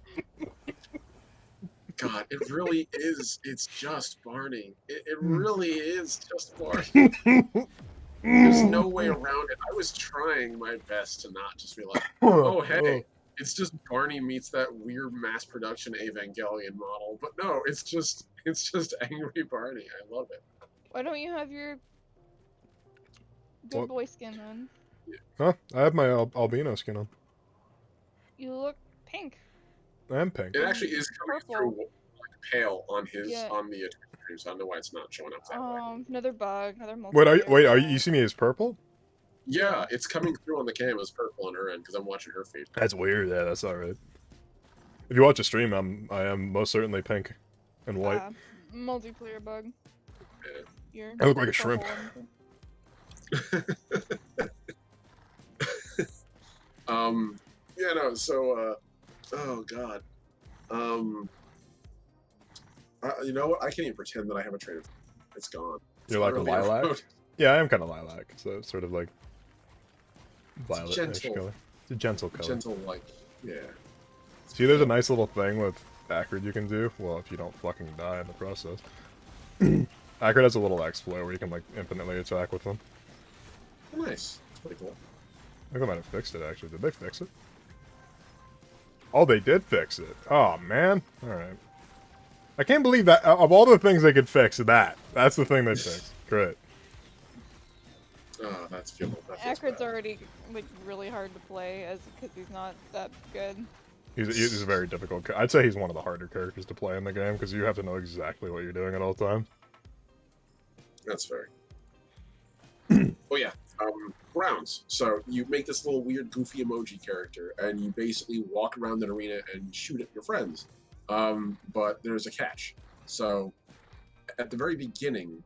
God, it really is. It's just Barney. It really is just Barney. There's no way around it. I was trying my best to not just be like, oh, hey, it's just Barney meets that weird mass production Evangelion model. But no, it's just angry Barney. I love it. Why don't you have your good boy skin on? Huh? I have my albino skin on. You look pink. I am pink. It actually is coming through like pale on on the stream, so I don't know why it's not showing up that way. Another bug, another multi. Wait, are you see me as purple? Yeah, it's coming through on the cam as purple on her end because I'm watching her feed. That's weird. Yeah, that's alright. If you watch a stream, I am most certainly pink and white. Multiplayer bug. Yeah. I look like a shrimp. Yeah, no, so, oh, God. You know what? I can't even pretend that I have a train of thought. It's gone. You're like a lilac? Yeah, I am kind of lilac, so it's sort of like violet-ish color. It's a gentle color. Gentle, like, yeah. See, there's a nice little thing with Acrid you can do. Well, if you don't fucking die in the process. Acrid has a little exploit where you can, like, infinitely attack with them. Nice. That's pretty cool. I think I might have fixed it, actually. Did they fix it? Oh, they did fix it. Oh, man. Alright. I can't believe that. Of all the things they could fix, that's the thing they fixed. Great. Oh, that feels Acrid's already, like, really hard to play because he's not that good. He's a very difficult. I'd say he's one of the harder characters to play in the game because you have to know exactly what you're doing at all times. That's fair. Oh yeah, rounds. So you make this little weird, goofy emoji character, and you basically walk around an arena and shoot at your friends. But there's a catch. So at the very beginning,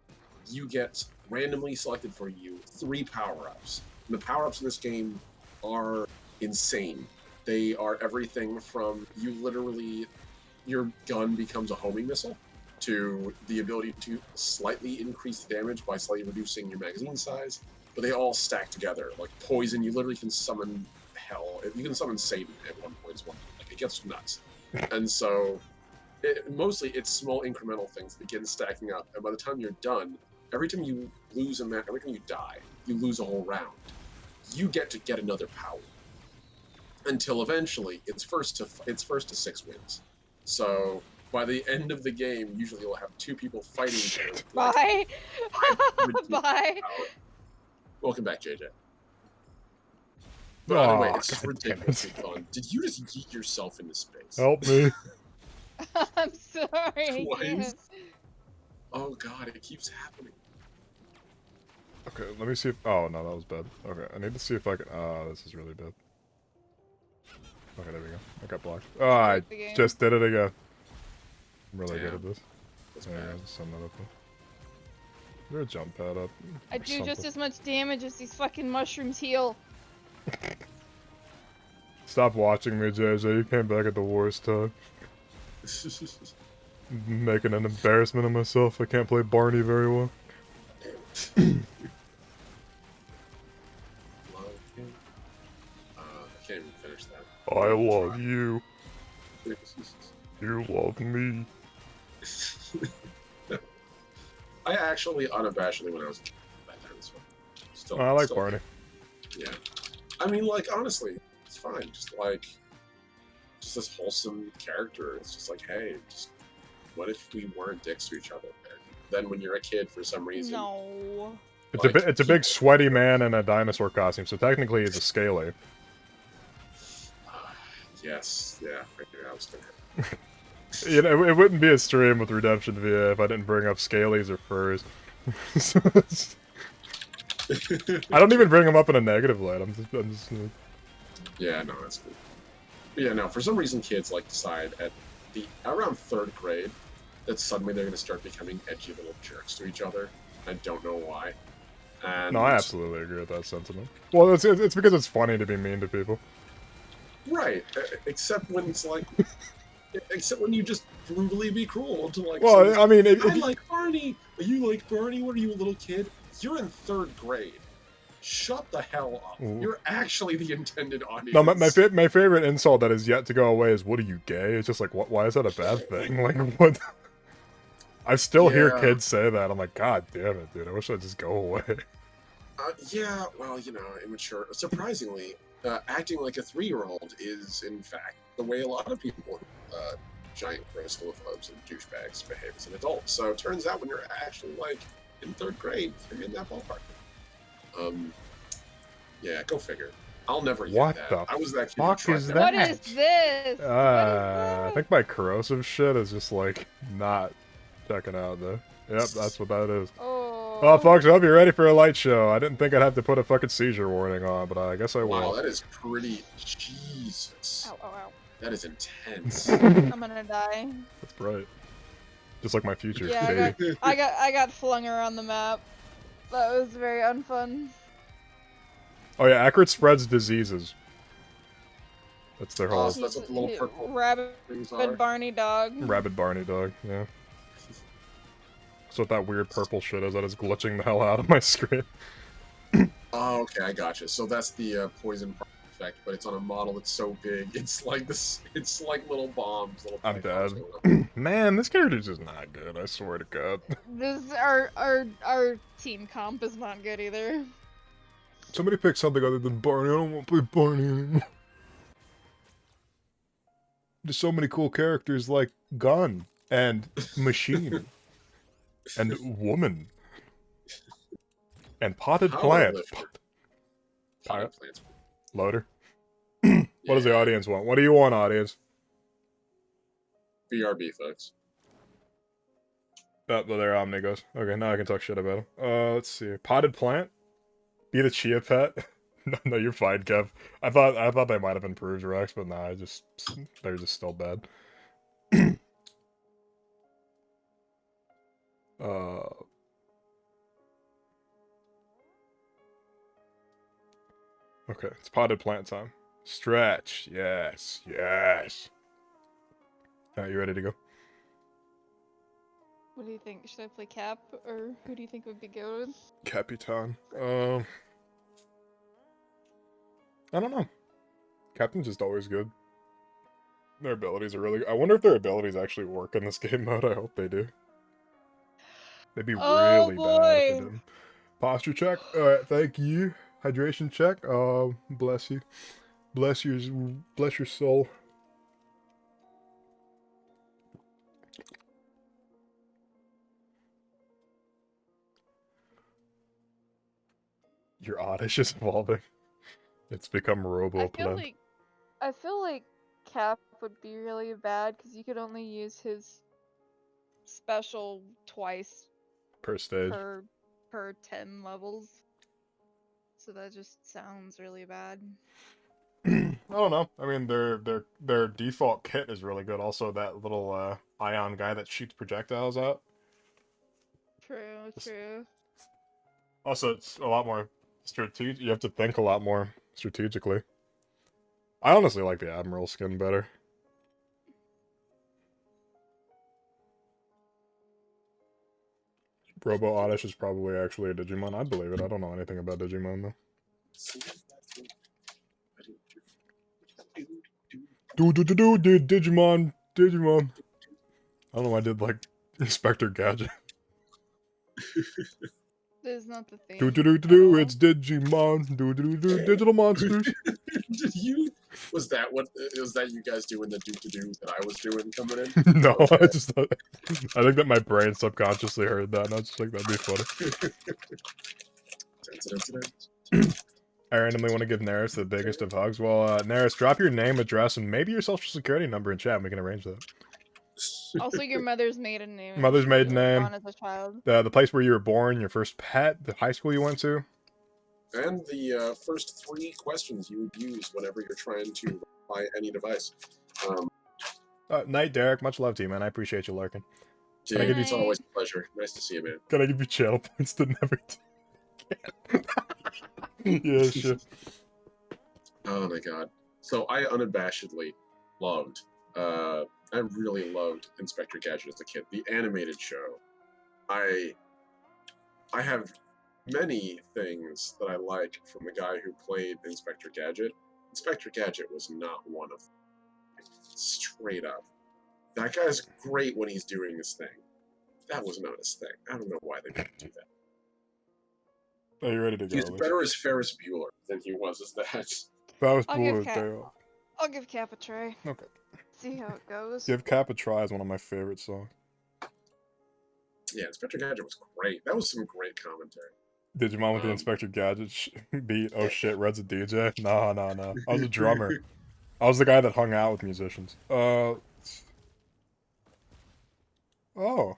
you get randomly selected for you 3 power-ups. And the power-ups in this game are insane. They are everything from your gun becomes a homing missile, to the ability to slightly increase the damage by slightly reducing your magazine size. But they all stack together. Like poison, you literally can summon hell. You can summon Satan at one point as well. Like, it gets nuts. And so, mostly it's small incremental things that begin stacking up. And by the time you're done, every time you lose a match, every time you die, you lose a whole round. You get to get another power. Until eventually, it's first to 6 wins. So by the end of the game, usually you'll have 2 people fighting each other. Bye. Bye. Welcome back, JJ. But either way, it's just ridiculously fun. Did you just yeet yourself into space? Help me. I'm sorry. Twice? Oh god, it keeps happening. Okay, let me see if... Oh, no, that was bad. Okay, I need to see if I can... Oh, this is really bad. Okay, there we go. I got blocked. Oh, I just did it again. I'm really good at this. That's Yeah, bad. just sum that up. Is there a jump pad up? I do just as much damage as these fucking mushrooms heal. Stop watching me, JJ. You came back at the worst time. Making an embarrassment of myself. I can't play Barney very well. I can't even finish that. I love you. You love me. I actually, unabashedly, when I was that time this one. Still, I like still, Barney. Yeah. I mean, like, honestly, it's fine. Just this wholesome character. It's just like, hey, just what if we weren't dicks to each other? And then when you're a kid, for some reason, No. It's a big sweaty man in a dinosaur costume, so technically he's a scaly. Yes, yeah, I was gonna. You know, it wouldn't be a stream with Redemption VA if I didn't bring up scalies or furs. I don't even bring them up in a negative light. I'm just Yeah, no, that's cool. But yeah, no, for some reason kids decide at around 3rd grade that suddenly they're gonna start becoming edgy little jerks to each other. I don't know why. And No, I absolutely agree with that sentiment. Well, it's because it's funny to be mean to people. right, except when it's except when you just brutally be cruel to Well, I mean, I like Barney. You like Barney? What are you, a little kid? You're in 3rd grade. Shut the hell up. Ooh. You're actually the intended audience. No, my favorite insult that is yet to go away is, "What are you, gay?" It's just like, why is that a bad thing? Like, what? I still hear kids say that. I'm like, God damn it, dude. I wish I'd just go away. Yeah, well, immature. Surprisingly, acting like a 3-year-old is, in fact, the way a lot of people, giant gross homophobes and douchebags, behave as an adult. So it turns out when you're actually, in 3rd grade, you're in that ballpark. Yeah, go figure. I'll never get What that. the I was that kid fuck who tried is that. What is this? I think my corrosive shit is just, not checking out, though. Yep, that's what that is. Oh. Well, folks, I hope you're ready for a light show. I didn't think I'd have to put a fucking seizure warning on, but I guess I will. Wow, that is pretty... Jesus. Ow, ow, ow. That is intense. I'm gonna die. That's bright. Just like my future, Yeah, baby. I got flung around the map. That was very unfun. Oh yeah, Akrit spreads diseases. That's their whole So that's what the little purple Rabbit things are. Barney dog. rabid Barney dog, yeah. That's what that weird purple shit is that is glitching the hell out of my screen. Oh, okay, I gotcha. So that's the poison effect, but it's on a model that's so big. It's like this. It's like little bombs. Little I'm pythons dead. going up. Man, this character's just not good, I swear to God. This our team comp is not good either. Somebody pick something other than Barney. I don't want to play Barney anymore. There's so many cool characters like Gun and Machine and Woman and Potted Power Plant. lifter. Power- Potted plants. Loader. What does the Yeah, audience want? What do you want, audience? BRB, folks. Oh, well, there Omni goes. Okay, now I can talk shit about him. Let's see. Potted plant? Be the chia pet? No, you're fine, Kev. I thought they might have improved Rex, but nah, they're just still bad. uh Okay, it's potted plant time. Stretch. Yes. Yes. Alright, you ready to go? What do you think? Should I play Cap, or who do you think would be good? Capitan. I don't know. Captain's just always good. Their abilities are really good. I wonder if their abilities actually work in this game mode. I hope they do. They'd be Oh really bad if they boy! didn't. Posture check. Alright, thank you. Hydration check. Bless you. Bless your soul. Your Oddish is evolving. It's become Robo Plant. I feel like Cap would be really bad because you could only use his special twice Per stage. per 10 levels. So that just sounds really bad. I don't know. I mean, their default kit is really good. Also, that little ion guy that shoots projectiles out. True. Also, it's a lot more strategic. You have to think a lot more strategically. I honestly like the Admiral skin better. Robo Oddish is probably actually a Digimon. I believe it. I don't know anything about Digimon though. Digimon. I don't know why I did like Inspector Gadget. That is not the thing. It's Digimon. Digital monsters. Was that you guys doing the do that I was doing coming in? No, Okay. I think that my brain subconsciously heard that, and I was just like, that'd be funny. I randomly want to give Neris the biggest of hugs. Well, Neris, drop your name, address, and maybe your social security number in chat, and we can arrange that. Also, your mother's maiden name. Mother's maiden name. Born as a child. The place where you were born, your first pet, the high school you went to. And the first 3 questions you would use whenever you're trying to buy any device. Night, Derek. Much love to you, man. I appreciate you lurking. Dude, I give you it's always a pleasure. Nice to see you, man. Can I give you channel points to never do? Yeah, sure. Oh my god. So I unabashedly loved, I really loved Inspector Gadget as a kid. The animated show. I have many things that I like from the guy who played Inspector Gadget. Inspector Gadget was not one of them. Straight up. That guy's great when he's doing his thing. That was not his thing. I don't know why they didn't do that. Are you ready to go? He's better as Ferris Bueller than he was as that. I'll give Cap a try. Okay. See how it goes. Give Cap a Try is one of my favorite songs. Yeah, Inspector Gadget was great. That was some great commentary. Digimon with the Inspector Gadget beat. Oh shit, Red's a DJ? No. I was a drummer. I was the guy that hung out with musicians. Oh. Well,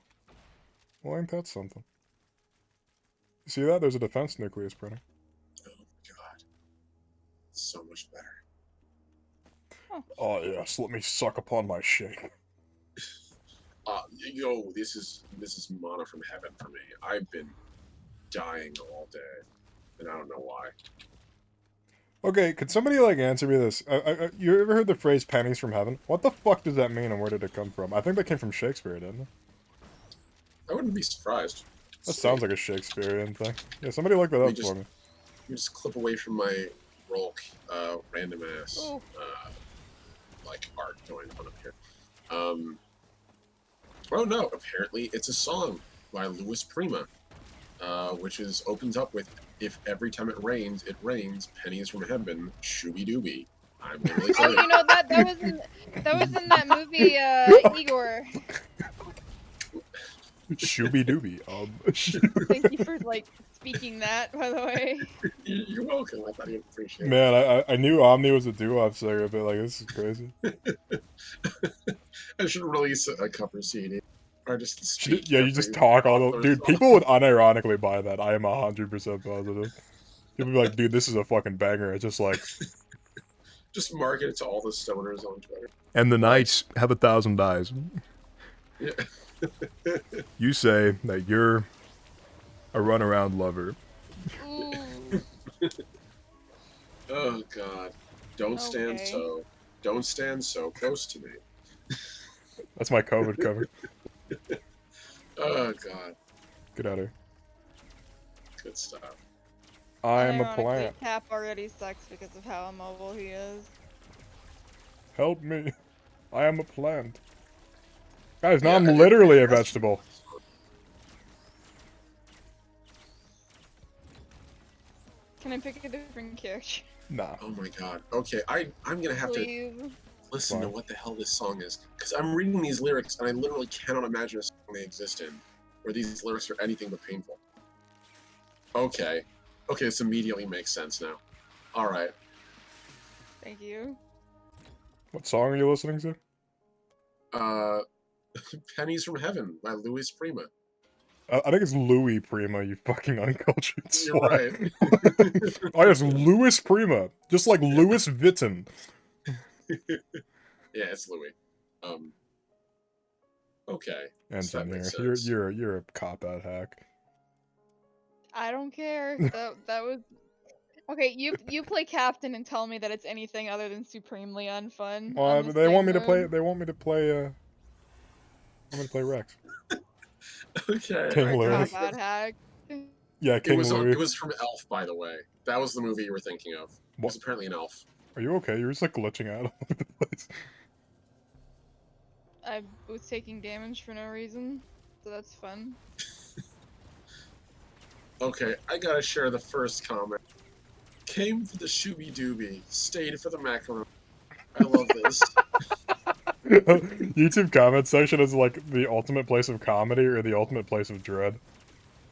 ain't that something? You see that? There's a defense nucleus printer. Oh god. So much better. Oh yes, let me suck upon my shake. Yo, this is mana from heaven for me. I've been dying all day, and I don't know why. Okay, could somebody like answer me this? You ever heard the phrase "pennies from heaven"? What the fuck does that mean, and where did it come from? I think that came from Shakespeare, didn't it? I wouldn't be surprised. That sounds like a Shakespearean thing. Yeah, somebody look that up for me. You just clip away from my Rolk, random ass, like art going on up here. Oh no! Apparently, it's a song by Louis Prima, which opens up with "If every time it rains, pennies from heaven, shooby dooby." I'm really Oh, you know that was in that movie Igor. Shooby dooby. Thank you for like speaking that, by the way. You're welcome. I thought you'd appreciate it. Man, I knew Omni was a doo-wop singer, but like this is crazy. I should release a cover CD. Or just speak. Yeah, you just talk all the dude. People would unironically buy that. I am 100% positive. People be like, dude, this is a fucking banger. It's just like, just market it to all the stoners on Twitter. and the knights have 1,000 dies. Yeah. You say that you're a runaround lover. Ooh. Oh God! Don't stand Okay. Don't stand so close to me. That's my COVID cover. Oh God! Get out of here. Good stuff. I'm a Unironically, plant. Cap already sucks because of how immobile he is. Help me. I am a plant. Guys, now Yeah, I'm and literally a that's- vegetable. Can I pick a different character? Nah. Oh my God! Okay, I'm gonna have to Please. listen to Fine. what the hell this song is, because I'm reading these lyrics and I literally cannot imagine a song they exist in where these lyrics are anything but painful. Okay, this immediately makes sense now. All right. Thank you. What song are you listening to? Pennies from Heaven by Louis Prima. I think it's Louis Prima, you fucking uncultured You're swine. right. Oh yes, Louis Prima. Just like Louis Vuitton. Yeah, it's Louis. Okay. And So that from makes here, sense. you're a cop-out hack. I don't care. That was okay. You play captain and tell me that it's anything other than supremely unfun. Well, on the they want me same to play. road. They want me to play. I'm gonna play Rex. Okay. King I Louis. got Cop out hack. Yeah, King Louis. It was from Elf, by the way. That was the movie you were thinking of. It was apparently an elf. Are you okay? You're just like glitching out all over the place. I was taking damage for no reason, so that's fun. Okay, I gotta share the first comment. Came for the shooby dooby, stayed for the macaron. I love this. YouTube comment section is like the ultimate place of comedy or the ultimate place of dread.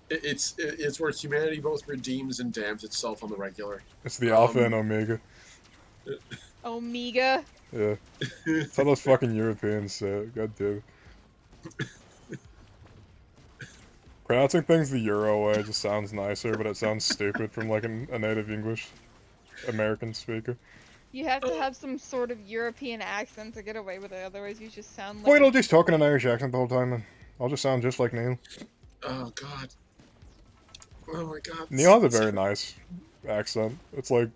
It's where humanity both redeems and damns itself on the regular. It's the alpha and omega. Omega. Yeah. That's how those fucking Europeans say it. God damn. Pronouncing things the Euro way just sounds nicer, but it sounds stupid from like a native English American speaker. You have to have some sort of European accent to get away with it, otherwise you just sound like Wait, I'll just talk in an Irish accent the whole time, and I'll just sound just like Neil. Oh God. Oh my God. Neil has a very nice accent. It's like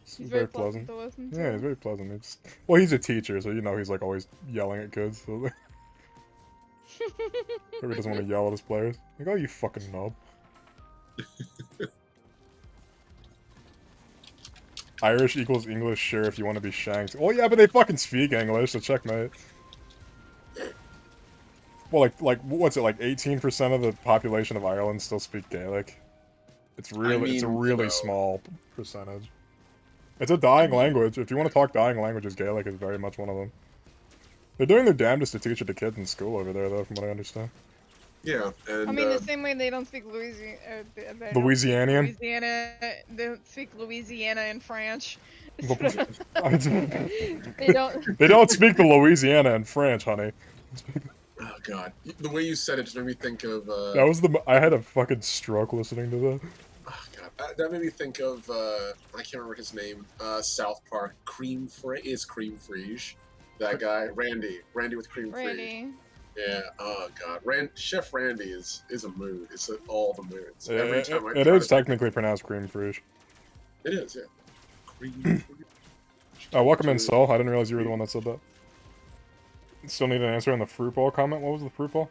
it's he's very very pleasant pleasant. to listen to. Yeah, he's very pleasant. It's well, he's a teacher, so you know he's like always yelling at kids. So maybe he doesn't want to yell at his players. Like, oh, you fucking knob. Irish equals English, sure, if you want to be shanked. Oh yeah, but they fucking speak English, so checkmate. Well, like what's it, like 18% of the population of Ireland still speak Gaelic? It's really, it's a mean, really you know. small percentage. It's a dying mean- language. If you want to talk dying languages, Gaelic is very much one of them. They're doing their damnedest to teach it to kids in school over there, though, from what I understand. Yeah, and I mean, the same way they don't speak Louisianian. Louisianian? They don't speak Louisiana in French. they They don't. don't speak the Louisiana in French, honey. oh God, the way you said it just made me think of. That was I had a fucking stroke listening to that. Oh God, that made me think of. I can't remember his name. South Park. Cream Frige. That guy, Randy with cream frige. Randy. Yeah. Oh God, Chef Randy is a mood. It's all the moods. Yeah, Every time it is technically pronounced cream frige. It is, yeah. Cream frige. Welcome in, Saul. I didn't realize you were the one that said that. Still need an answer on the fruit ball comment. What was the fruit ball?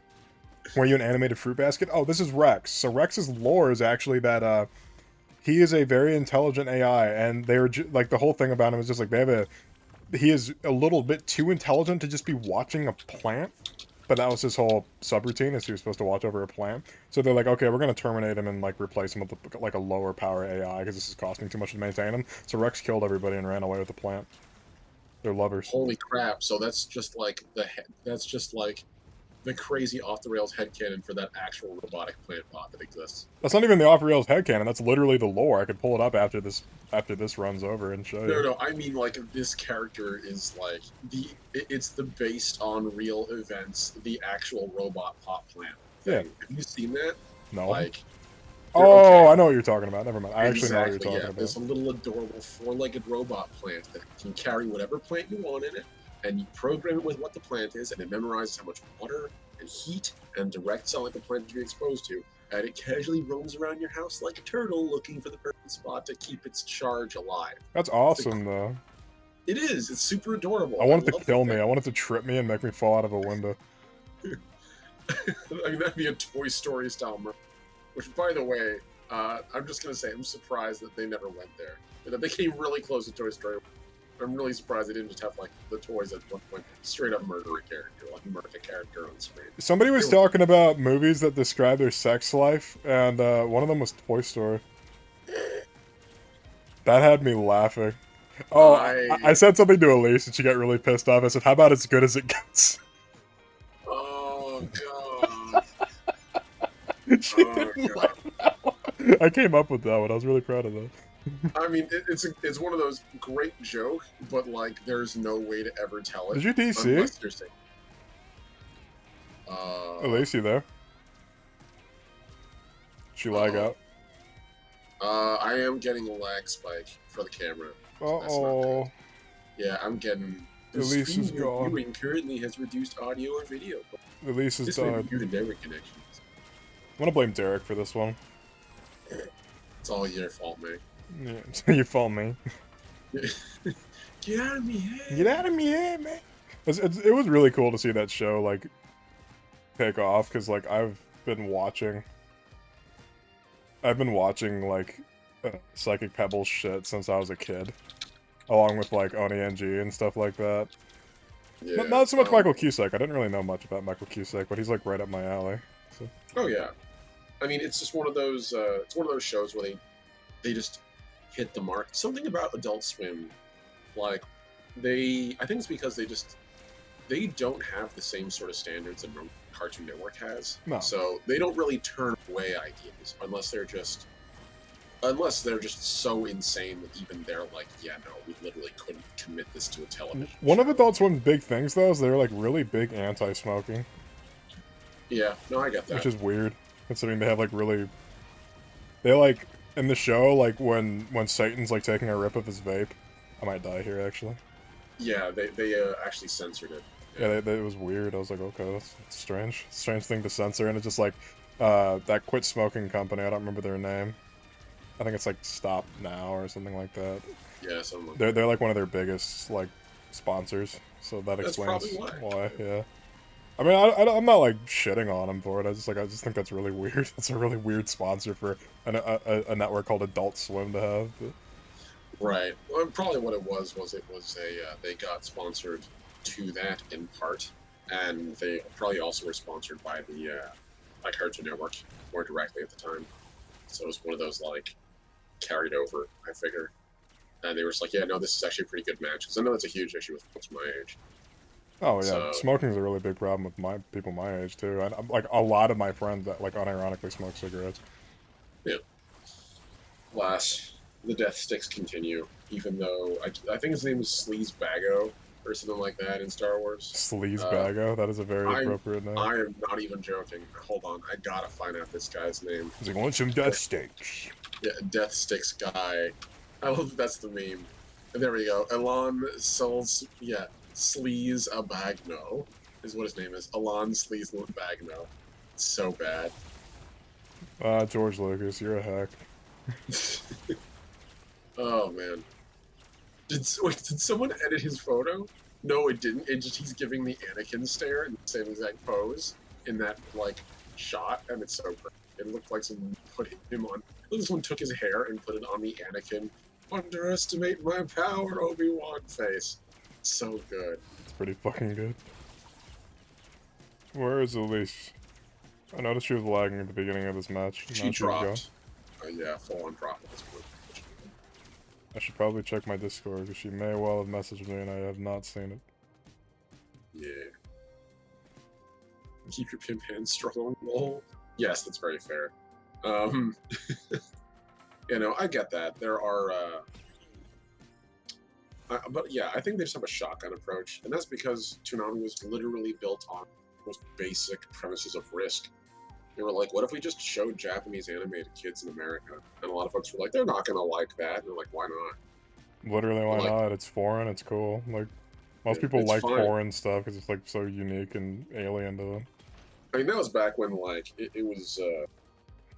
Were you an animated fruit basket? Oh, this is Rex. So Rex's lore is actually that he is a very intelligent AI, and they're like the whole thing about him is just like he is a little bit too intelligent to just be watching a plant. But that was his whole subroutine, is he was supposed to watch over a plant. So they're like, okay, we're gonna terminate him and like replace him with like a lower power AI because this is costing too much to maintain him. So Rex killed everybody and ran away with the plant. They're lovers. Holy crap! So that's just like the crazy off the rails headcanon for that actual robotic plant bot that exists. That's not even the off-rails headcanon. That's literally the lore. I could pull it up after this runs over and show you. No, I mean like this character is like it's the based on real events, the actual robot pot plant thing. Yeah. Have you seen that? No. Like. Oh, okay. I know what you're talking about. Never mind. I actually know what you're talking about. There's a little adorable four-legged robot plant that can carry whatever plant you want in it, and you program it with what the plant is, and it memorizes how much water and heat and direct sunlight the plant to be exposed to, and it casually roams around your house like a turtle looking for the perfect spot to keep its charge alive. That's awesome, though. It is. It's super adorable. I want it to kill me. I want it to trip me and make me fall out of a window. I mean, that'd be a Toy Story style murder. Which, by the way, I'm just gonna say I'm surprised that they never went there. That they came really close to Toy Story. I'm really surprised they didn't just have like the toys at one point straight up murder a character, like murder a character on screen. Somebody was talking about movies that describe their sex life, and one of them was Toy Story. That had me laughing. Oh, I said something to Elise and she got really pissed off. I said, "How about as good as it gets?" Oh god. She didn't like that one. I came up with that one. I was really proud of that. I mean, it's one of those great joke, but like, there's no way to ever tell it. Did you DC? Unless you're saying, Elise, you there? She lag out? I am getting a lag spike for the camera. Uh-oh. Yeah, I'm getting... Elise is gone. Viewing currently has reduced audio or video. Elise is this died. may be due to network connections. I'm gonna blame Derek for this one. It's all your fault, man. Yeah, you fault me. Get out of me head! Get out of me head, man! It was really cool to see that show, like, take off, because, like, I've been watching, like, Psychic Pebbles shit since I was a kid. Along with, like, Oni NG and stuff like that. Yeah, Not so much Michael Cusack. I didn't really know much about Michael Cusack, but he's, like, right up my alley. So. Oh, yeah. I mean, it's just one of those, shows where they just hit the mark. Something about Adult Swim, like, I think it's because they don't have the same sort of standards that Cartoon Network has. No. So they don't really turn away ideas unless they're just so insane that even they're like, yeah, no, we literally couldn't commit this to a television One show. of Adult Swim's big things, though, is they're, like, really big anti-smoking. Yeah, no, I get that. Which is weird, considering they have, like, really... They, like, in the show, like, when Satan's, like, taking a rip of his vape... I might die here, actually. Yeah, they actually censored it. Yeah, it was weird. I was like, okay, that's strange. Strange thing to censor, and it's just like, that quit smoking company, I don't remember their name. I think it's like Stop Now or something like that. Yeah, something like They're like one of their biggest, like, sponsors, so that That's explains probably why, yeah. I mean, I'm not, like, shitting on them for it, I just think that's really weird. It's a really weird sponsor for a network called Adult Swim to have. But... Right. Well, probably what it was they got sponsored to that in part, and they probably also were sponsored by by Cartoon Network more directly at the time. So it was one of those like carried over, I figure. And they were just like, yeah, no, this is actually a pretty good match because I know that's a huge issue with folks my age. Oh yeah, So, smoking's a really big problem with people my age too, and like a lot of my friends that like unironically smoke cigarettes. Yeah. Alas, the death sticks continue, even though I think his name was Sleaze Bago or something like that in Star Wars. Sleaze Bago, that is a very appropriate name. I am not even joking. Hold on, I gotta find out this guy's name. He's like, want some death sticks? Yeah, death sticks guy. I love that that's the meme. And there we go. Elon Sleaze Abagno is what his name is. Elon Sleaze Abagno. It's so bad. George Lucas, you're a hack. Oh man. Did someone edit his photo? No, it didn't. He's giving the Anakin stare in the same exact pose in that like shot, and it's so great. It looked like someone put him on. Someone took his hair and put it on the Anakin. Underestimate my power, Obi-Wan face. So good. It's pretty fucking good. Where is Elise? I noticed she was lagging at the beginning of this match. She dropped. Yeah, full on drop at this point. I should probably check my Discord because she may well have messaged me and I have not seen it. Yeah. Keep your pimp hands strong. Lol. Yes, that's very fair. Um, I get that. There are, but yeah, I think they just have a shotgun approach, and that's because Toonami was literally built on most basic premises of Risk. They were like, what if we just showed Japanese anime to kids in America? And a lot of folks were like, they're not gonna like that. And they're like, why not? Literally, why Like, not? It's foreign. It's cool. Like, most people it's like fine. foreign stuff because it's like so unique and alien to them. I mean, that was back when like it was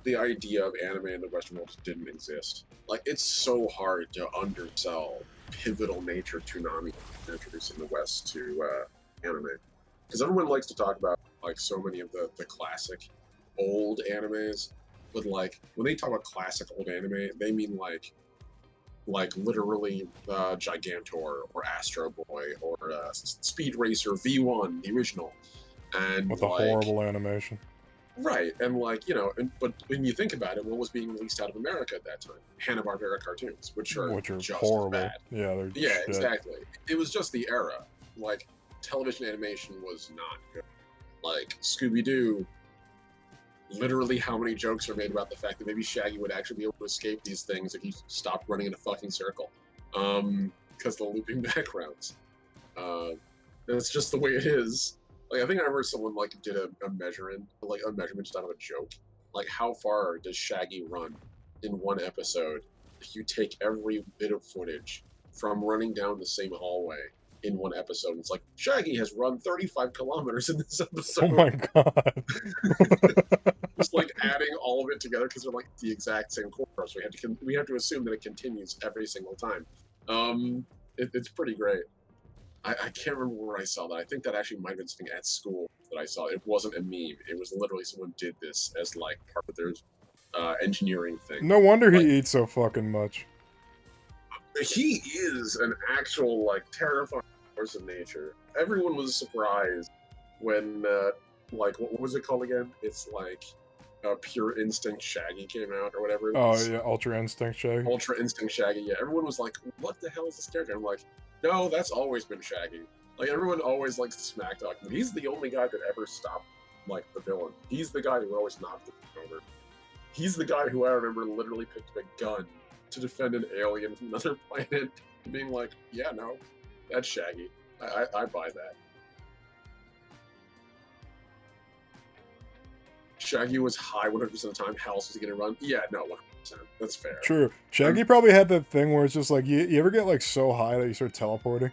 the idea of anime in the Western world just didn't exist. Like, it's so hard to undersell pivotal nature Toonami introducing the West to anime, because everyone likes to talk about like so many of the classic old animes, but like when they talk about classic old anime, they mean like literally Gigantor or Astro Boy or Speed Racer V1, the original, and With a like horrible animation. right, and like but when you think about it, what was being released out of America at that time? Hanna-Barbera cartoons, which are just horrible. as bad. Yeah, they're Yeah, shit. exactly. It was just the era. Like television animation was not good. Like Scooby-Doo, literally how many jokes are made about the fact that maybe Shaggy would actually be able to escape these things if he stopped running in a fucking circle. Because the looping backgrounds. That's just the way it is. Like, I think I remember someone like did a measurement just out of a joke. Like, how far does Shaggy run in one episode if you take every bit of footage from running down the same hallway in one episode? It's like, Shaggy has run 35 kilometers in this episode. Oh my god. Just like adding all of it together because they're like the exact same chorus. We have to assume that it continues every single time. It's pretty great. I can't remember where I saw that. I think that actually might have been something at school that I saw. It wasn't a meme. It was literally someone did this as like part of their engineering thing. No wonder Like, he eats so fucking much. he is an actual like terrifying force of nature. Everyone was surprised when like what was it called again? It's like Pure Instinct Shaggy came out or whatever. It Oh was. yeah, Ultra Instinct Shaggy. Ultra Instinct Shaggy. Yeah, everyone was like, "What the hell is this character?" I'm like, "No, that's always been Shaggy." Like everyone always likes to smack talk. He's the only guy that ever stopped like the villain. He's the guy who always knocked him over. He's the guy who I remember literally picked up a gun to defend an alien from another planet, being like, "Yeah, no, that's Shaggy. I buy that." Shaggy was high 100% of the time. How else was he gonna run? Yeah, no, 100%. That's fair. True. Shaggy probably had that thing where it's just like you ever get like so high that you start teleporting?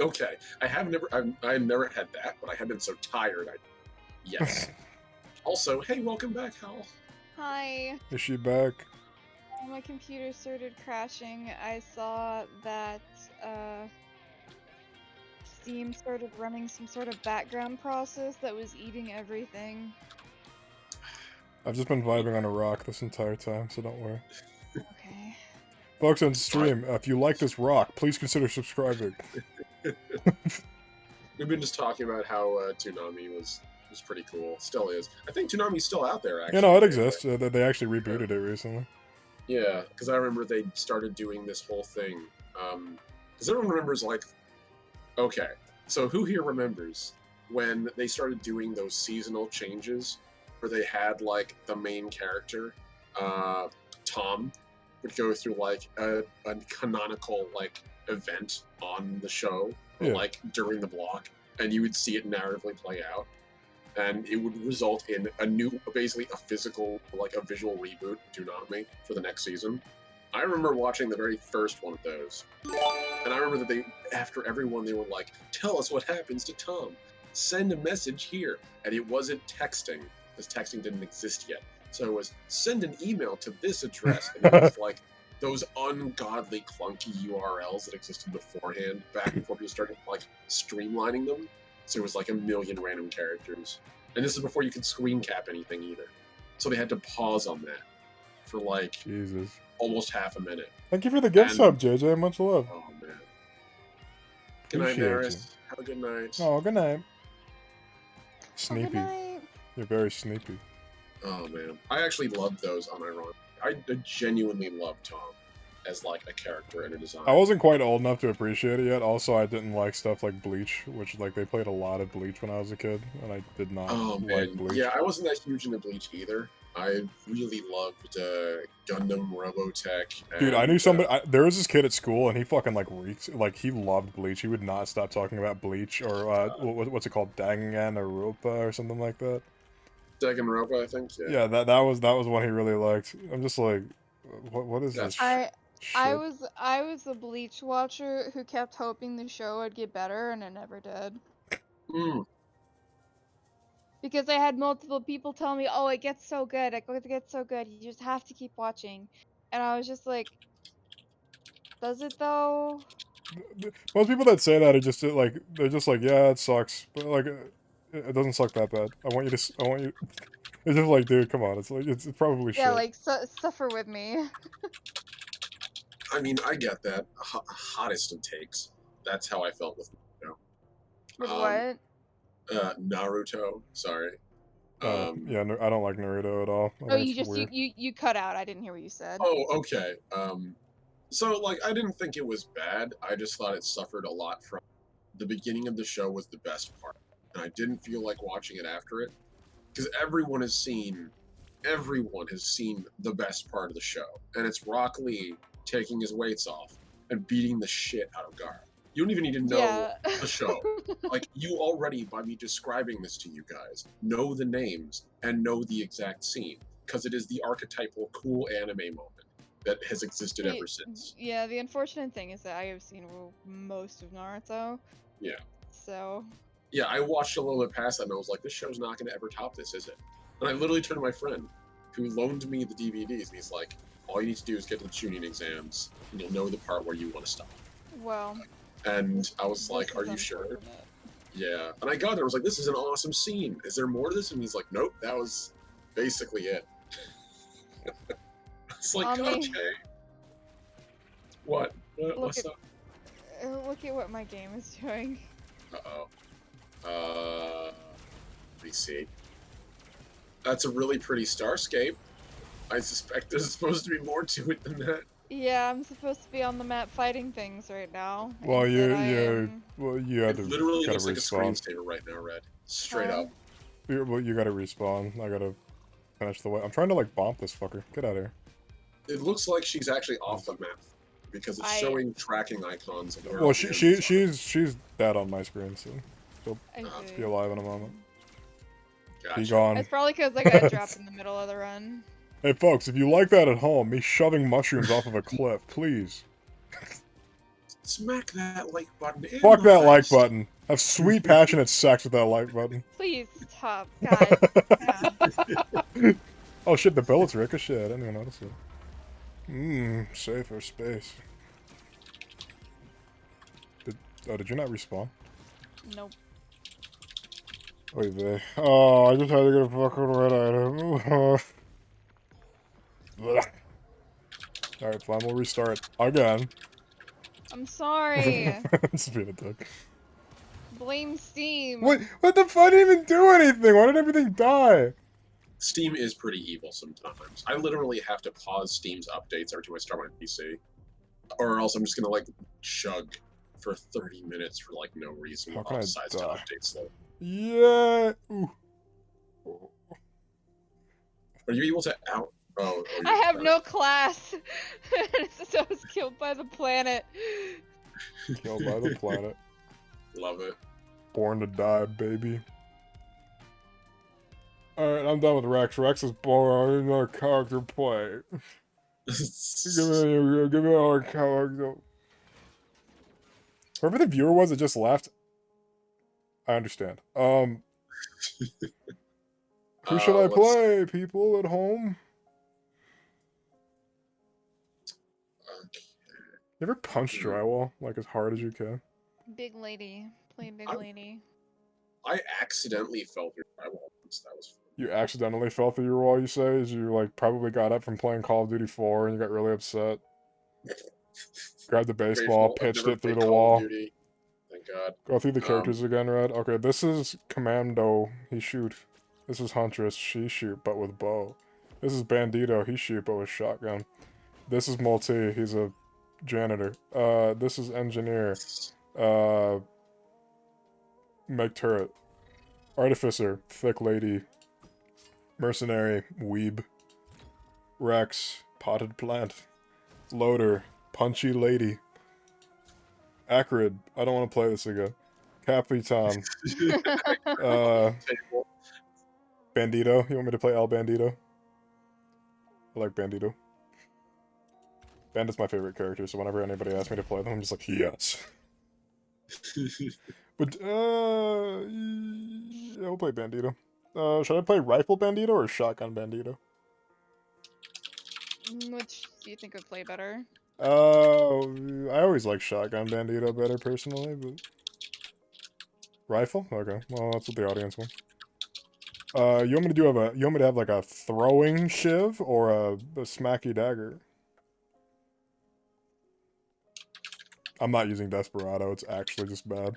Okay, I've never had that, but I have been so tired. Yes. Also, hey, welcome back, Hal. Hi. Is she back? My computer started crashing. I saw that Steam started running some sort of background process that was eating everything. I've just been vibing on a rock this entire time, so don't worry. Okay. Folks on stream, if you like this rock, please consider subscribing. We've been just talking about how Toonami was pretty cool. Still is. I think Toonami's still out there, actually. You know, it exists. They actually rebooted it recently. Yeah, because I remember they started doing this whole thing. Because everyone remembers, like, okay, so who here remembers when they started doing those seasonal changes where they had, like, the main character, Tom, would go through, like, a canonical, like, event on the show, or, like, during the block, and you would see it narratively play out. And it would result in basically a physical, like a visual reboot, Toonami, for the next season. I remember watching the very first one of those. And I remember that after every one, they were like, tell us what happens to Tom. Send a message here. And it wasn't texting, because texting didn't exist yet. So it was, send an email to this address. And it was like those ungodly clunky URLs that existed beforehand, back before people started like streamlining them. So it was like a million random characters. And this is before you could screen cap anything either. So they had to pause on that for like almost half a minute. Thank you for the gift sub, JJ. Much love. Oh, man. Good night, Maris. Have a good night. Oh, good night. Sneepy. Oh, good night. You're very sneepy. Oh, man. I actually loved those, unironically. I genuinely love Tom. as like a character and a design. I wasn't quite old enough to appreciate it yet. Also, I didn't like stuff like Bleach, which like they played a lot of Bleach when I was a kid, and I did not Oh like man, Bleach. yeah, I wasn't that huge into Bleach either. I really loved Gundam, Robotech. Dude, I knew and, somebody. There was this kid at school, and he fucking like reeked. Like he loved Bleach. He would not stop talking about Bleach or what's it called, Danganronpa or something like that. Danganronpa, I think. Yeah. Yeah, that was one he really liked. I'm just like, what is this? I Shit? was a Bleach watcher who kept hoping the show would get better, and it never did. Mm. Because I had multiple people tell me, "Oh, it gets so good. It gets so good. You just have to keep watching." And I was just like, "Does it though?" Most people that say that are just like they're just like, yeah, it sucks, but like it doesn't suck that bad. I want you to. I want you. It's just like, dude, come on. It's like it's probably Yeah, shit. like suffer with me. I mean, I get that. Hottest of takes. That's how I felt with With um, what? Naruto. Sorry. Yeah, I don't like Naruto at all. I Oh, think it's weird. you cut out. I didn't hear what you said. Oh, okay. So like, I didn't think it was bad. I just thought it suffered a lot from the beginning of the show was the best part, and I didn't feel like watching it after it because everyone has seen the best part of the show, and it's Rock Lee taking his weights off and beating the shit out of Gaara. You don't even need to know Yeah. the show. Like, you already, by me describing this to you guys, know the names and know the exact scene because it is the archetypal cool anime moment that has existed ever since. Yeah, the unfortunate thing is that I have seen most of Naruto. Yeah. So. Yeah, I watched a little bit past that and I was like, this show's not going to ever top this, is it? And I literally turned to my friend who loaned me the DVDs and he's like, all you need to do is get to the tuning exams and you'll know the part where you want to stop. Well. And I was like, are you sure? Yeah. And I got there, I was like, this is an awesome scene. Is there more to this? And he's like, nope, that was basically it. It's like, okay. What? What's up? Look at what my game is doing. Uh-oh. Let me see. That's a really pretty starscape. I suspect there's supposed to be more to it than that. Yeah, I'm supposed to be on the map fighting things right now. Well, you had to literally looks respawn. like a screensaver right now, Red. Straight up. You gotta respawn. I gotta finish the way. I'm trying to like bomb this fucker. Get out of here. It looks like she's actually off the map because it's showing tracking icons. Of well, she's dead on my screen, so she'll be alive in a moment. Gotcha. Be gone. It's probably because I got dropped in the middle of the run. Hey folks, if you like that at home, me shoving mushrooms off of a cliff, please. Smack that like button. Fuck that like button. Have sweet, passionate sex with that like button. Please stop, guys. Oh shit, the bullets ricochet. I didn't even notice it. Safer space. Did you not respawn? Nope. Wait there. Oh, I just had to get a fucking red item. Alright, fine, we'll restart again. I'm sorry. Just being a dick. Blame Steam. What the fuck? I didn't even do anything. Why did everything die? Steam is pretty evil sometimes. I literally have to pause Steam's updates every time I start my PC. Or else I'm just gonna like chug for 30 minutes for like no reason besides to update slow. Yeah. Ooh. Are you able to out? Oh, I have no class. So I was killed by the planet. Killed by the planet. Love it. Born to die, baby. Alright, I'm done with Rex. Rex is boring. I need another character play. Give me another character. Whoever the viewer was that just left, I understand. Who should I play, people at home? You ever punch drywall, like, as hard as you can? Big lady. Play big lady. I accidentally fell through drywall once. That was fun. You accidentally fell through your wall, you say? As you, like, probably got up from playing Call of Duty 4 and you got really upset. Grabbed the baseball, pitched it through the wall. Thank God. Go through the characters again, Red. Okay, this is Commando. He shoot. This is Huntress. She shoot, but with bow. This is Bandito. He shoot, but with shotgun. This is Multi. He's a janitor. This is engineer. Meg Turret. Artificer. Thick lady. Mercenary. Weeb. Rex. Potted plant. Loader. Punchy lady. Acrid. I don't want to play this again. Capitan. Bandito. You want me to play El Bandito? I like Bandito. Bandit's my favorite character, so whenever anybody asks me to play them, I'm just like, yes. But, yeah, we'll play Bandito. Should I play Rifle Bandito or Shotgun Bandito? Which do you think would play better? I always like Shotgun Bandito better, personally, but... Rifle? Okay, well, that's what the audience wants. You want me to have, like, a throwing shiv or a smacky dagger? I'm not using Desperado, it's actually just bad.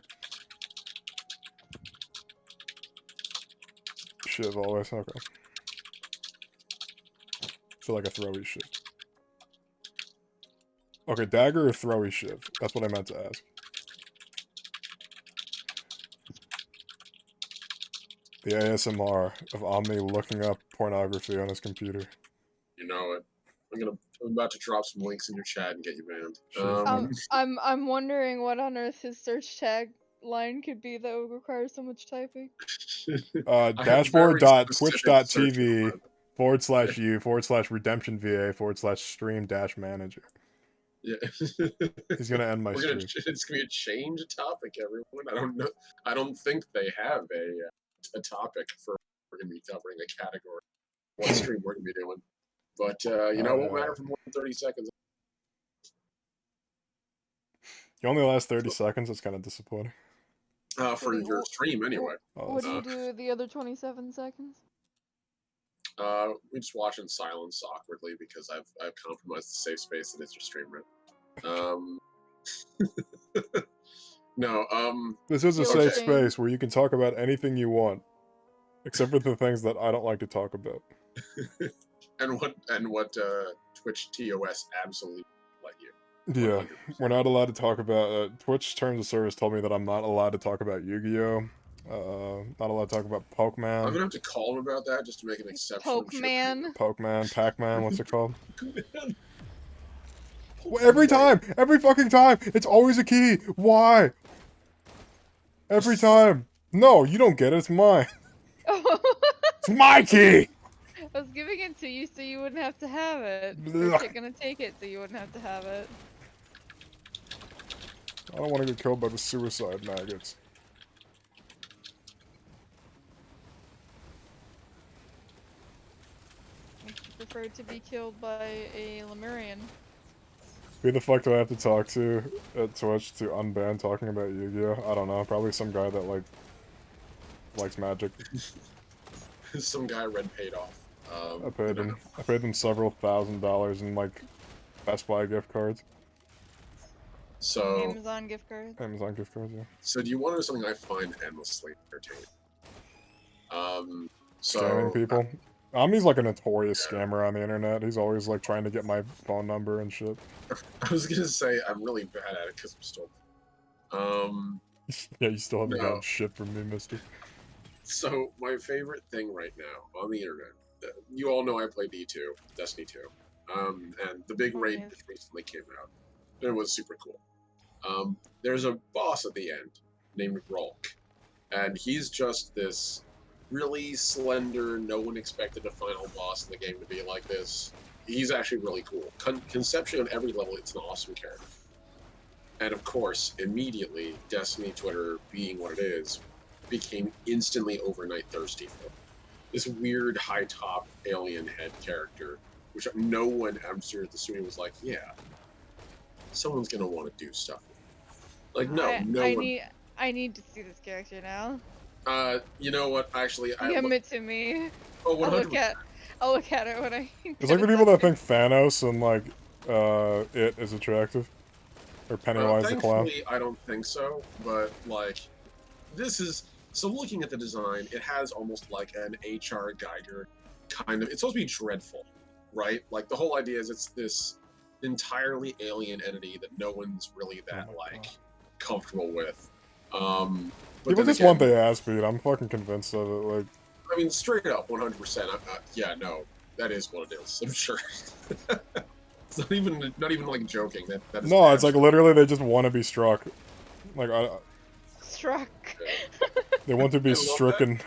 Shiv always, okay. So like a throwy shiv. Okay, dagger or throwy shiv? That's what I meant to ask. The ASMR of Omni looking up pornography on his computer. You know it. I'm about to drop some links in your chat and get you banned. I'm wondering what on earth his search tag line could be that would require so much typing. Dashboard.twitch.tv/u/redemption/VA/stream-manager. Yeah. He's gonna end my stream. It's gonna be a change topic, everyone. I don't know. I don't think they have a topic for we're gonna be covering a category. What stream we're gonna be doing. But you know, it won't matter for more than 30 seconds. You only last 30 seconds. That's kind of disappointing. For your stream, anyway. What do you do the other 27 seconds? We just watch in silence awkwardly because I've compromised the safe space that is your stream, right? No. This is a safe space where you can talk about anything you want, except for the things that I don't like to talk about. and what Twitch TOS absolutely let you. Yeah, 100%. We're not allowed to talk about... Twitch Terms of Service told me that I'm not allowed to talk about Yu-Gi-Oh! Not allowed to talk about Pokemon. I'm gonna have to call him about that just to make an exception. Pokemon, Pac-Man, what's it called? Every fucking time! It's always a key! Why? Every time! No, you don't get it, it's mine! It's my key! I was giving it to you so you wouldn't have to have it. You're gonna take it so you wouldn't have to have it. I don't want to get killed by the suicide maggots. I prefer to be killed by a Lemurian. Who the fuck do I have to talk to at Twitch to unban talking about Yu-Gi-Oh? I don't know. Probably some guy that likes Magic. Some guy Red paid off. I paid him several $1,000s in like Best Buy gift cards. So Amazon gift cards. Amazon gift cards, yeah. So do you want to know something I find endlessly entertaining? Scamming people. Omni's like a notorious scammer on the internet. He's always like trying to get my phone number and shit. I was gonna say I'm really bad at it because I'm still. Yeah, you still haven't gotten shit from me, mister. So my favorite thing right now on the internet, you all know I play D2, Destiny 2, and the big raid that recently came out. It was super cool. There's a boss at the end named Rolk, and he's just this really slender, no one expected a final boss in the game to be like this. He's actually really cool. Conceptually on every level, it's an awesome character. And of course, immediately, Destiny Twitter, being what it is, became instantly overnight thirsty for this weird high-top alien head character, which no one, I'm sure the studio was like, yeah, someone's gonna want to do stuff with it. Like, no one. I need to see this character now. You know what? Actually, Give it to me. Oh, 100%. I'll look at it when I. It's like the people that think Thanos and like it is attractive, or Pennywise the Clown. Thankfully, I don't think so. But like, this is so. Looking at the design, it has almost like an H.R. Geiger kind of. It's supposed to be dreadful, right? Like the whole idea is it's this entirely alien entity that no one's really that my like God. comfortable with. But People then just want again, the ass beat. I'm fucking convinced of it. Like, I mean, straight up, 100%. Yeah, no, that is what it is. I'm sure. It's not even like joking. That is no, it's like absolute- literally they just want to be struck. Like, Struck. they want to I be love that. stricken.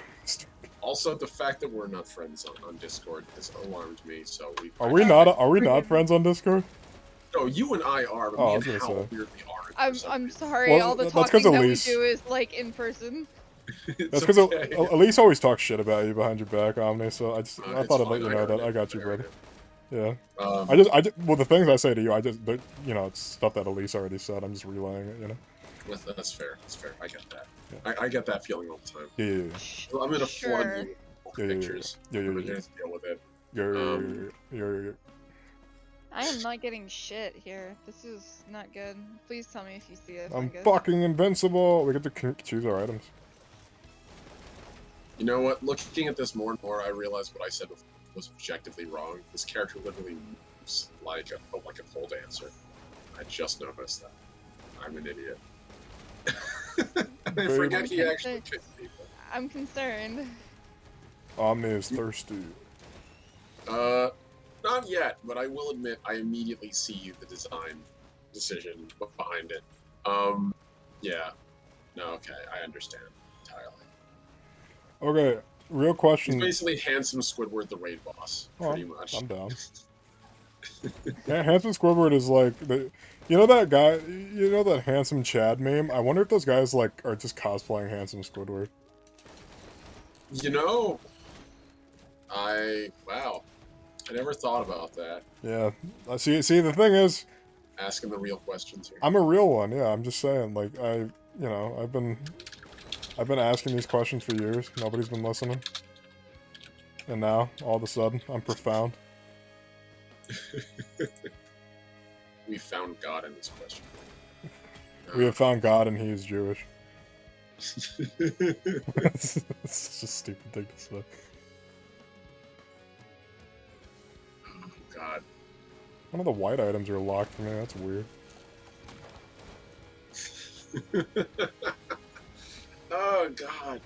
Also, the fact that we're not friends on Discord has alarmed me. So we Are we not? Are we not friends on Discord? No, you and I are, but Oh, I me was and gonna Hal say. weirdly aren't. for some I'm reason. sorry. Well, all the that's 'cause talking that we Elise- do is like in person. It's That's because okay. Elise always talks shit about you behind your back, Omni. So I It's thought I'd let fine, you I know that earned I it, got you, I earned brother. Yeah. it. I just, well, the things I say to you, you know, it's stuff that Elise already said. I'm just relaying it, you know. That's fair. That's fair. I get that. Yeah. I get that feeling all the time. Yeah. Well, I'm gonna flood Sure. you with Yeah. pictures. Yeah. But you're gonna have to deal with it. Yeah. I am not getting shit here. This is not good. Please tell me if you see it. I'm fucking invincible. We get to choose our items. You know what? Looking at this more and more, I realize what I said before was objectively wrong. This character literally moves like a pole dancer. I just noticed that. I'm an idiot. I forget he actually kicks people. I'm concerned. Omni is thirsty. Not yet, but I will admit I immediately see the design decision behind it. Yeah. No, okay, I understand entirely. Okay, real He's question. basically handsome Squidward, the raid boss, pretty much. I'm down. Yeah, handsome Squidward is like you know that guy, you know that handsome Chad meme. I wonder if those guys like are just cosplaying handsome Squidward. You know, wow, I never thought about that. Yeah, see, the thing is, Asking the real questions here. I'm a real one. Yeah, I'm just saying. Like I've been asking these questions for years. Nobody's been listening, and now all of a sudden, I'm profound. We found God in this question. We have found God, and He is Jewish. It's just a stupid thing to say. Oh, God. One of the white items are locked for me. That's weird. Oh, God.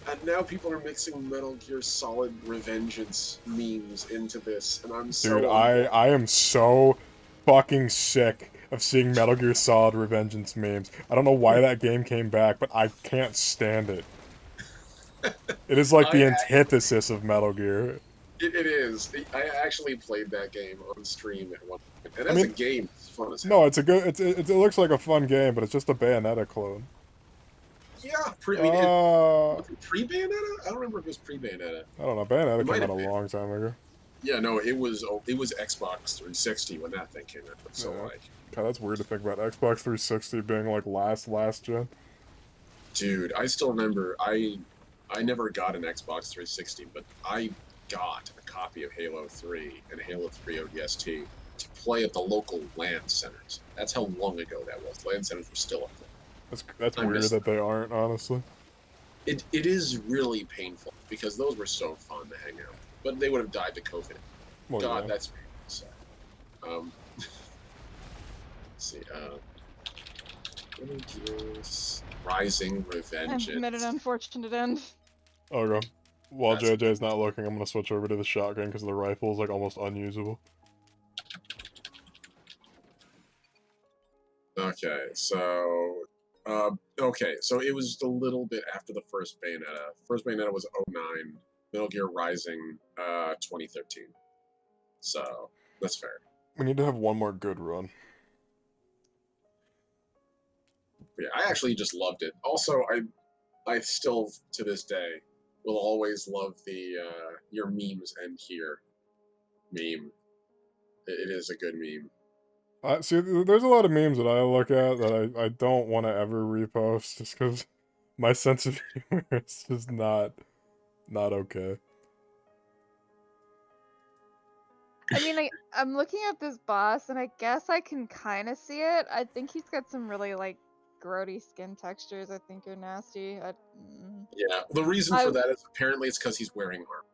And now people are mixing Metal Gear Solid Revengeance memes into this, and I'm so... Dude, I am so fucking sick of seeing Metal Gear Solid Revengeance memes. I don't know why that game came back, but I can't stand it. It is like the antithesis of Metal Gear. It is. I actually played that game on stream at one point, and as a game, it's fun as hell. No, it's a good. It looks like a fun game, but it's just a Bayonetta clone. Yeah, was it pre-Bayonetta? I don't remember if it was pre-Bayonetta. I don't know. Bayonetta came out a long time ago. Yeah, no, it was Xbox 360 when that thing came out. So like, God, that's weird to think about Xbox 360 being like last gen. Dude, I still remember I never got an Xbox 360, but I got a copy of Halo 3 and Halo 3 ODST to play at the local LAN centers. That's how long ago that was. LAN centers were still a thing. That's weird that they aren't, honestly. It is really painful because those were so fun to hang out, but they would have died to COVID. Well, God, yeah. that's sad. Let's see. Rising Revenge. I've met an unfortunate end. Okay. While JJ's not looking, I'm gonna switch over to the shotgun because the rifle is like almost unusable. Okay, so it was a little bit after the first Bayonetta. First Bayonetta was 2009. Metal Gear Rising 2013. So that's fair. We need to have one more good run. But yeah, I actually just loved it. Also, I still to this day will always love the your memes end here meme. It is a good meme. See, there's a lot of memes that I look at that I don't want to ever repost just because my sense of humor is just not okay. I mean, I'm looking at this boss, and I guess I can kind of see it. I think he's got some really, like, grody skin textures. I think are nasty. Yeah, the reason for that is apparently it's because he's wearing armor.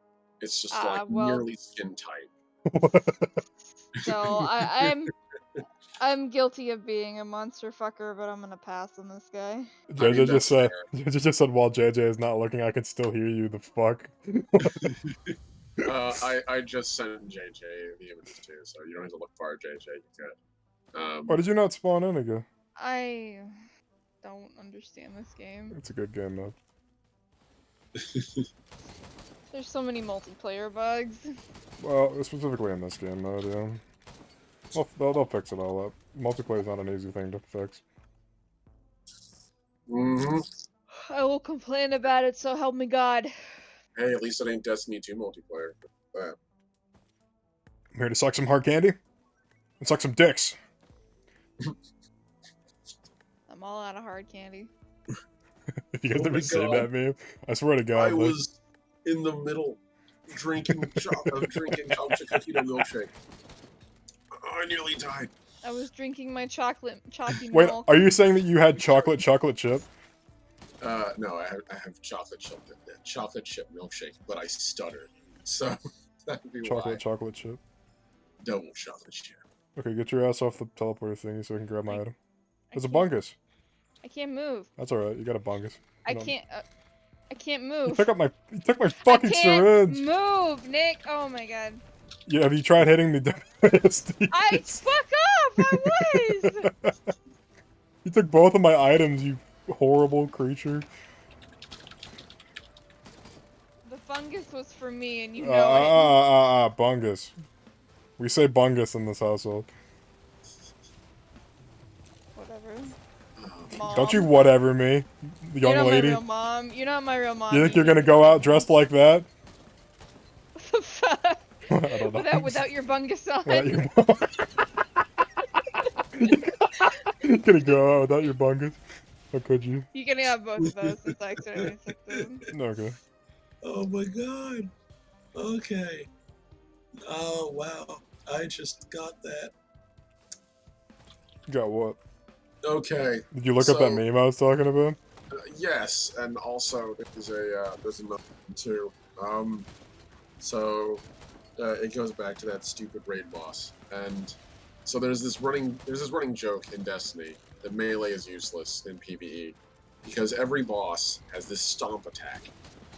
It's just like nearly skin tight. So I'm I'm guilty of being a monster fucker, but I'm gonna pass on this guy. JJ just that's said. fair. JJ just said while JJ is not looking, I can still hear you. The fuck. I just sent JJ the images too, so you don't have to look far, JJ. You're good. Why did you not spawn in again? I don't understand this game. It's a good game though. There's so many multiplayer bugs. Well, specifically in this game mode, yeah. They'll fix it all up. Multiplayer's not an easy thing to fix. I will complain about it, so help me God. Hey, at least it ain't Destiny 2 multiplayer. I'm here to suck some hard candy and suck some dicks. I'm all out of hard candy. If you guys Oh never my seen God. that meme, I swear to God. I like, was in the middle drinking drinking Cookie-Dough milkshake. I nearly died. I was drinking my chalky Wait, milk. are you saying that you had chocolate chip? No, I have chocolate chip milkshake, but I stuttered. So that'd be why. Chocolate chip. Double chocolate chip. Okay, get your ass off the teleporter thingy so I can grab my item. There's a can't- bungus. I can't move. That's alright, you got a bungus. I don't- can't You move. took my fucking I can't syringe! move, Nick. Oh my God. Yeah, have you tried hitting me? I fuck off. I was. You took both of my items, you horrible creature. The fungus was for me, and you know it. Bungus. We say bungus in this household. Whatever. Mom. Don't you whatever me, young You're not lady. my real mom. You're not my real mom. You think you're gonna go out dressed like that? What the fuck? I don't know. Without your bungus on. Without your... You're gonna go out without your bungus? How could you? You can have both of those since I accidentally took them. Okay. Oh my God. Okay. Oh wow. I just got that. Got what? Okay. Did you look up that So- meme I was talking about? Yes, and also there's there's another one too. It goes back to that stupid raid boss, and so there's this running joke in Destiny that melee is useless in PvE because every boss has this stomp attack,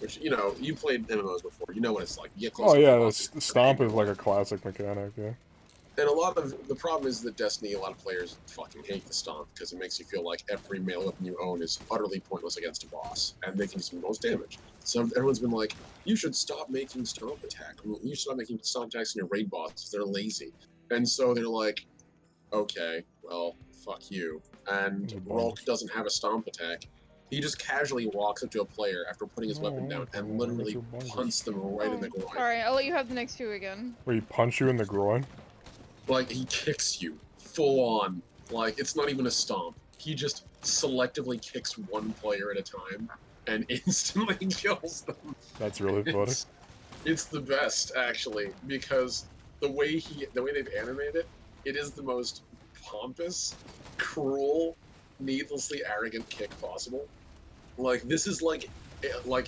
which you played MMOs before, you know what it's like. You get close Oh to the yeah, boss, the stomp is like a classic mechanic, yeah. And a lot of the problem is that Destiny, a lot of players fucking hate the stomp because it makes you feel like every melee weapon you own is utterly pointless against a boss, and they can do some the most damage. So everyone's been like, you should stop making stomp attack. You should stop making stomp attacks in your raid bosses. They're lazy. And so they're like, okay, well, fuck you. And Rulk doesn't have a stomp attack. He just casually walks up to a player after putting his weapon down and literally punts them right in the groin. Alright, I'll let you have the next two again. Where he punch you in the groin? Like, he kicks you full on. Like, it's not even a stomp. He just selectively kicks one player at a time and instantly kills them. That's really funny. It's the best, actually, because the way they've animated it is the most pompous, cruel, needlessly arrogant kick possible. Like, this is like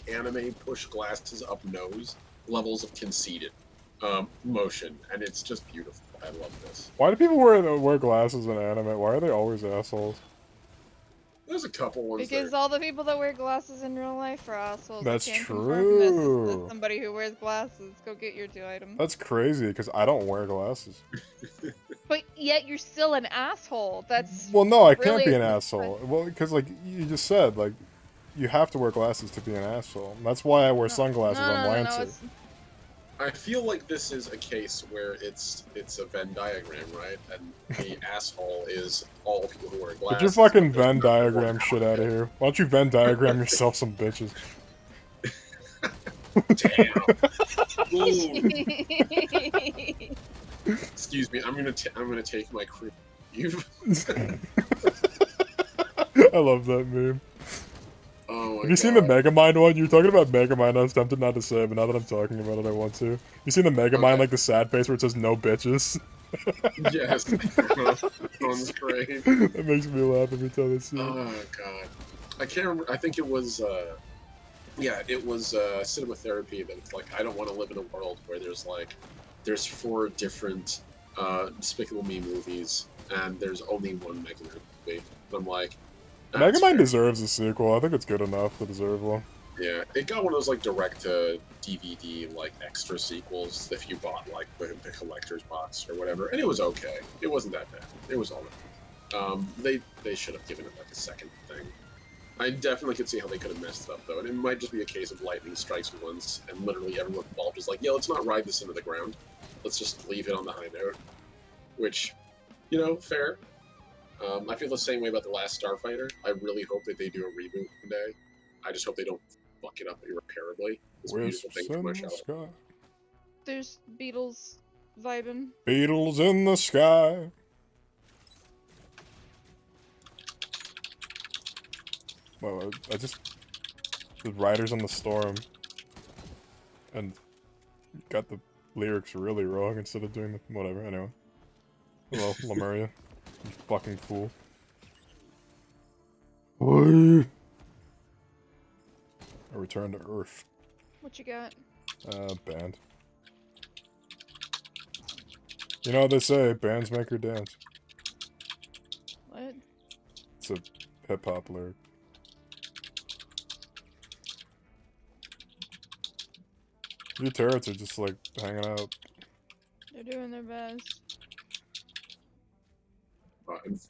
anime push glasses up nose levels of conceited motion, and it's just beautiful. I love this. Why do people wear glasses in anime? Why are they always assholes? There's a couple ones Because there. all the people that wear glasses in real life are assholes. I That's can't confirm this true. as somebody who wears glasses. Go get your 2 items. That's crazy, because I don't wear glasses. But yet you're still an asshole. That's Well, no, I can't really be an asshole. Well, because, like, you just said, like, you have to wear glasses to be an asshole. That's why I wear sunglasses on Lancer. it's- I feel like this is a case where it's a Venn diagram, right? And the asshole is all people who wear glasses. Get your fucking but there's Venn not one diagram out shit out of there. here. Why don't you Venn diagram yourself some bitches? Damn. Ooh. Excuse me. I'm gonna take my crew. I love that meme. Oh my Have you seen the God. Megamind one? You were talking about Megamind, I was tempted not to say it, but now that I'm talking about it, I want to. You seen the Megamind, Okay. like the sad face where it says no bitches? Yes. That one's great. It makes me laugh every time I see it. Oh God. I can't remember. I think it was. It was Cinema Therapy that it's like I don't want to live in a world where there's 4 different Despicable Me movies, and there's only one Megamind movie. And I'm like, Megamind fair. deserves a sequel. I think it's good enough to deserve one. Yeah, it got one of those like direct to DVD like extra sequels if you bought like the collector's box or whatever, and it was okay. It wasn't that bad. It was alright. They should have given it like a second thing. I definitely could see how they could have messed it up though, and it might just be a case of lightning strikes once, and literally everyone involved was like, "Yeah, let's not ride this into the ground. Let's just leave it on the high note." Which, you know, fair. I feel the same way about The Last Starfighter. I really hope that they do a reboot one day. I just hope they don't fuck it up irreparably. This beautiful Wisps thing from in my the show. sky. There's Beatles vibing. Beetles in the sky. Well, I just... The Riders on the Storm. And got the lyrics really wrong instead of doing the... Whatever, anyway. Hello, Lemuria. You fucking fool. A return to Earth. What you got? Band. You know what they say, bands make her dance. What? It's a hip-hop lyric. Your turrets are just, like, hanging out. They're doing their best.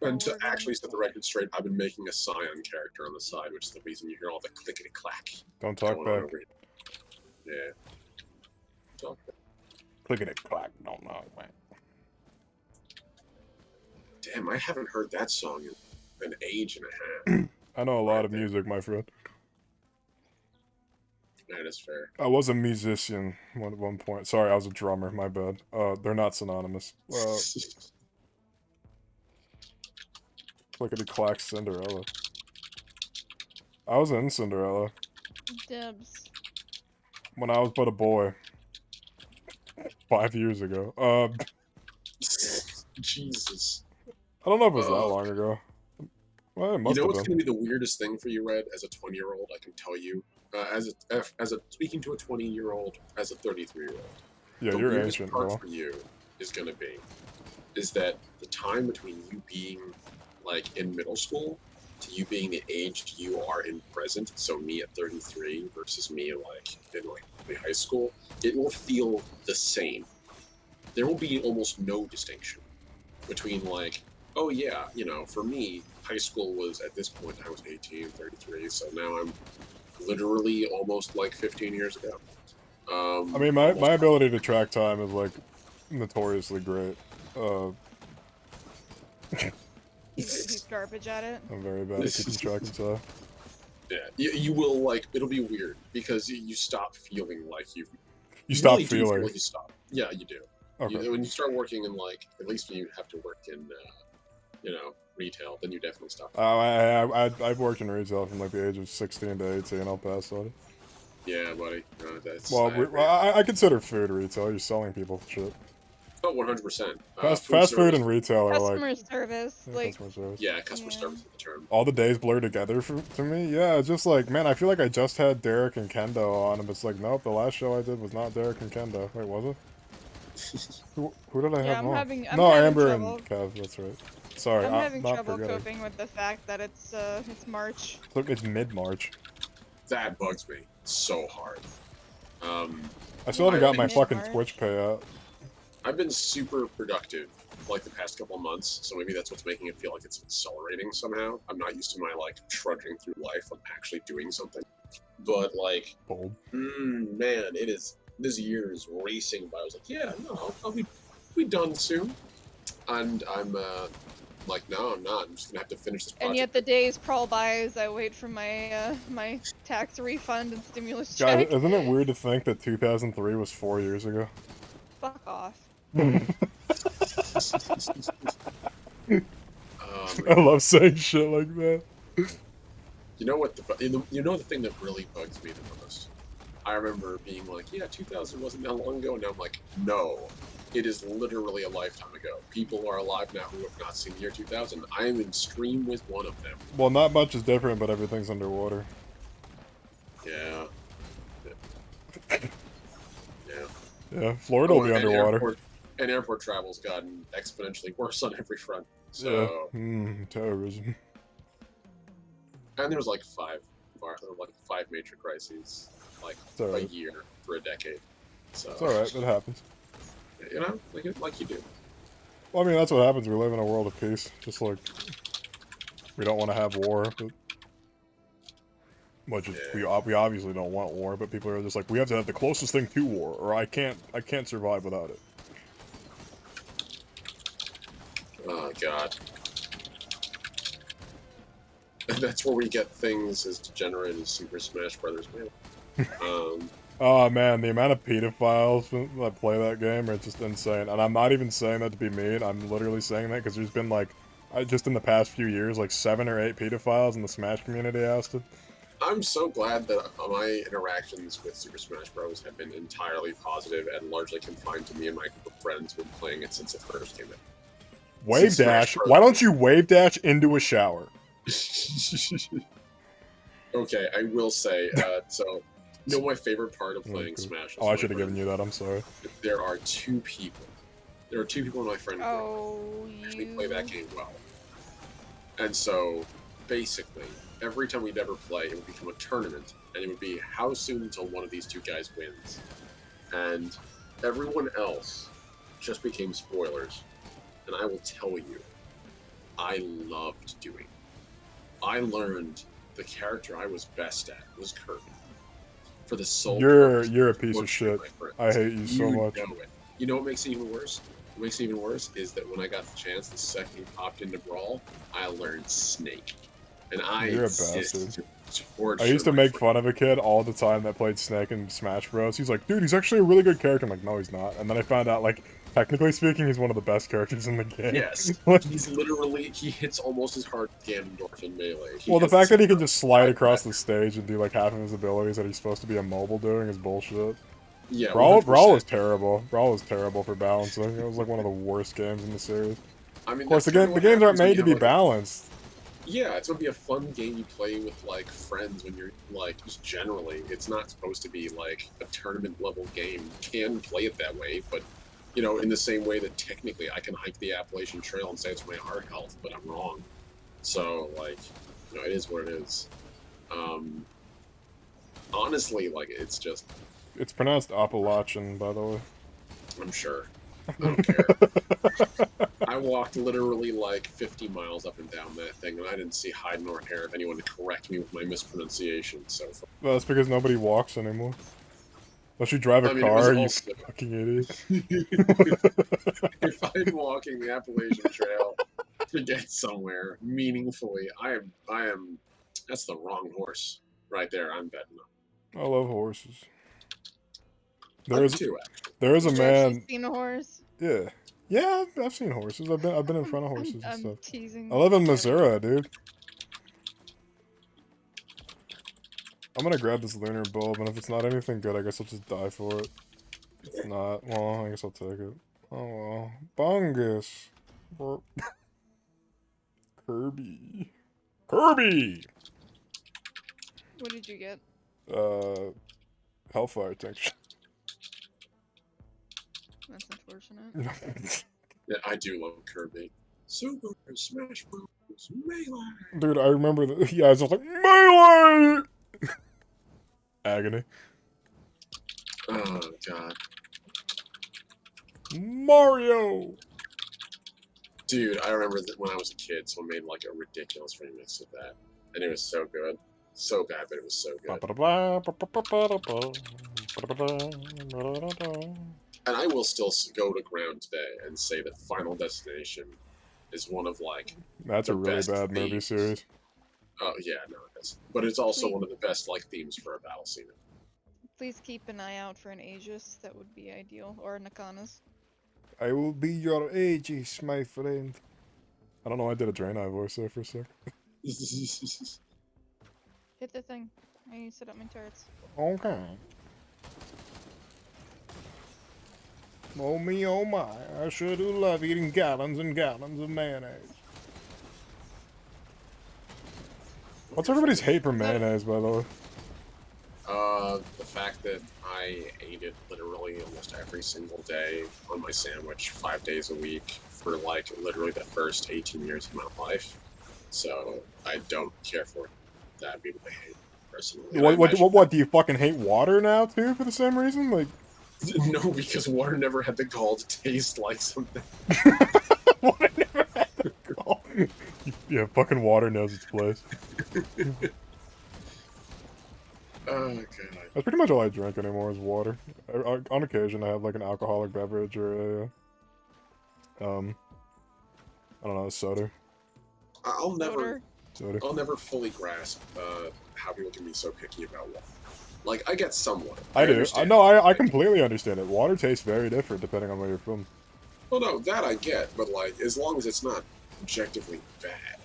And to actually set the record straight, I've been making a Scion character on the side, which is the reason you hear all the clickety-clack Don't talk going on back. over here. Yeah. Talk back. Clickety-clack, don't knock back. Damn, I haven't heard that song in an age and a half. I know a lot of music, my friend. That is fair. I was a musician at one point. Sorry, I was a drummer, my bad. They're not synonymous. Clickety-clack Cinderella. I was in Cinderella. Dibs. When I was but a boy. 5 years ago. Jesus. I don't know if it was that long ago. Well, it must You know have what's been. going to be the weirdest thing for you, Red, as a 20-year-old, I can tell you. Speaking to a 20-year-old, as a 33-year-old. Yeah, the you're weirdest ancient, part bro. for you is going to be is that the time between you being like in middle school to you being the age you are in present, so me at 33 versus me like in like high school, it will feel the same. There will be almost no distinction between like, oh yeah, you know, for me, high school was at this point I was 18, 33, so now I'm literally almost like 15 years ago. I mean, my ability to track time is like notoriously great. He's garbage at it. I'm very bad at keeping track of time. Yeah, you will like. It'll be weird because you stop feeling like you. You stop really do feel feeling. like you stop. Yeah, you do. Okay. When you start working in like, at least when you have to work in, you know, retail, then you definitely stop. I've worked in retail from like the age of 16 to 18. I'll pass on it. Yeah, buddy. That's. Well, I consider food retail. You're selling people shit. Oh, 100%. Fast food and retail are like Customer service. yeah, Like, customer service. Yeah, customer Yeah. service is the term. All the days blur together to me. Yeah, it's just like, man, I feel like I just had Derek and Kendo on, and it's like, nope, the last show I did was not Derek and Kendo. Wait, was it? Who did I Yeah, have I'm on? having Amber trouble. and Kev, that's right. Sorry, I'm having not trouble forgetting. coping with the fact that it's March. Look, it's mid-March. That bugs me so hard. I still haven't got my Mid-March. fucking Twitch payout. I've been super productive like the past couple of months, so maybe that's what's making it feel like it's accelerating somehow. I'm not used to my like trudging through life. I'm actually doing something. But like, Bold. man, it is. This year is racing by. I was like, yeah, no, I'll be done soon. And I'm like, no, I'm not. I'm just gonna have to finish this project. And yet the days crawl by as I wait for my my tax refund and stimulus Guys, check. isn't it weird to think that 2003 was 4 years ago? Fuck off. I love saying shit like that. You know what? You know the thing that really bugs me the most. I remember being like, yeah, 2000 wasn't that long ago, and now I'm like, no, it is literally a lifetime ago. People are alive now who have not seen the year 2000. I am in stream with one of them. Well, not much is different, but everything's underwater. Yeah. Yeah. Yeah, Florida will be and underwater. And airport travel's gotten exponentially worse on every front. So, Terrorism. and there was like five major crises, like It's all a right. year for a decade. So, It's alright, it happens. you know, like you do. Well, I mean, that's what happens. We live in a world of peace. Just like, we don't want to have war, but... we obviously don't want war, but people are just like, we have to have the closest thing to war, or I can't survive without it. Oh god. That's where we get things as degenerate as Super Smash Brothers, man. Oh man, the amount of pedophiles that play that game are just insane. And I'm not even saying that to be mean, I'm literally saying that because there's been like, just in the past few years, like 7 or 8 pedophiles in the Smash community, Austin. I'm so glad that my interactions with Super Smash Bros. Have been entirely positive and largely confined to me and my group of friends who have been playing it since it first came in. Wave dash? Why don't you wave dash into a shower? Okay, I will say, so, you know my favorite part of playing Smash? Oh, I should have given you that, I'm sorry. There are 2 people. There are 2 people in my friend group Oh, who actually play that game well. And so, basically, every time we'd ever play, it would become a tournament, and it would be how soon until one of these 2 guys wins. And everyone else just became spoilers. And I will tell you, I loved doing it. I learned the character I was best at was Kirby. For the sole purpose You're a piece of shit. I hate you so much. Know it. You know what makes it even worse? What makes it even worse is that when I got the chance, the second he popped into Brawl, I learned Snake. And You're a bastard. I used to make fun of a kid all the time that played Snake in Smash Bros. He's like, dude, he's actually a really good character. I'm like, no, he's not. And then I found out, like, technically speaking, he's one of the best characters in the game. Yes. He's literally, he hits almost as hard as Ganondorf in Melee. Well, the fact that he can just slide across the stage and do, like, half of his abilities that he's supposed to be immobile doing is bullshit. Yeah, Brawl was terrible. Brawl was terrible for balancing. It was, like, one of the worst games in the series. I mean, of course, the games aren't made to be balanced. Yeah, it's gonna be a fun game you play with, like, friends when you're, like, just generally. It's not supposed to be, like, a tournament-level game. You can play it that way, but, you know, in the same way that technically I can hike the Appalachian Trail and say it's my heart health, but I'm wrong. So, like, you know, it is what it is. Honestly, like, it's just... It's pronounced Appalachian, by the way. I'm sure. I don't care. I walked literally like 50 miles up and down that thing, and I didn't see hide nor hair of anyone to correct me with my mispronunciation. So well, that's because nobody walks anymore. Unless you drive a car, you fucking idiot. If I'm walking the Appalachian Trail to get somewhere meaningfully, I am. That's the wrong horse right there. I'm betting on. I love horses. There is a man. Seen a horse? Yeah. Yeah, I've seen horses. I've been in front of horses and stuff. Teasing. I live in Missouri, dude. I'm gonna grab this lunar bulb, and if it's not anything good, I guess I'll just die for it. If it's not, well, I guess I'll take it. Oh well. Bungus. Kirby. Kirby! What did you get? Hellfire tincture. That's unfortunate. Yeah, I do love Kirby. Super Smash Bros. Melee! Dude, I remember that. Yeah, I was just like, Melee! Agony. Oh, God. Mario! Dude, I remember that when I was a kid, someone made like a ridiculous remix of that. And it was so good. So bad, but it was so good. And I will still go to ground today and say that Final Destination is one of, like... That's a really bad movie series. Oh, yeah, no, it is. But it's also one of the best, like, themes for a battle scene. Please keep an eye out for an Aegis. That would be ideal. Or an Akanas. I will be your Aegis, my friend. I don't know, I did a Draenei voice there for a sec. Hit the thing. I need to set up my turrets. Okay. Oh me, oh my, I sure do love eating gallons and gallons of mayonnaise. What's everybody's hate for mayonnaise, by the way? The fact that I ate it literally almost every single day on my sandwich 5 days a week for like literally the first 18 years of my life. So I don't care for that being my hate personally. And I imagine What? Do you fucking hate water now too for the same reason? Like, no, because water never had the gall to taste like something. water never had the gall. Yeah, fucking water knows its place. Oh god. That's pretty much all I drink anymore is water. On occasion, I have like an alcoholic beverage or a, I don't know, a soda. I'll never, Soda. I'll never fully grasp how people can be so picky about water. Like I get some water. I do. understand. I completely understand it. Water tastes very different depending on where you're from. Well, no, that I get, but like as long as it's not objectively bad.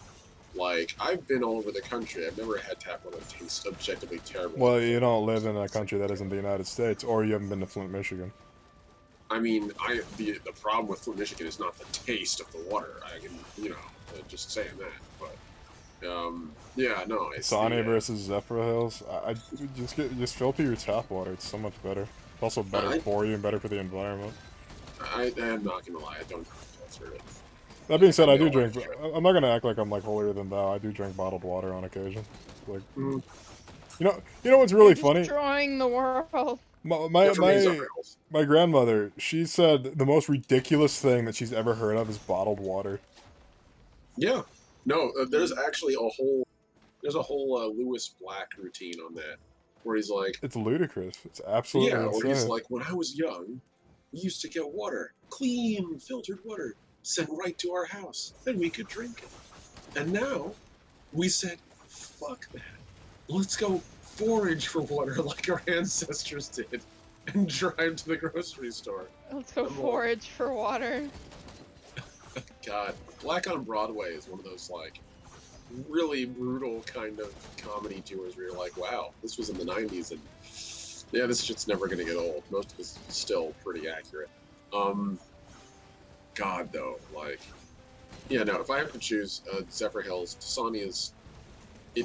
Like I've been all over the country. I've never had tap water taste objectively terrible. Well, you don't live in a country that isn't the United States, or you haven't been to Flint, Michigan. I mean, the problem with Flint, Michigan is not the taste of the water. I can, just saying that. But yeah, no, it's Sony versus Zephyr Hills. I just filter your tap water. It's so much better. It's also better for you and better for the environment. I'm not gonna lie, I don't filter it. That being said, I do drink. I'm not gonna act like I'm like holier than thou. I do drink bottled water on occasion. Like, you know what's really funny? Destroying the world. My grandmother, she said the most ridiculous thing that she's ever heard of is bottled water. Yeah, no, there's actually a whole Lewis Black routine on that, where he's like, it's ludicrous. It's absolutely insane. Where he's like, when I was young, we used to get water, clean filtered water, sent right to our house, and we could drink it. And now, we said, fuck that. Let's go forage for water like our ancestors did, and drive to the grocery store. Let's go forage for water. God, Black on Broadway is one of those like really brutal kind of comedy tours where you're like, wow, this was in the 90s and yeah, this shit's never gonna get old. Most of it's still pretty accurate. God though, like, yeah, no, if I have to choose Zephyr Hills, Dasani is.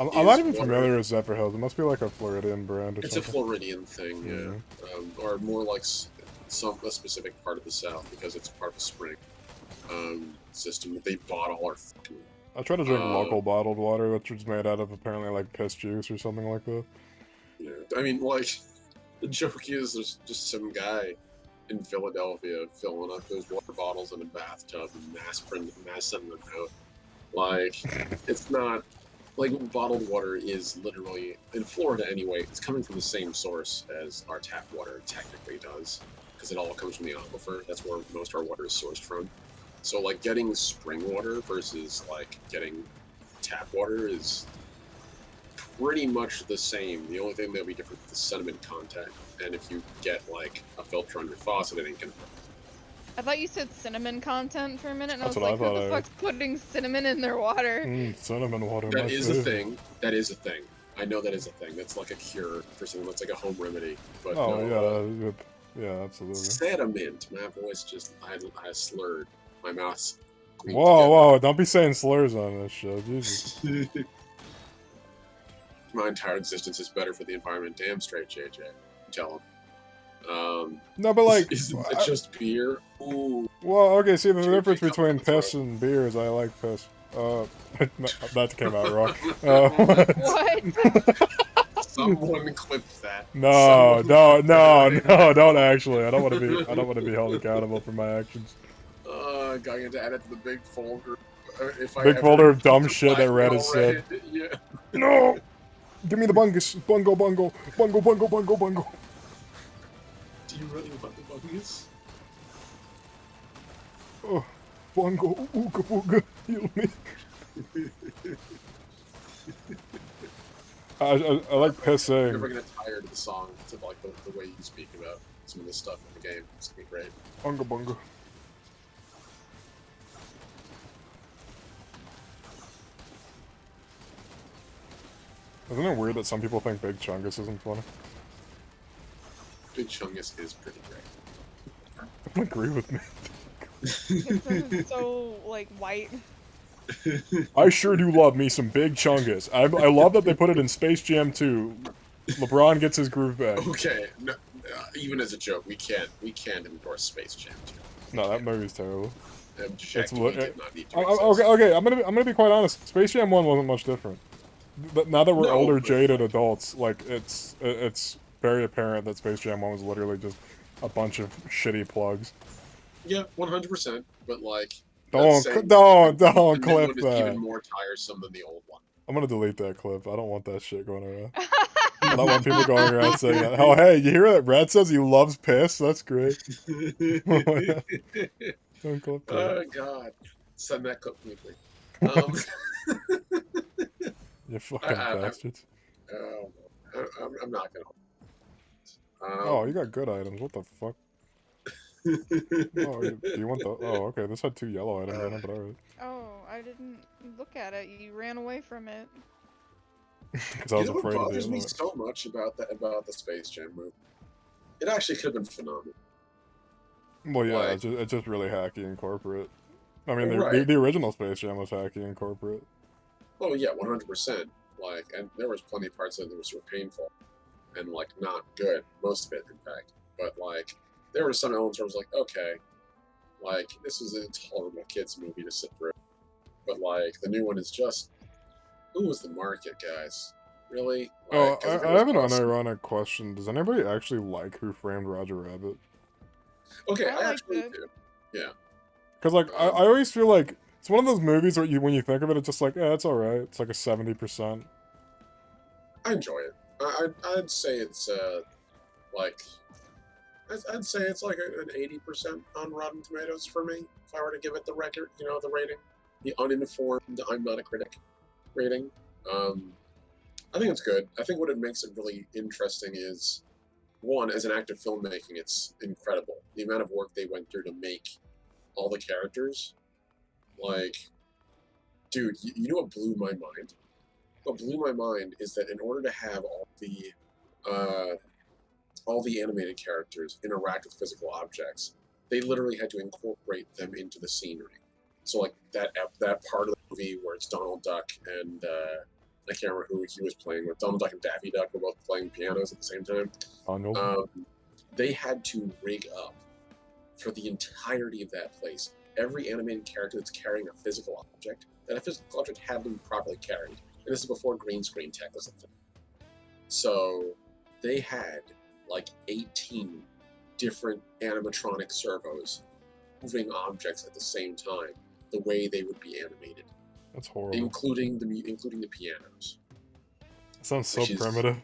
I'm not even familiar with Zephyr Hills. It must be like a Floridian brand or something. It's a Floridian thing, yeah. Or more like a specific part of the South because it's part of the spring system. They bought all our fucking. I try to drink local bottled water, which is made out of apparently like piss juice or something like that. Yeah, I mean, like, the joke is there's just some guy in Philadelphia filling up those water bottles in a bathtub and mass sending them out. Like, it's not. Like, bottled water is literally, in Florida anyway, it's coming from the same source as our tap water technically does. Because it all comes from the aquifer. That's where most of our water is sourced from. So, like, getting spring water versus, like, getting tap water is pretty much the same. The only thing that'll be different is the sediment content. And if you get, like, a filter on your faucet, it ain't gonna work. I thought you said cinnamon content for a minute, and That's I was like, what I who the thought. fuck's putting cinnamon in their water? Cinnamon water. That is a thing. That is a thing. I know that is a thing. That's like a cure for something. That's like a home remedy. But no, yeah, absolutely. Sediment. My voice just, I slurred. My mouth's. Whoa, don't be saying slurs on this show, Jesus. My entire existence is better for the environment. Damn straight, JJ. Tell him. No, but like, is it just beer? Ooh. Well, okay. See, the difference between piss and beer is I like piss. That came out wrong. What? Someone clipped that. No, don't actually. I don't want to be held accountable for my actions. Going to add it to the big folder. Big folder of dumb shit that Reddit said. Yeah. No! Give me the bungus. Bungo. Bungo. Do you really want the bungus? Oh, bungo. Ooga booga. Heal me. I like pissing. You're never gonna tire of the song to like the way you speak about some of the stuff in the game. It's gonna be great. Bungo. Isn't it weird that some people think Big Chungus isn't funny? Big Chungus is pretty great. Don't agree with me. It's so, like, white. I sure do love me some Big Chungus. I love that they put it in Space Jam 2. LeBron gets his groove back. Okay, no, even as a joke, we can't endorse Space Jam 2. No, that movie's terrible. Jack It's Dewey did not need to okay. exist. Okay, I'm gonna be quite honest. Space Jam 1 wasn't much different. But now that we're No, older, but, jaded like, adults, like it's very apparent that Space Jam 1 was literally just a bunch of shitty plugs. yeah, 100%. But like, Don't saying don't the new clip one is even that. more tiresome than the old one. I'm gonna delete that clip. I don't want that shit going around. I don't want people going around saying that. Oh, hey, you hear that? Brad says he loves piss. That's great. Don't clip that. Oh God, send that clip to me, please. You fucking bastards. I'm not gonna. Oh, you got good items. What the fuck? Oh, do you want the? Oh, okay. This had 2 yellow items on it, but alright. Oh, I didn't look at it. You ran away from it. Because I was what afraid of the bothers me yellow. so much about the Space Jam movie? It actually could have been phenomenal. Well, yeah, Like, it's just really hacky and corporate. I mean, right. the original Space Jam was hacky and corporate. Oh yeah, 100%. Like, and there was plenty of parts of it that were super painful and like not good. Most of it, in fact. But like, there were some elements where I was like, okay, like this is a tolerable kids movie to sit through. But like, the new one is just, who was the market, guys? Really? Oh, Like, I have an unironic question. Does anybody actually like Who Framed Roger Rabbit? Okay, I I liked actually it. do. Yeah. Because like I always feel like it's one of those movies where when you think of it, it's just like, yeah, it's alright. It's like a 70%. I enjoy it. I'd say it's like I'd say it's like an 80% on Rotten Tomatoes for me. If I were to give it the record, the rating, the uninformed, I'm not a critic rating. I think it's good. I think what it makes it really interesting is, one, as an act of filmmaking, it's incredible. The amount of work they went through to make all the characters. Like, dude, you know what blew my mind? What blew my mind is that in order to have all the animated characters interact with physical objects, they literally had to incorporate them into the scenery. So like that part of the movie where it's Donald Duck and I can't remember who he was playing with. Donald Duck and Daffy Duck were both playing pianos at the same time. They had to rig up for the entirety of that place. Every animated character that's carrying a physical object, that a physical object had to be properly carried. And this is before green screen tech was a thing. So they had like 18 different animatronic servos moving objects at the same time, the way they would be animated. That's horrible. Including the pianos. It sounds so primitive.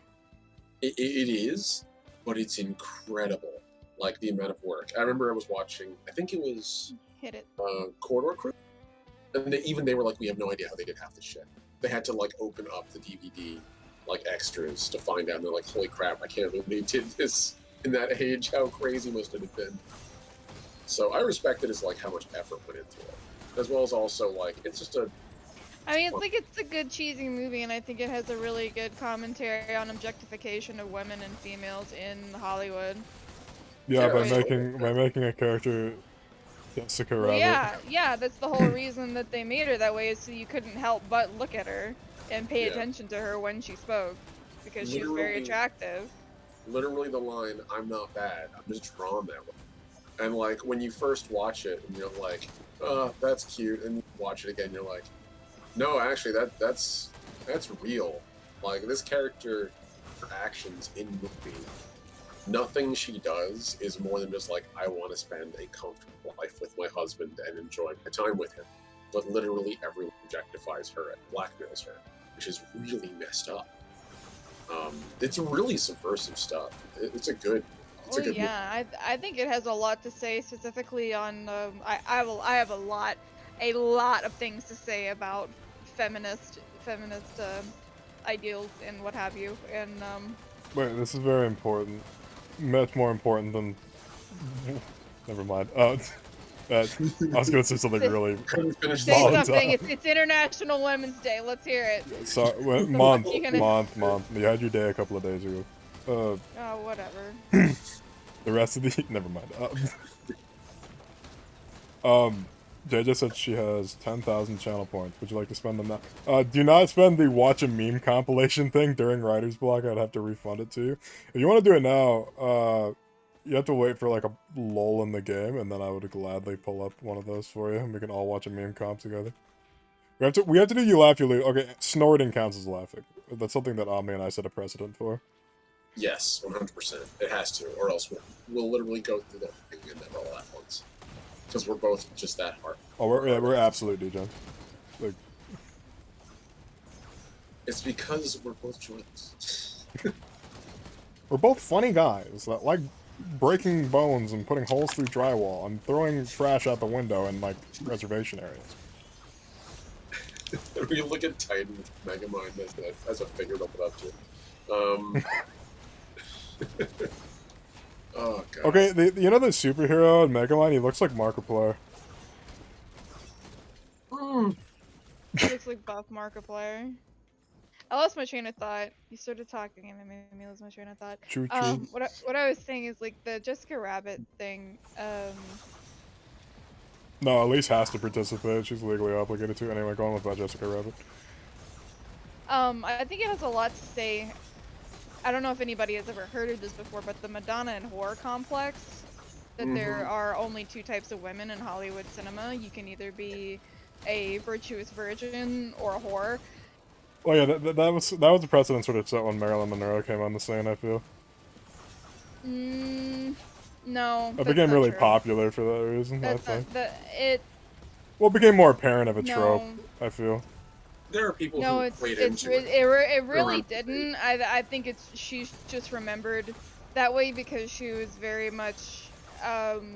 It is, but it's incredible. Like the amount of work. I remember I was watching. I think it was Corridor Crew, and they were like, we have no idea how they did half the shit. They had to like open up the DVD like extras to find out. And they're like, holy crap, I can't believe they did this in that age. How crazy must it have been? So I respect it as like how much effort went into it, as well as also like it's just a. I mean, it's a good cheesy movie, and I think it has a really good commentary on objectification of women and females in Hollywood. Yeah, by making a character Jessica Rabbit. Yeah, that's the whole reason that they made her that way, is so you couldn't help but look at her and pay attention to her when she spoke, because she was very attractive. Literally the line, "I'm not bad, I'm just drawn that way." And like when you first watch it, and you're like, "Oh, that's cute," and you watch it again, you're like, "No, actually, that's real." Like this character, her actions in movie, nothing she does is more than just like, I want to spend a comfortable life with my husband and enjoy my time with him. But literally everyone objectifies her and blackmails her, which is really messed up. It's really subversive stuff. It's a good movie. I think it has a lot to say specifically on. I have a lot of things to say about feminist ideals and what have you. And wait, this is very important. Much more important than. Never mind. I was gonna say something really. Say something. It's International Women's Day. Let's hear it. Sorry, month. You had your day a couple of days ago. Oh, whatever. The rest of the never mind. JJ said she has 10,000 channel points. Would you like to spend them now? Do not spend the watch a meme compilation thing during writer's block. I'd have to refund it to you. If you want to do it now, you have to wait for like a lull in the game, and then I would gladly pull up one of those for you, and we can all watch a meme comp together. We have to do you laugh, you lose. Okay, snorting counts as laughing. That's something that Omni and I set a precedent for. Yes, 100%. It has to, or else we'll literally go through the thing and never laugh once. Because we're both just that hard. Oh, we're absolute degens. Like, it's because we're both joints. we're both funny guys that like breaking bones and putting holes through drywall and throwing trash out the window in like reservation areas. We look at Titan with Megamind as a figure to put up to. Oh god. Okay, you know the superhero in Megamind? He looks like Markiplier. Looks like buff Markiplier. I lost my train of thought. You started talking and it made me lose my train of thought. Choo choo. What I was saying is like the Jessica Rabbit thing. No, Elise has to participate. She's legally obligated to. Anyway, go on with that Jessica Rabbit. I think it has a lot to say. I don't know if anybody has ever heard of this before, but the Madonna and Horror complex. That there are only two types of women in Hollywood cinema. You can either be a virtuous virgin or a whore. Well, yeah, that was the precedent sort of set when Marilyn Monroe came on the scene, I feel. No. It became really popular for that reason, I think. Well, it became more apparent of a trope, I feel. There are people who played into it. It really didn't. I think she's just remembered that way because she was very much,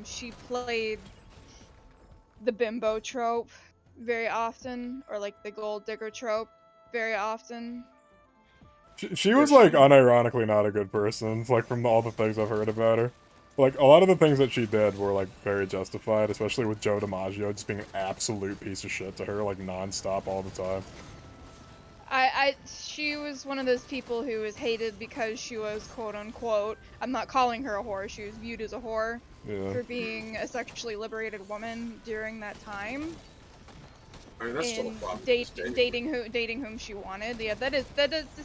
she played the bimbo trope very often, or like the gold digger trope very often. She was like unironically not a good person, like from all the things I've heard about her. Like a lot of the things that she did were like very justified, especially with Joe DiMaggio just being an absolute piece of shit to her, like non-stop all the time. She was one of those people who was hated because she was quote unquote, I'm not calling her a whore, she was viewed as a whore for being a sexually liberated woman during that time. I mean, that's still a problem. Dating whom she wanted. Yeah, that is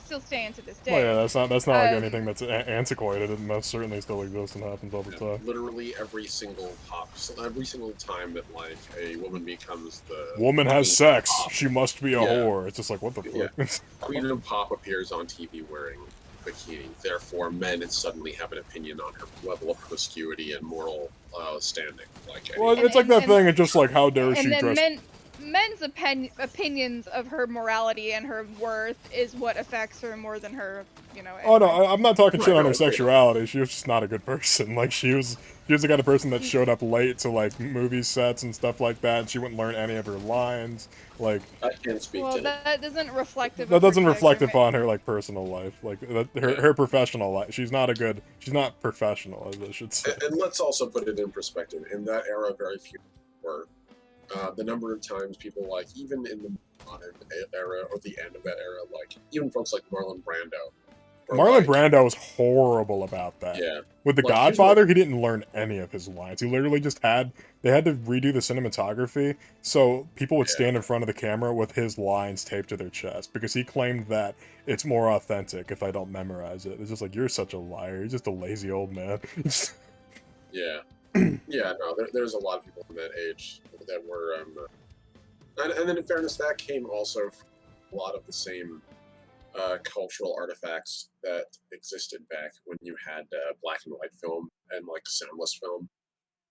still staying to this day. Well, yeah, that's not like anything that's antiquated. It most certainly still exists and happens all the time. Literally every single time that like a woman becomes the woman has sex, she must be a whore. It's just like what the fuck. Queen of Pop appears on TV wearing a bikini. Therefore, men suddenly have an opinion on her level of promiscuity and moral standing. Like, well, it's like that thing. It's just like how dare she dress. Men's opinions of her morality and her worth is what affects her more than her, you know. Oh no, I'm not talking shit on her sexuality. She was just not a good person. Like she was the kind of person that showed up late to like movie sets and stuff like that. And she wouldn't learn any of her lines. Like I can't speak to that doesn't reflect. That doesn't reflect upon her like personal life. Like her professional life. She's not professional, as I should say. And let's also put it in perspective. In that era, very few were. The number of times people, like, even in the modern era, or the end of that era, like, even folks like Marlon Brando. Marlon Brando was horrible about that. Yeah. With The Godfather, he didn't learn any of his lines. He literally just they had to redo the cinematography, so people would stand in front of the camera with his lines taped to their chest, because he claimed that it's more authentic if I don't memorize it. It's just like, you're such a liar. You're just a lazy old man. Yeah. Yeah, no, there's a lot of people in that age that were, and then in fairness, that came also from a lot of the same cultural artifacts that existed back when you had black and white film and like soundless film,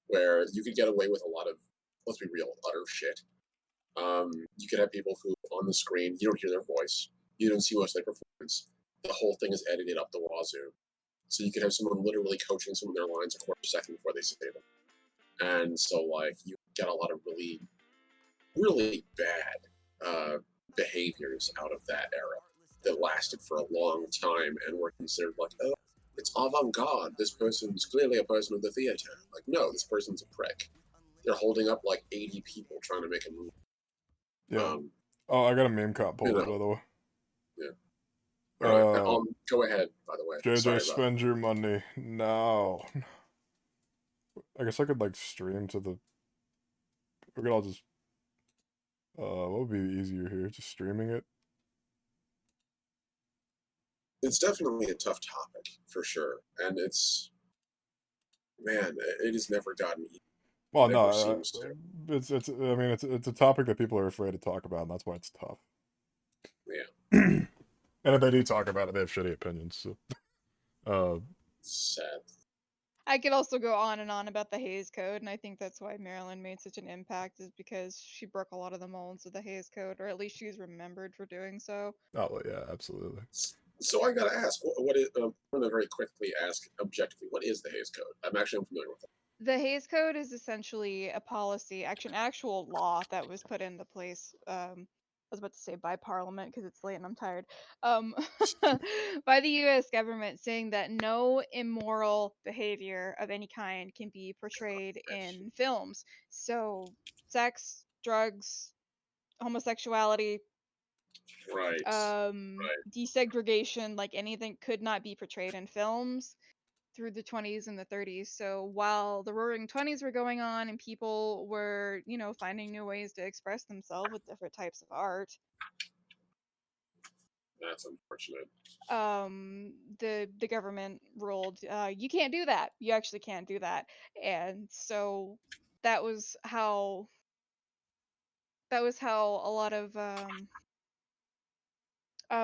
where you could get away with a lot of, let's be real, utter shit. You could have people who, on the screen, you don't hear their voice, you don't see much of their performance, the whole thing is edited up the wazoo. So you could have someone literally coaching some of their lines a quarter second before they say them. And so, like, you get a lot of really, really bad behaviors out of that era that lasted for a long time and were considered like, oh, it's avant-garde. This person's clearly a person of the theater. Like, no, this person's a prick. They're holding up, like, 80 people trying to make a movie. Yeah. Oh, I got a meme comp pulled, by the way. Yeah. Go ahead, by the way. JJ, spend your money now. I guess I could like stream to the. we could all just. What would be easier here? Just streaming it. It's definitely a tough topic for sure, and it's man, it has never gotten easy. Well, Never no, seems to. it's. I mean, it's a topic that people are afraid to talk about, and that's why it's tough. Yeah, And if they do talk about it, they have shitty opinions. So, sad. I could also go on and on about the Hays Code, and I think that's why Marilyn made such an impact, is because she broke a lot of the molds of the Hays Code, or at least she's remembered for doing so. oh well, yeah, absolutely. So I gotta ask, what is? I'm gonna very quickly ask objectively, what is the Hays Code? I'm actually unfamiliar with it. The Hays Code is essentially a policy, actually an actual law that was put into place. I was about to say by Parliament because it's late and I'm tired. By the U.S. government, saying that no immoral behavior of any kind can be portrayed in films. So, sex, drugs, homosexuality, Right. desegregation, like anything, could not be portrayed in films through the 20s and the 30s. So while the Roaring 20s were going on and people were, finding new ways to express themselves with different types of art, That's unfortunate. the government ruled, you can't do that. You actually can't do that. And so that was how a lot of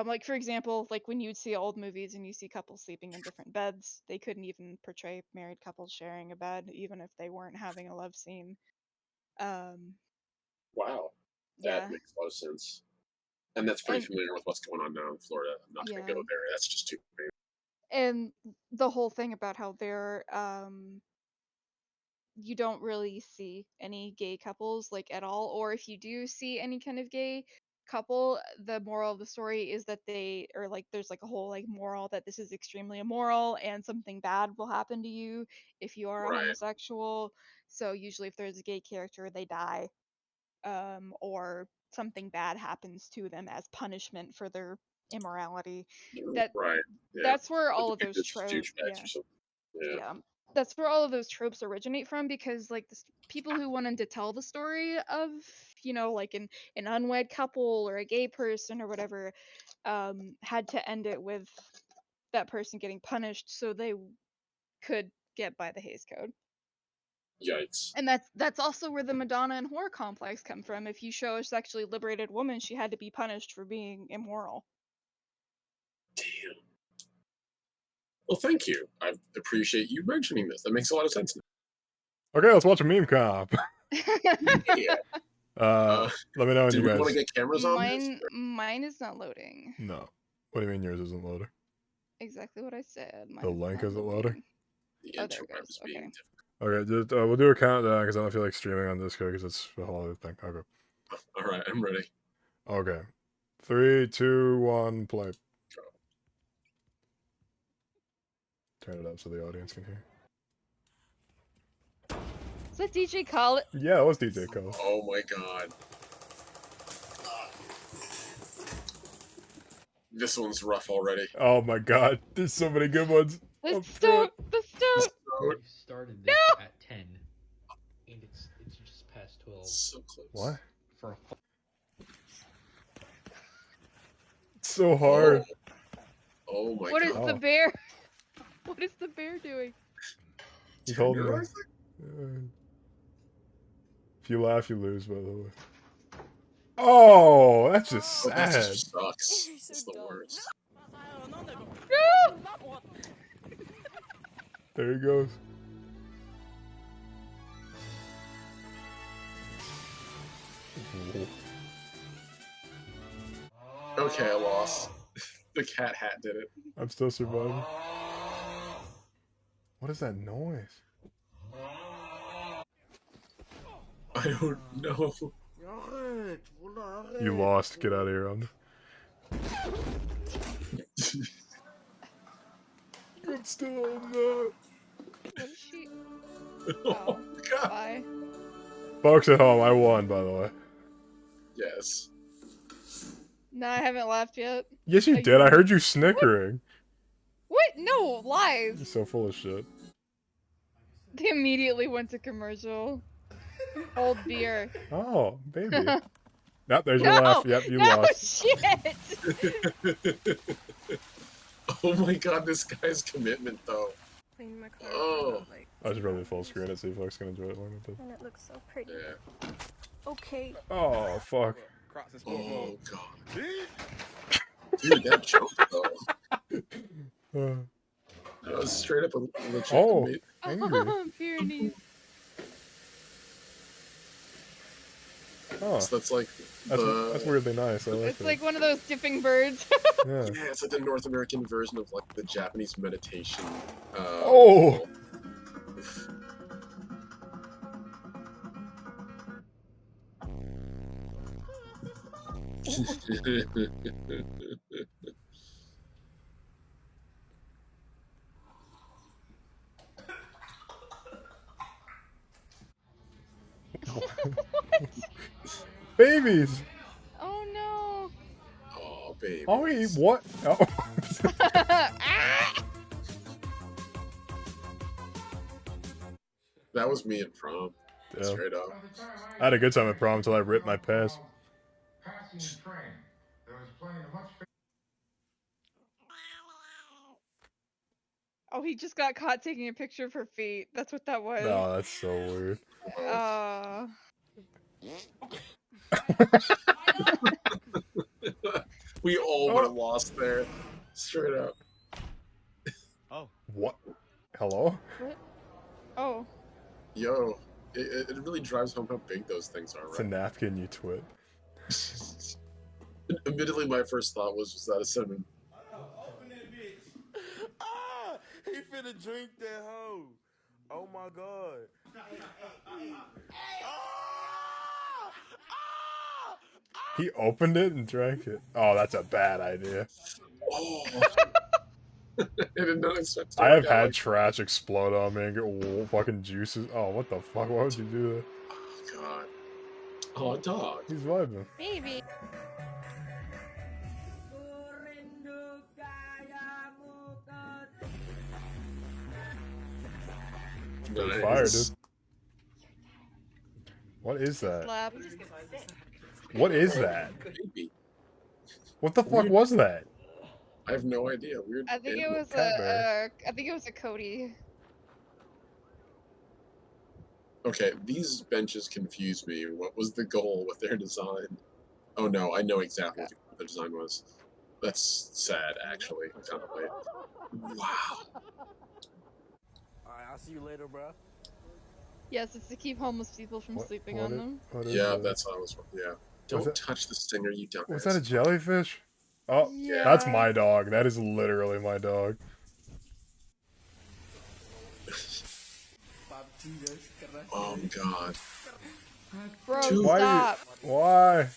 like for example, like when you'd see old movies and you see couples sleeping in different beds, they couldn't even portray married couples sharing a bed, even if they weren't having a love scene. Wow, Yeah, that makes a lot of sense. And that's pretty and familiar with what's going on now in Florida. I'm not gonna yeah, go there. That's just too big. and the whole thing about how they're you don't really see any gay couples like at all, or if you do see any kind of gay couple, the moral of the story is that they, or like there's like a whole like moral that this is extremely immoral and something bad will happen to you if you are a Right. homosexual. So usually if there's a gay character, they die, or something bad happens to them as punishment for their immorality. That Right. Yeah. that's where But all the of those tropes, douchebags or something. Yeah. yeah, that's where all of those tropes originate from, because like people who wanted to tell the story of, like an unwed couple or a gay person or whatever, had to end it with that person getting punished so they could get by the Hays Code. Yikes. And that's also where the Madonna and whore complex come from. If you show a sexually liberated woman, she had to be punished for being immoral. Damn. Well, thank you. I appreciate you mentioning this. That makes a lot of sense now. Okay, let's watch a meme comp. Yeah. Let me know when Do you we guys. want to get cameras on this? Mine is not loading. No. What do you mean yours isn't loading? Exactly what I said. The link isn't loading? The Oh, there it interweb goes. is being Okay. difficult. Okay, just, we'll do a countdown because I don't feel like streaming on Discord because it's a whole other thing. Okay. All right, I'm ready. Okay. 3, 2, 1, play. Go. Turn it up so the audience can hear. Is that DJ Khaled? Yeah, it was DJ Khaled. Oh my god. This one's rough already. Oh my god, there's so many good ones. The up stone! front. The stone! We started this at 10, and it's just past 12. So close. What? For a It's so hard. Oh my What god. is the bear? What is the bear doing? He's holding Turn it. yours? If you laugh, you lose, by the way. Oh, that's just Oh, that sad. just sucks. It's the worst. There he goes. Okay, I lost. The cat hat did it. I'm still surviving. What is that noise? I don't know. You lost. Get out of here, Omni. I'm still on that. What is she? Oh god. Bye. Folks at home, I won, by the way. Yes. No, I haven't laughed yet. Yes, you Oh, did. I you- heard you snickering. What? No, lies. You're so full of shit. They immediately went to commercial. Old beer. Oh, baby. Yep, there's your No, laugh. Yep, you no lost. shit. Oh my god, this guy's commitment though. Cleaned my car Oh. for about, like, I was 2 really hours. full screen it, see if folks can enjoy it more than this. And it looks so pretty. Yeah. Okay. Oh, fuck. Crocs in sport Oh mode. god. Dude, that jump though. Uh, That was straight up a legit Oh. mate. angry. Pyrenees. Oh, So that's like that's the weirdly nice. I like It's that. like one of those dipping birds. Yeah. yeah, it's like the North American version of like the Japanese meditation. Oh! Babies! Oh no. Oh baby. Oh, wait, what? Oh. Ah! That was me in prom. Yeah. Straight up. I had a good time at prom until I ripped my pass. Oh, he just got caught taking a picture of her feet. That's what that was. No, that's so weird. We all would have lost there. Straight up. What? Hello? Oh. Yo, it really drives home how big those things are, It's a right? napkin, you twit. Admittedly, my first thought was that a cinnamon? Ah, he finna drink that hoe. Oh my god. He opened it and drank it. Oh, that's a bad idea. Oh. I did not expect to I have work out had like- trash explode on me and get fucking juices. Oh, what the fuck? Why would you do that? Oh god. Oh, a dog. He's vibing. Maybe. Pretty fire, Nice. dude. What is that? Slap. What is that? Maybe. What the fuck was that? I have no idea. Weird. I think it animal. was Cadbury. I think it was a Cody. Okay, these benches confuse me. What was the goal with their design? Oh no, I know exactly what the design was. That's sad, actually. Kind of late. Wow. Alright, I'll see you later, bro. Yes, it's to keep homeless people from sleeping on them. What is Yeah, that? that's how I was. Yeah. Don't that- touch the stinger, you dumbass. Was that a jellyfish? Oh, Yeah. that's my dog. That is literally my dog. Oh god. Bro, Dude. Why? stop. Why?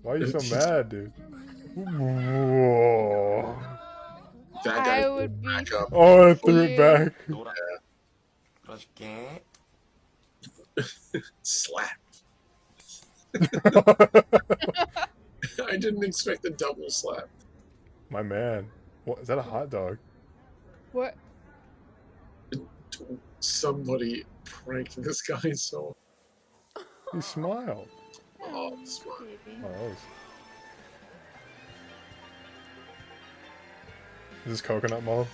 Why are you so mad, dude? Whoa. That guy I would be back up. Oh, I threw it you. back. Slap. I didn't expect a double slap. My man. What is that? A hot dog? What? Somebody pranked this guy so. He smiled. Oh, smart. Baby. Oh, that was... Is this coconut mom?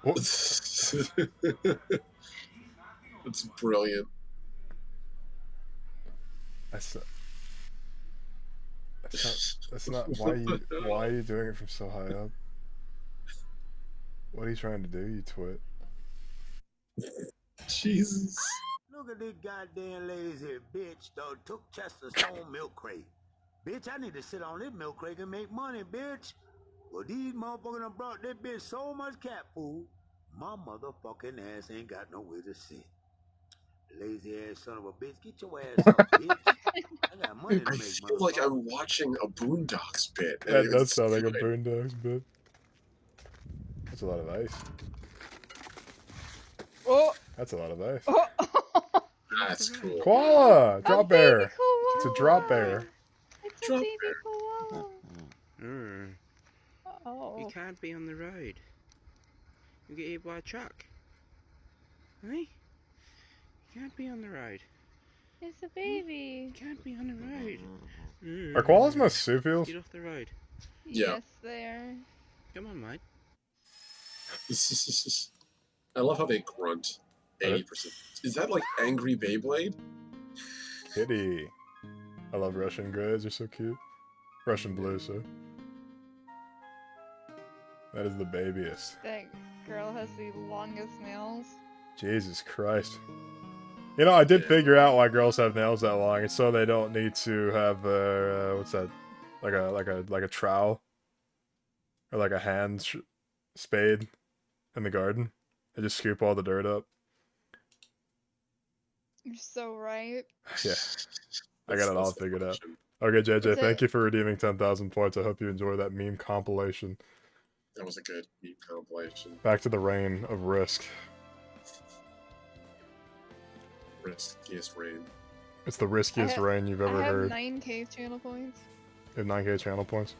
What? It's brilliant. That's not. Why are you doing it from so high up? What are you trying to do, you twit? Jesus. Look at this goddamn lazy bitch done took Chester's own milk crate. Bitch, I need to sit on this milk crate and make money, bitch. Well, these motherfuckers done brought this bitch so much cat food, my motherfucking ass ain't got nowhere to sit. Lazy ass son of a bitch, get your ass up, bitch. I got money to I make, feel like motherfucker. I'm watching a Boondocks bit. That does It's sound like a good. Boondocks bit. That's a lot of ice. Oh. That's a lot of ice. Oh. That's cool. Koala! Drop bear! Baby It's a drop bear. It's a Drop baby bear. koala. Mm, Oh. you can't be on the road. You get hit by a truck. Honey? You can't be on the ride. It's a baby. You can't be on the ride. Are koalas marsupials? Get off the ride. Yeah. Yes, they are. Come on, mate. I love how they grunt. 80%. Is that like angry Beyblade? Kitty. I love Russian grays, they're so cute. Russian blue, so. That is the babiest. That girl has the longest nails. Jesus Christ. You know, I did Yeah. figure out why girls have nails that long. It's so they don't need to have what's that? Like a trowel or like a hand spade in the garden. They just scoop all the dirt up. You're so right. Yeah, I got it all That's the figured out. question. Okay, JJ, Is thank it- you for redeeming 10,000 points. I hope you enjoy that meme compilation. That was a good meme compilation. Back to the reign of Risk. Riskiest rain. It's the riskiest have- reign you've I ever have heard. 9k channel points. You have 9k channel points.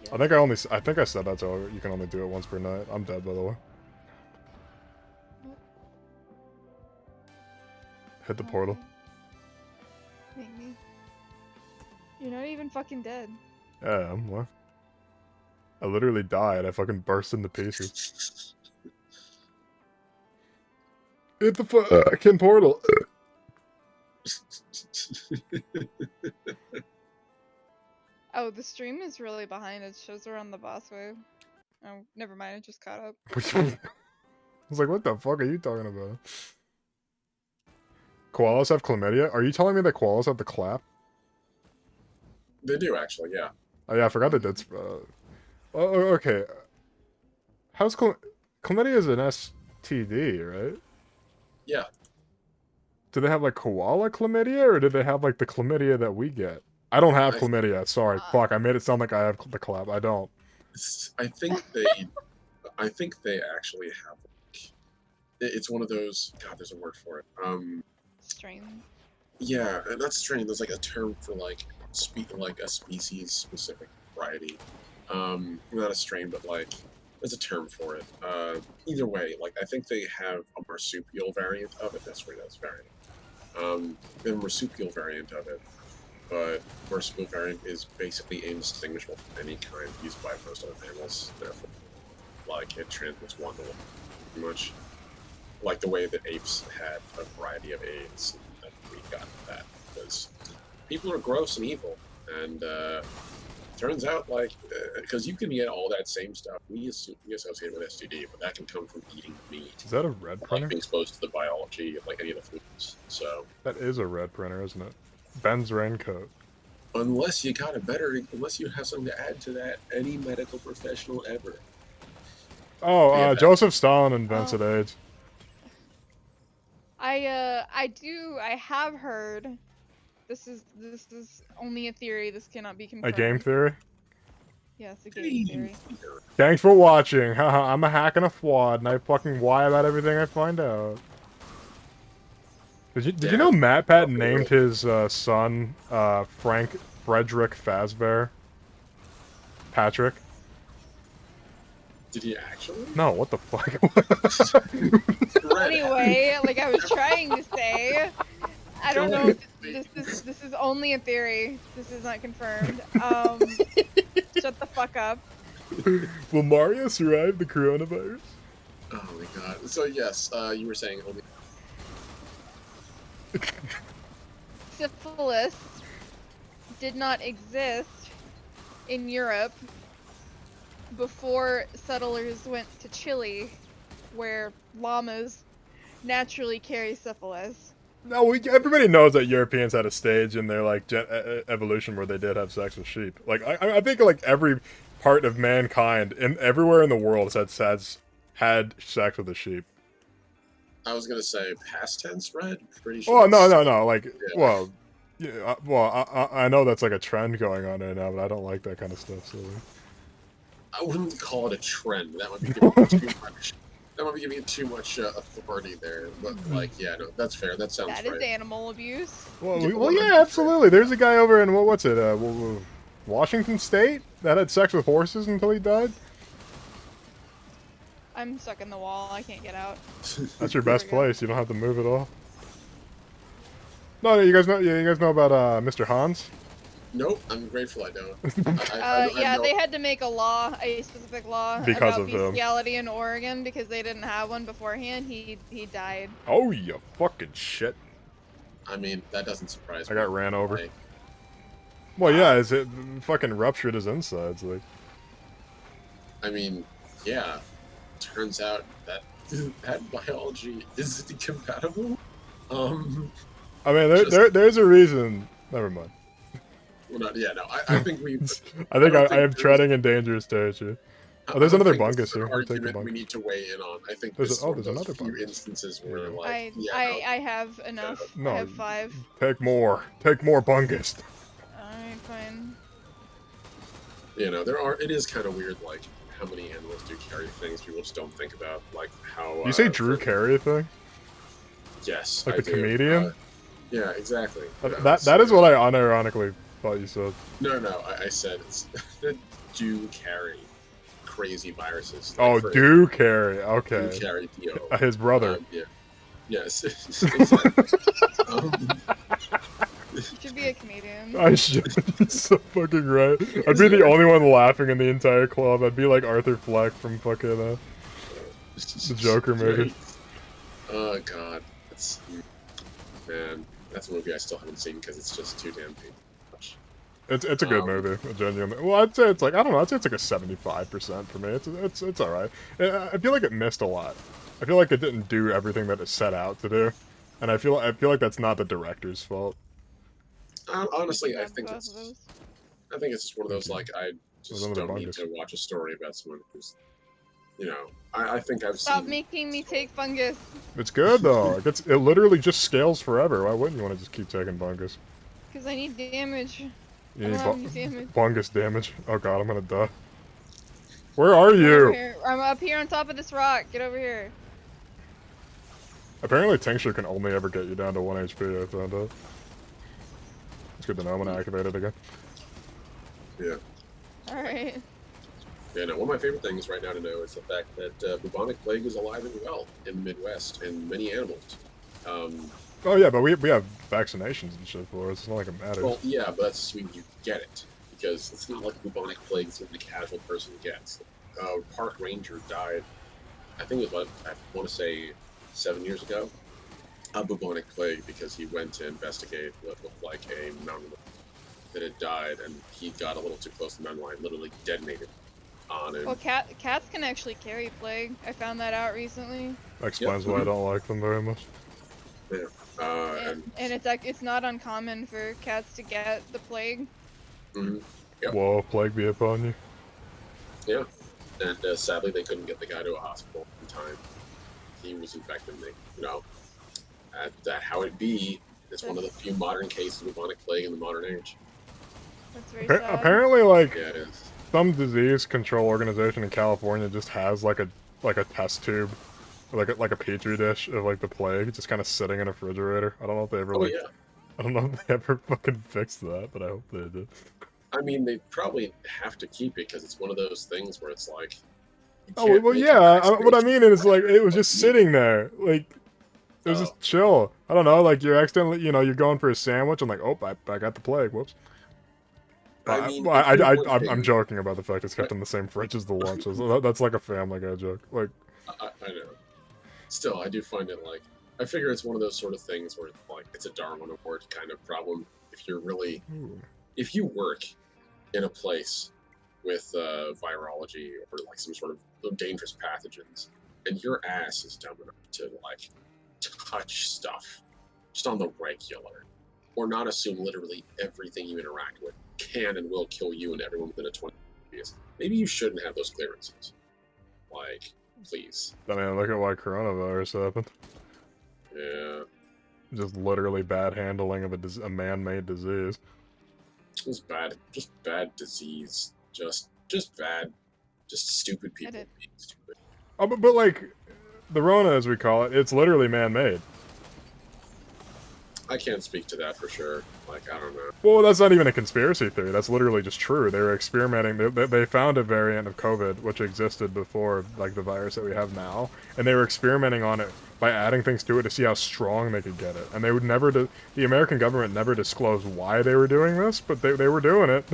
Yeah. I think I said that so you can only do it once per night. I'm dead, by the way. Hit the portal. Maybe. You're not even fucking dead. Yeah, I'm what? I literally died. I fucking burst into pieces. Hit the fucking portal. Oh, the stream is really behind. It shows we're on the boss wave. Oh, never mind. It just caught up. I was like, what the fuck are you talking about? Koalas have chlamydia? Are you telling me that koalas have the clap? They do actually, yeah. Oh yeah, I forgot they did. Okay. How's chlamydia is an STD, right? Yeah. Do they have like koala chlamydia, or do they have like the chlamydia that we get? I don't have chlamydia. Sorry, fuck. I made it sound like I have the clap. I don't. I think they actually have. It's one of those. God, there's a word for it. Strain. Yeah, not strain. There's like a term for like like a species specific variety. Not a strain, but like there's a term for it. Either way, like I think they have a marsupial variant of it. That's where that's variant. The marsupial variant of it, but marsupial variant is basically indistinguishable from any kind used by most other mammals. Therefore, like it transmits one to one, pretty much. Like the way that apes had a variety of AIDS, and we got that because people are gross and evil, and turns out like because you can get all that same stuff we associate with STD, but that can come from eating meat. Is that a red Like printer? being exposed to the biology of like any of the foods. So That is a red printer, isn't it? Ben's raincoat. unless you have something to add to that, any medical professional ever. Oh, Yeah. Joseph Stalin invented AIDS. I have heard. This is only a theory. This cannot be A confirmed. game theory. Yes, a game theory. Thanks for watching. Haha, I'm a hack and a flawed, and I fucking lie about everything I find out. Did you know Matt Pat named his son Frank Frederick Fazbear? Patrick? Did he actually? No, what the fuck? Anyway, like I was trying to say, I don't know if this is only a theory. This is not confirmed. Shut the fuck up. Will Mario survive the coronavirus? Oh my god. So yes, you were saying only. Syphilis did not exist in Europe before settlers went to Chile, where llamas naturally carry syphilis. No, everybody knows that Europeans had a stage in their like evolution where they did have sex with sheep. Like I think like every part of mankind everywhere in the world has had sex with a sheep. I was gonna say past tense, Red. Pretty sure. Oh no. Like, Yeah. well, yeah, I know that's like a trend going on right now, but I don't like that kind of stuff. So I wouldn't call it a trend. That might be giving it too much. That might be giving it too much authority there. But like, yeah, no, that's fair. That sounds That right. is animal abuse. well, yeah, absolutely. There's a guy over in what's it, Washington State that had sex with horses until he died. I'm stuck in the wall. I can't get out. That's your There best we go. place. You don't have to move at all. No, you guys know. Yeah, you guys know about Mr. Hans? Nope, I'm grateful I don't. Yeah, know- they had to make a law, a specific law Because about of him. bestiality in Oregon because they didn't have one beforehand. He died. Oh, you fucking shit. I mean, that doesn't surprise I me. got ran over. Like, Well, yeah, is it fucking ruptured his insides? Like, I mean, yeah. Turns out that that biology is incompatible. I mean, there's a reason. Never mind. Well, no, yeah, no. I think we. I think don't I am there's- treading in dangerous territory. Oh, there's I don't another think bungus this is an here. I'll take the argument we bungus. need to weigh in on. I think There's this is a- oh, one of there's those another few bungus. instances Here where, you go. like, I have enough. No, I have 5. Take more. Take more bungus. Alright, fine. you know, it is kind of weird, like, how many animals do carry things people just don't think about, like how. You say Drew Carey thing? Yes, Like I the do. comedian? Yeah, exactly. That is what I unironically thought you said. No, I said it's that do carry crazy viruses. Oh, for- do carry. Okay. Do carry do. His brother. Yeah. Yes. Exactly. You should be a comedian. I should. You're so fucking right. I'd be the only one laughing in the entire club. I'd be like Arthur Fleck from fucking the Joker movie. Oh god, that's a movie I still haven't seen because it's just too damn much. It's a good movie, genuinely. Well, I'd say it's like, I don't know, I'd say it's like a 75% for me. It's all right. I feel like it missed a lot. I feel like it didn't do everything that it set out to do, and I feel like that's not the director's fault. Honestly, I Yeah, think both it's of those. just one of those, like, I just another don't need bungus. to watch a story about someone who's, you know, I think I've Stop seen. making me take fungus. It's good though. It literally just scales forever. Why wouldn't you want to just keep taking bungus? Because I need damage. You I need don't have any damage. bungus damage. Oh god, I'm gonna die. Where are Over you? here. I'm up here on top of this rock. Get over here. Apparently tincture can only ever get you down to 1 HP, I found out. It's good to know. I'm gonna activate it again. Yeah. Alright. Yeah, no, one of my favorite things right now to know is the fact that bubonic plague is alive and well in the Midwest and many animals. Oh yeah, but we have vaccinations and shit for it. It's not like it matters. Well, yeah, but that's when you get it. Because it's not like bubonic plague is what the casual person gets. Park ranger died, I think it was, I want to say, 7 years ago, of bubonic plague because he went to investigate what looked like a mountain lion that had died, and he got a little too close to the mountain lion, literally detonated on him. Well, cats can actually carry plague. I found that out recently. That explains why I don't like them very much. Yeah. And it's not uncommon for cats to get the plague. Mhm. Yep. Whoa, plague be upon you. Yeah. And sadly, they couldn't get the guy to a hospital in time. He was infected. That how it be. It's one of the few modern cases of bubonic plague in the modern age. That's very sad. Apparently, like, Yeah, it is. some disease control organization in California just has like a test tube, like a petri dish of like the plague, just kind of sitting in a refrigerator. I don't know if they ever Oh, yeah. I don't know if they ever fucking fixed that, but I hope they did. I mean, they probably have to keep it because it's one of those things where it's like. you Oh can't well, make a yeah. What I vaccination. mean is like it was just sitting there, like it was just chill. I don't know, like you're accidentally, you're going for a sandwich and like, oh, I got the plague. Whoops. I mean, Well, if you're one I'm thing- joking about the fact it's kept in the same fridge as the lunches. That's like a Family Guy joke. Like, I know. Still, I do find it like I figure it's one of those sort of things where like it's a Darwin Award kind of problem. If you work in a place with virology or like some sort of dangerous pathogens, and your ass is dumb enough to like touch stuff just on the regular, or not assume literally everything you interact with can and will kill you and everyone within a 20 radius, maybe you shouldn't have those clearances. Like, please. I mean, look at why coronavirus happened. Yeah. Just literally bad handling of a man-made disease. It was bad. Just bad disease. Just bad. Just stupid people being stupid. Oh, but like, the Rona, as we call it, it's literally man-made. I can't speak to that for sure. Like, I don't know. Well, that's not even a conspiracy theory. That's literally just true. They were experimenting. They found a variant of COVID which existed before, like the virus that we have now, and they were experimenting on it by adding things to it to see how strong they could get it. And they would never. The American government never disclosed why they were doing this, but they were doing it.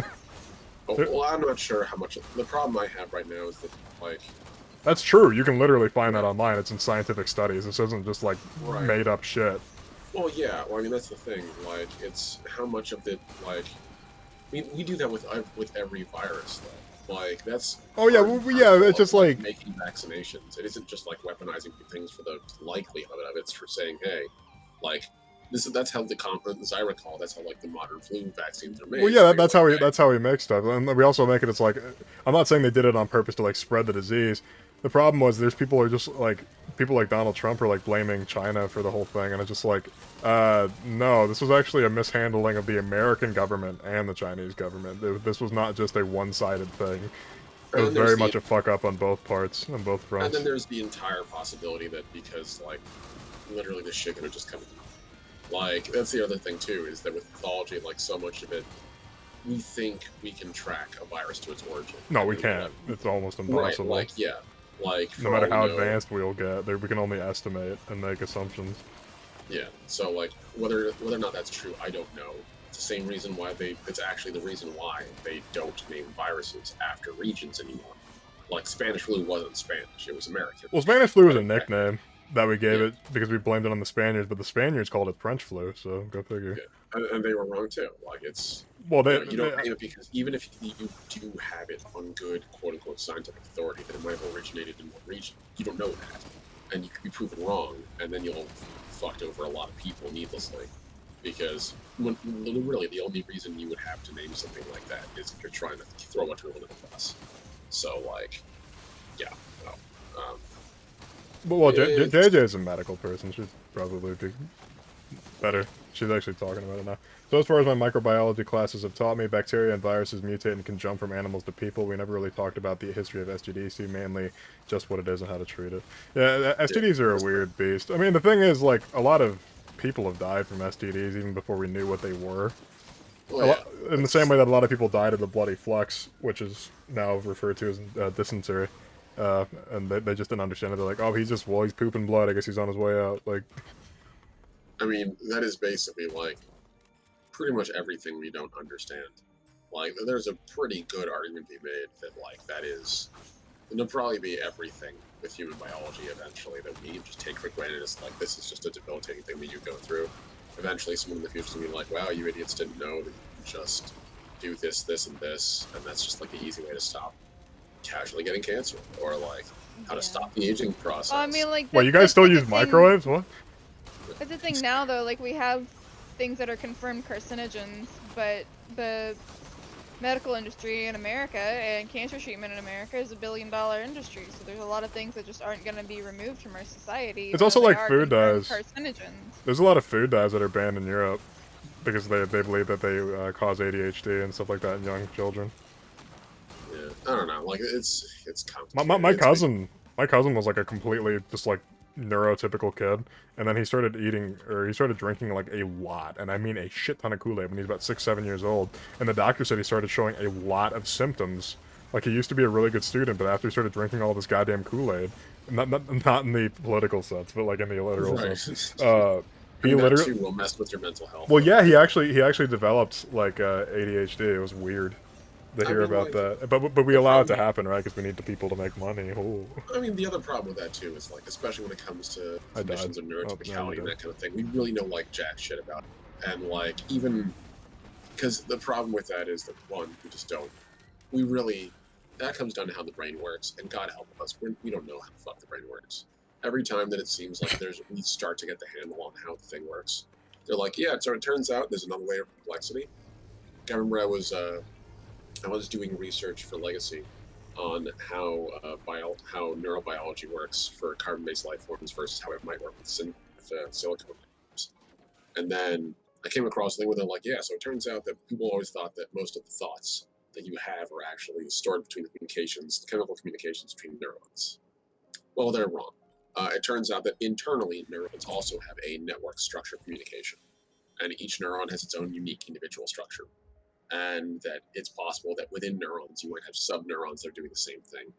Well, I'm not sure how much. The problem I have right now is that, like, That's true. You can literally find that online. It's in scientific studies. This isn't just like Right. made up shit. well, yeah. Well, I mean, that's the thing. Like, it's how much of it, like, we do that with every virus, though. Like, that's. Oh yeah, part and yeah. parcel It's just of, like making vaccinations. It isn't just like weaponizing things for the likelihood of it. It's for saying, hey, like, that's how as I recall, that's how like the modern flu vaccines are made. well, So yeah. you're That's like, how we hey, that's how we make stuff, and we also make it. It's like I'm not saying they did it on purpose to like spread the disease. The problem was there's people who are just like people like Donald Trump are like blaming China for the whole thing, and it's just like, no, this was actually a mishandling of the American government and the Chinese government. This was not just a one-sided thing. It And was there's very the- much a fuck up on both parts, on both And fronts. then there's the entire possibility that because, like, literally this shit could have just come. Like, that's the other thing, too, is that with pathology, like, so much of it, we think we can track a virus to its origin. No, And we then, can't. It's almost Right, impossible. like, yeah. Like, No for matter all how we know- advanced we'll get, we can only estimate and make assumptions. Yeah, so, like, whether or not that's true, I don't know. It's the same reason why it's actually the reason why they don't name viruses after regions anymore. Like, Spanish flu wasn't Spanish, it was American. Well, Spanish flu was a Okay. nickname that we gave Yeah. it because we blamed it on the Spaniards, but the Spaniards called it French flu, so go figure. Yeah. And they were wrong, too. Like, it's... Well, You don't name it because even if you do have it on good quote-unquote scientific authority that it might have originated in one region, you don't know that. And you could be proven wrong, and then you'll fucked over a lot of people needlessly. Because really the only reason you would have to name something like that is if you're trying to throw a bunch of people under the bus. So, like, yeah, no. well, it's- JJ is a medical person. She'd probably be better. She's actually talking about it now. So as far as my microbiology classes have taught me, bacteria and viruses mutate and can jump from animals to people. We never really talked about the history of STDs, mainly just what it is and how to treat it. Yeah, STDs are a weird beast. I mean, the thing is, like, a lot of people have died from STDs even before we knew what they were. Well, In the same way that a lot of people died of the bloody flux, which is now referred to as dysentery. And they just didn't understand it. They're like, oh, he's pooping blood. I guess he's on his way out. Like, I mean, that is basically, like, pretty much everything we don't understand. Like, there's a pretty good argument to be made that, like, there'll probably be everything with human biology eventually that we just take for granted as, like, this is just a debilitating thing that you go through. Eventually, someone in the future is going to be like, wow, you idiots didn't know that you can just do this, this, and this, and that's just, like, the easy way to stop casually getting cancer, or, like, how to stop the aging process. Well, I mean, like. what, you that's guys still like a use thing- microwaves? What? That's the thing now, though. Like, we have things that are confirmed carcinogens, but the medical industry in America and cancer treatment in America is $1 billion industry. So there's a lot of things that just aren't going to be removed from our society. It's even also though they like are food confirmed dyes. Carcinogens. There's a lot of food dyes that are banned in Europe because they believe that they cause ADHD and stuff like that in young children. Yeah, I don't know. Like, it's complicated. My It's- cousin was like a completely just like neurotypical kid, and then he started drinking like a lot, and I mean a shit ton of Kool-Aid when he's about 6-7 years old, and the doctor said he started showing a lot of symptoms. Like, he used to be a really good student, but after he started drinking all this goddamn Kool-Aid, not in the political sense, but like in the literal Right. sense, I he mean, that literally. too will mess with your mental health. Well, yeah, he actually developed like ADHD. It was weird to I hear mean, about like, that, but we allow it to happen, right? Because we need the people to make money. Oh. I mean, the other problem with that too is, like, especially when it comes to I died. conditions of Oh, no, you neurotypicality and did. that kind of thing, we really know like jack shit about it. And like, even because the problem with that is that one, we just don't. We really that comes down to how the brain works, and God help us, we don't know how the fuck the brain works. Every time that it seems like we start to get the handle on how the thing works, they're like, yeah. So it turns out there's another layer of complexity. I remember I was doing research for Legacy on how neurobiology works for carbon-based life forms versus how it might work with silicon. And then I came across a thing where they're like, yeah, so it turns out that people always thought that most of the thoughts that you have are actually stored between the chemical communications between neurons. Well, they're wrong. It turns out that internally, neurons also have a network structure communication. and each neuron has its own unique individual structure, and that it's possible that within neurons you might have subneurons that are doing the same thing.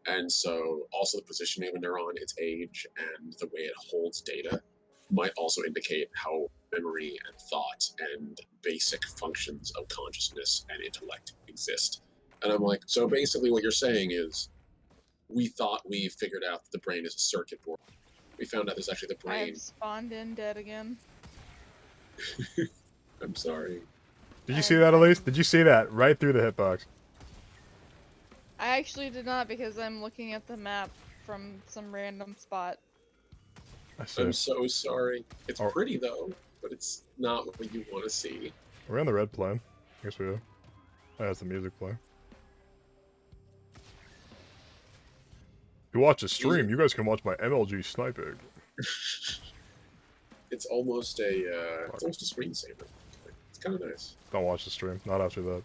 And so also the positioning of a neuron, its age, and the way it holds data might also indicate how memory and thought and basic functions of consciousness and intellect exist. And I'm like, so basically what you're saying is we thought we figured out that the brain is a circuit board. We found out there's actually the brain. I've spawned in dead again. I'm sorry. Did you see that, Elise? Did you see that? Right through the hitbox. I actually did not because I'm looking at the map from some random spot. I see. I'm so sorry. It's Oh. pretty though, but it's not what you want to see. Are we on the red plane? I guess we are. Oh, that's the music playing. If you watch the stream, you guys can watch my MLG sniping. It's almost a screensaver. It's kind of nice. Don't watch the stream. Not after that.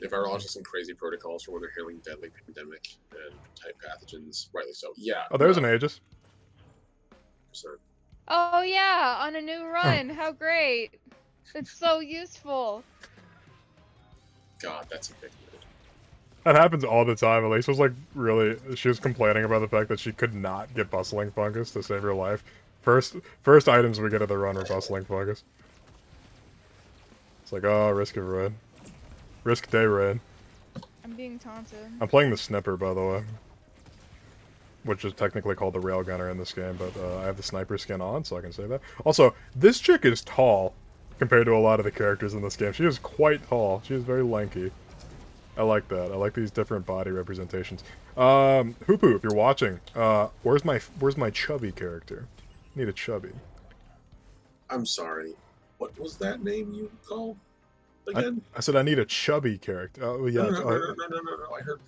If I were watching some crazy protocols for when they're handling deadly pandemic and type pathogens, rightly so. Yeah. Oh, there's an Aegis. Oh yeah, on a new run. How great! It's so useful. God, that's a big deal. That happens all the time. Elise was like she was complaining about the fact that she could not get bustling fungus to save her life. First items we get at the run are bustling fungus. It's like, oh, risk of raid. Risk day raid. I'm being taunted. I'm playing the Snipper, by the way. Which is technically called the Railgunner in this game, but I have the Sniper skin on, so I can say that. Also, this chick is tall compared to a lot of the characters in this game. She is quite tall. She is very lanky. I like that. I like these different body representations. Hoopu, if you're watching, where's my chubby character? Need a chubby. I'm sorry. What was that name you called again? I said I need a chubby character. Oh yeah. No. I heard.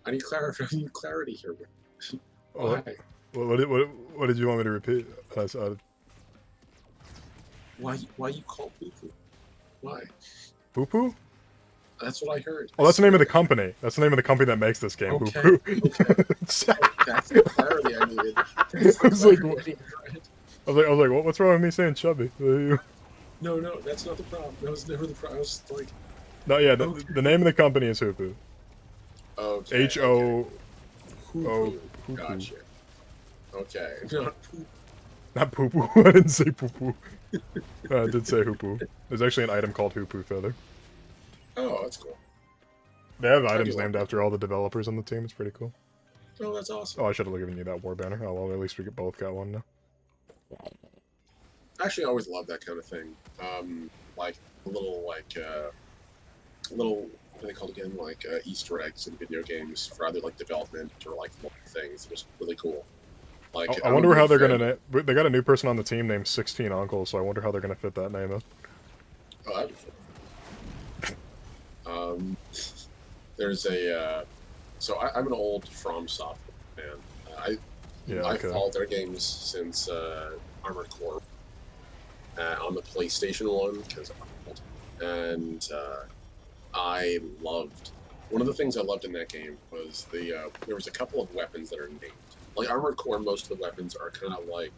I need clarity here. Why? What did you want me to repeat? Why you call Poo-Poo? Why? Poo-Poo? That's what I heard. Oh, that's the name of the company. That's the name of the company that makes this game. Okay. Poo-Poo. That's the clarity I needed. I was like, what's wrong with me saying chubby? No, that's not the problem. That was never the problem. I was like... No, yeah, the name of the company is Hoopu. Okay. H-O... Hoopu. Gotcha. Okay. Not poo-poo. I didn't say poo-poo. I did say Hoopu. There's actually an item called Hoopu Feather. Oh, that's cool. They have items named after all the developers on the team. It's pretty cool. Oh, that's awesome. Oh, I should have given you that war banner. Oh, well, at least we both got one now. Actually, I always love that kind of thing. Like, little, what are they called again? Like, Easter eggs in video games for either, like, development or, like, things. They're just really cool. Like, I wonder how they're gonna they got a new person on the team named 16 Uncles, so I wonder how they're gonna fit that name in. Oh, that'd be fun. There's a, so I'm an old From Software fan. I've followed their games since Armored Core on the PlayStation 1 because I'm old, and I loved. One of the things I loved in that game was there was a couple of weapons that are named. Like Armored Core, most of the weapons are kind of like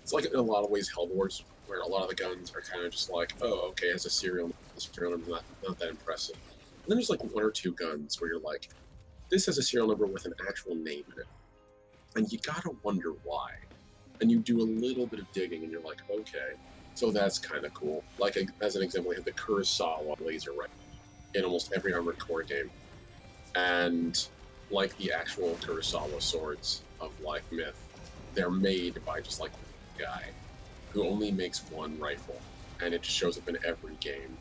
it's like in a lot of ways Hellwars, where a lot of the guns are kind of just like, oh, okay, it has a serial number. The serial number's not that impressive. And then there's like one or two guns where you're like, this has a serial number with an actual name in it. And you gotta wonder why. And you do a little bit of digging and you're like, okay, so that's kind of cool. Like, as an example, we have the Kurosawa laser rifle in almost every Armored Core game. And like the actual Kurosawa swords of like myth, they're made by just like one guy who only makes one rifle. And it just shows up in every game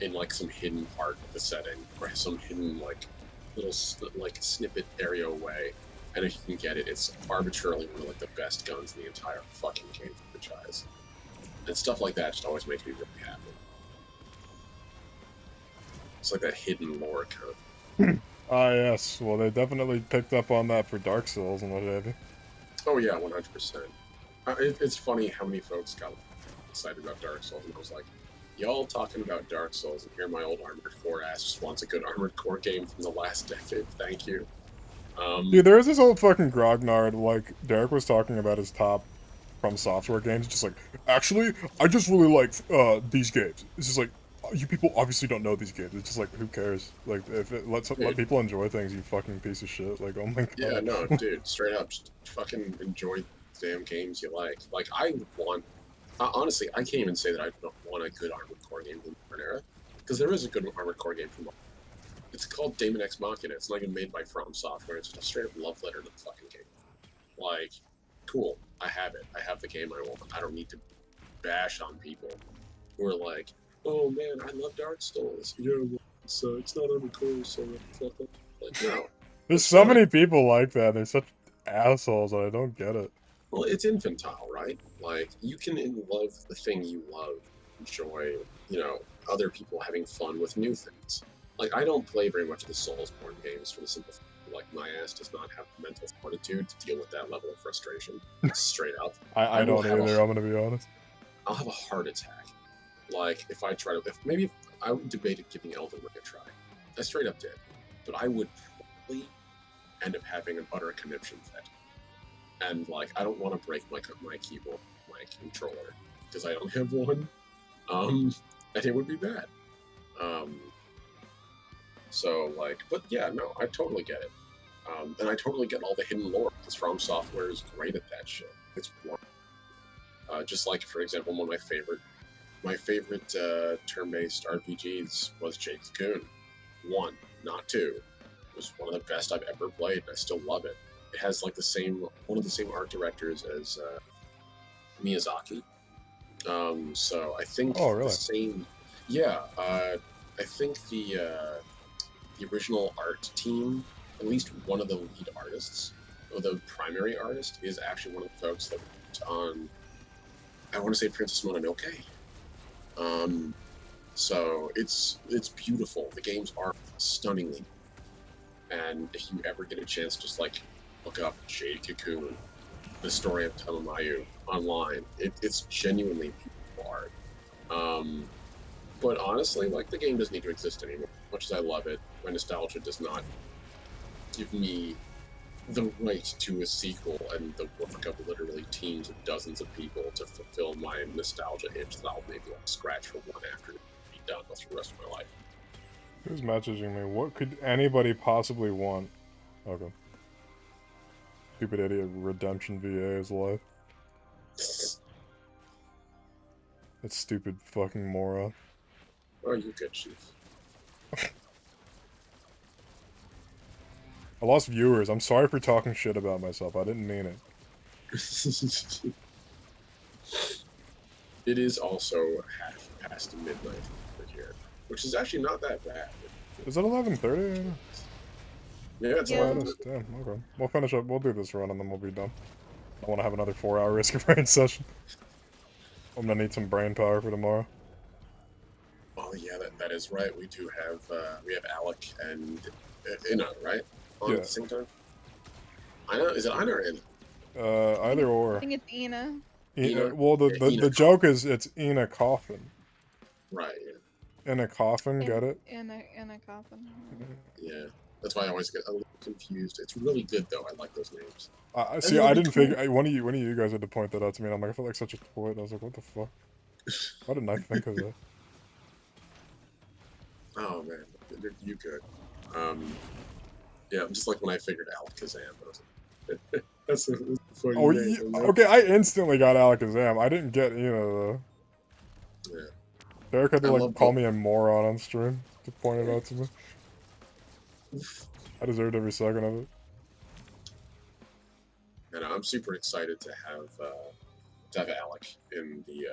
in like some hidden part of the setting or some hidden like little like snippet area away, and if you can get it, it's arbitrarily one of like the best guns in the entire fucking game franchise. And stuff like that just always makes me really happy. It's like that hidden lore kind of. Ah, yes. Well, they definitely picked up on that for Dark Souls and what have you. Oh yeah, 100%. It's funny how many folks got excited about Dark Souls, and I was like, y'all talking about Dark Souls, and here my old Armored Core ass just wants a good Armored Core game from the last decade. Thank you. Dude, there is this old fucking grognard, like, Derek was talking about his top From Software games, just like, actually, I just really like, these games. It's just like, you people obviously don't know these games. It's just like, who cares? Like, if it let people enjoy things, you fucking piece of shit. Like, oh my god. Yeah, no, dude, straight up, just fucking enjoy the damn games you like. Like, I want, honestly, I can't even say that I don't want a good Armored Core game from the era, because there is a good Armored Core game from. It's called Daemon X Machina. It's not even made by From Software. It's just a straight up love letter to the fucking game. Like, cool, I have it. I have the game I want. I don't need to bash on people who are like, oh man, I love Dark Souls. Yeah, well, it's not Armored Core, so fuck up. Like, no. There's so many people like that. They're such assholes, and I don't get it. Well, it's infantile, right? Like, you can love the thing you love, enjoy, you know, other people having fun with new things. Like, I don't play very much of the Soulsborne games for the simple fact, like, my ass does not have the mental fortitude to deal with that level of frustration. Straight up. I don't either, I'm gonna be honest. I'll have a heart attack. Like, if I try to, maybe I would debate giving Elden Ring a try. I straight up did. But I would probably end up having an utter conniption fit. And, like, I don't want to break my keyboard, my controller, because I don't have one. And it would be bad. So, like, but yeah, no, I totally get it. And I totally get all the hidden lore, because From Software is great at that shit. It's wonderful. Just like, for example, one of my favorite turn-based RPGs was Jade Cocoon. 1, not 2. It was one of the best I've ever played, and I still love it. It has like one of the same art directors as Miyazaki. So I think the same. Yeah, I think the original art team, at least one of the lead artists, or the primary artist, is actually one of the folks that worked on, I want to say, Princess Mononoke. So it's beautiful. The games are stunningly, and if you ever get a chance, just like look up Jade Cocoon, the story of Tamamayu online. It's genuinely beautiful art. But honestly, like, the game doesn't need to exist anymore. Much as I love it, my nostalgia does not give me the right to a sequel and the work of literally teams of dozens of people to fulfill my nostalgia itch that I'll maybe like scratch for one after to be done with the rest of my life. Who's messaging me? What could anybody possibly want? Okay. Stupid idiot Redemption VA is live. That stupid fucking moron. Oh, you good, Chief. I lost viewers. I'm sorry for talking shit about myself. I didn't mean it. It is also half past midnight over here, which is actually not that bad. Is it 11:30? Yeah, it's Yeah. 11. Damn, okay. We'll finish up. We'll do this run and then we'll be done. I want to have another 4-hour Risk of Rain session. I'm gonna need some brain power for tomorrow. Oh yeah, that is right. We do have Alec and Ina, right? On Yeah. at the same time. Ina, is it Ina or Ina? Either I or. think it's Ina. Ina? Well, the Ina joke is it's Ina Coffin. Right. In a coffin, get it? In a coffin. Yeah. That's why I always get a little confused. It's really good though. I like those names. See, really I didn't cool. figure. One of you guys had to point that out to me. And I'm like, I felt like such a twit. I was like, what the fuck? Why didn't I think of that? Oh man, you good. Yeah, just like when I figured Alakazam, I was like, that's a funny Oh, name. okay. I instantly got Alakazam. I didn't get though. Yeah. Derek had to I like love call me a moron on stream to point it out to me. I deserved every second of it. And I'm super excited to have Alec in the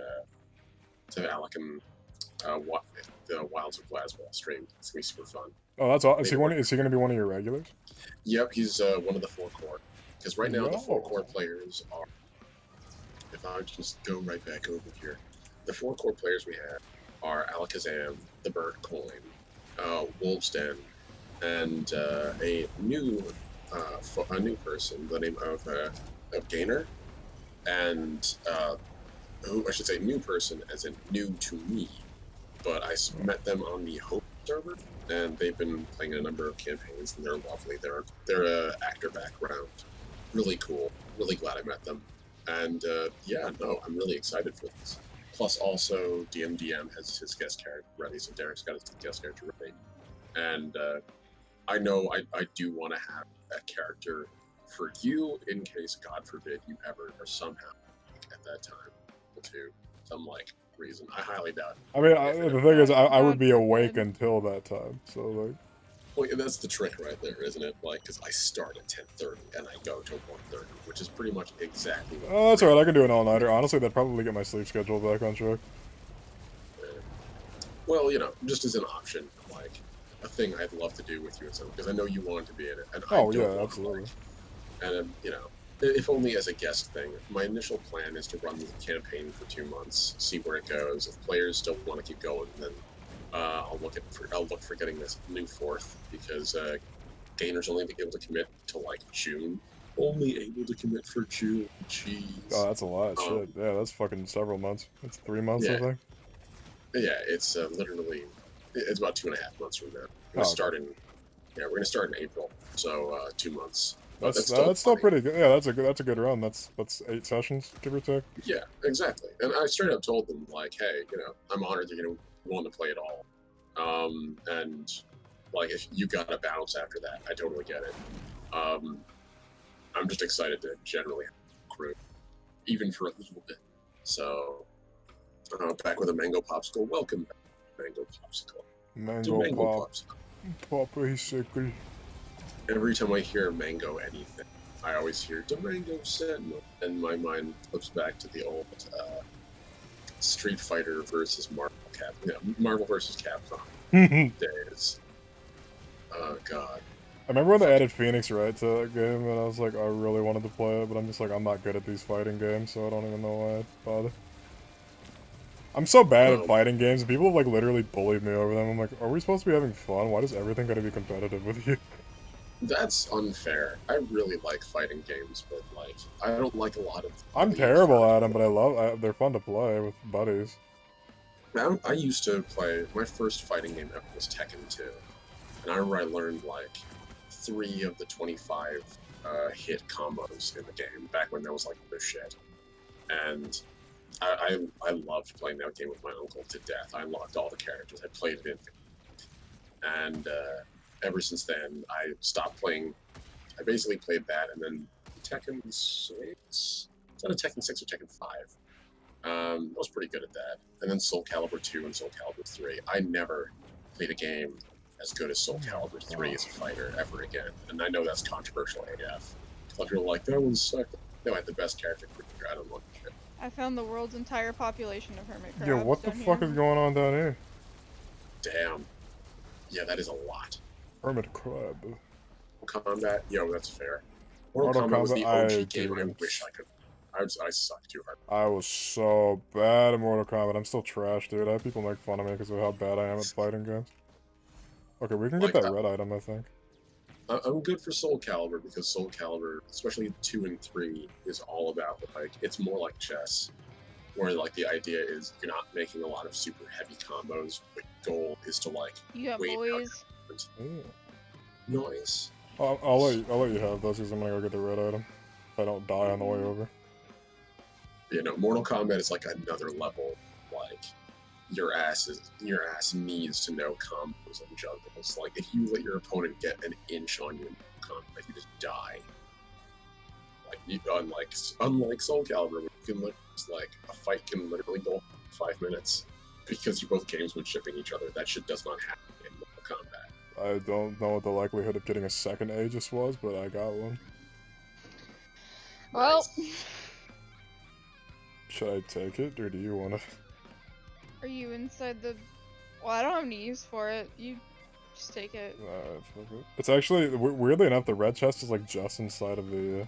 the Wilds of Glasgow stream. It's gonna be super fun. Oh, that's all. Is he gonna be one of your regulars? Yep, he's one of the 4 core. Because right now the 4 Yo. core players are. If I just go right back over here, the 4 core players we have are Alakazam, the Bird Coin, Wolf's Den, and a new person, the name of Gainer, and who I should say new person as in new to me, but I met them on the Hope server, and they've been playing a number of campaigns, and they're lovely. They're a actor background, really cool. Really glad I met them, and yeah, no, I'm really excited for this. Plus, also DM has his guest character ready, so Derek's got his guest character ready, and I know I do want to have that character for you in case, God forbid, you ever or somehow at that time to some reason. I highly doubt it. I mean, the thing is, I would God be awake forbid. until that time, so like. Well, yeah, that's the trick right there, isn't it? Because I start at 10:30 and I go to 1:30, which is pretty much exactly what. Oh, that's alright. I can do an all-nighter. Honestly, that'd probably get my sleep schedule back on track. Well, just as an option, a thing I'd love to do with you and something, because I know you want to be in it, and I Oh don't yeah, want absolutely. to, and if only as a guest thing. My initial plan is to run the campaign for 2 months, see where it goes. If players still want to keep going, then I'll look for getting this new fourth, because Gainer's only able to commit to June. Only able to commit for June. Jeez. Oh, that's a lot of shit. Yeah, that's fucking several months. That's 3 months, I Yeah. think. Yeah, it's literally it's about 2.5 months from now. We're gonna Oh, start in we're gonna start in April, so 2 months. But That's still still plenty. pretty good. Yeah, that's a good run. That's 8 sessions, give or take. Yeah, exactly. And I straight up told them hey, I'm honored you're gonna want to play it all. And if you got to bounce after that, I totally get it. I'm just excited to generally have a crew, even for a little bit. So, back with a mango popsicle. Welcome back, mango popsicle. Mango pop. Basically. Every time I hear mango anything, I always hear the mango sentinel, and my mind flips back to the old Street Fighter versus Marvel versus Capcom days. Oh god. I remember when they added Phoenix Wright to that game, and I was like, I really wanted to play it, but I'm just like, I'm not good at these fighting games, so I don't even know why I bother. I'm so bad at fighting games, and people have literally bullied me over them. I'm like, are we supposed to be having fun? Why does everything gotta be competitive with you? That's unfair. I really like fighting games, but I don't like a lot of. I'm terrible at them, but they're fun to play with buddies. I used to play. My first fighting game ever was Tekken 2, and I remember I learned 3 of the 25 hit combos in the game back when that was the shit. And I loved playing that game with my uncle to death. I loved all the characters. I played it in, and ever since then I stopped playing. I basically played that, and then Tekken 6. Is that a Tekken 6 or Tekken 5? I was pretty good at that. And then Soul Calibur 2 and Soul Calibur 3. I never played a game as good as Soul Calibur 3 as a fighter ever again. And I know that's controversial AF. A lot of people are like, that one sucked. No, I had the best character creator. I don't know. I found the world's entire population of hermit crabs. Yo, what the down fuck here. is going on down here? Damn. Yeah, that is a lot. Hermit crab. Combat? Yo, that's fair. Mortal Kombat was the OG game. I wish I could. I suck too hard. I was so bad at Mortal Kombat. I'm still trash, dude. I have people make fun of me because of how bad I am at fighting games. Okay, we can get that red item, I think. I'm good for Soul Calibur because Soul Calibur, especially 2 and 3, is all about it's more like chess, where the idea is you're not making a lot of super heavy combos, but your goal is to You got wait boys. Noise. I'll let you have those because I'm gonna go get the red item. If I don't die on the way over. Mortal Kombat is another level. Your ass needs to know combos and juggles. If you let your opponent get an inch on you in combat, you just die. Unlike Soul Calibur, you can a fight can literally go 5 minutes because you're both gamesmanshiping each other. That shit does not happen in Mortal Kombat. I don't know what the likelihood of getting a second Aegis was, but I got one. Well, should I take it, or do you want to? Are you inside the... Well, I don't have any use for it. You just take it. It's actually, weirdly enough, the red chest is just inside of the...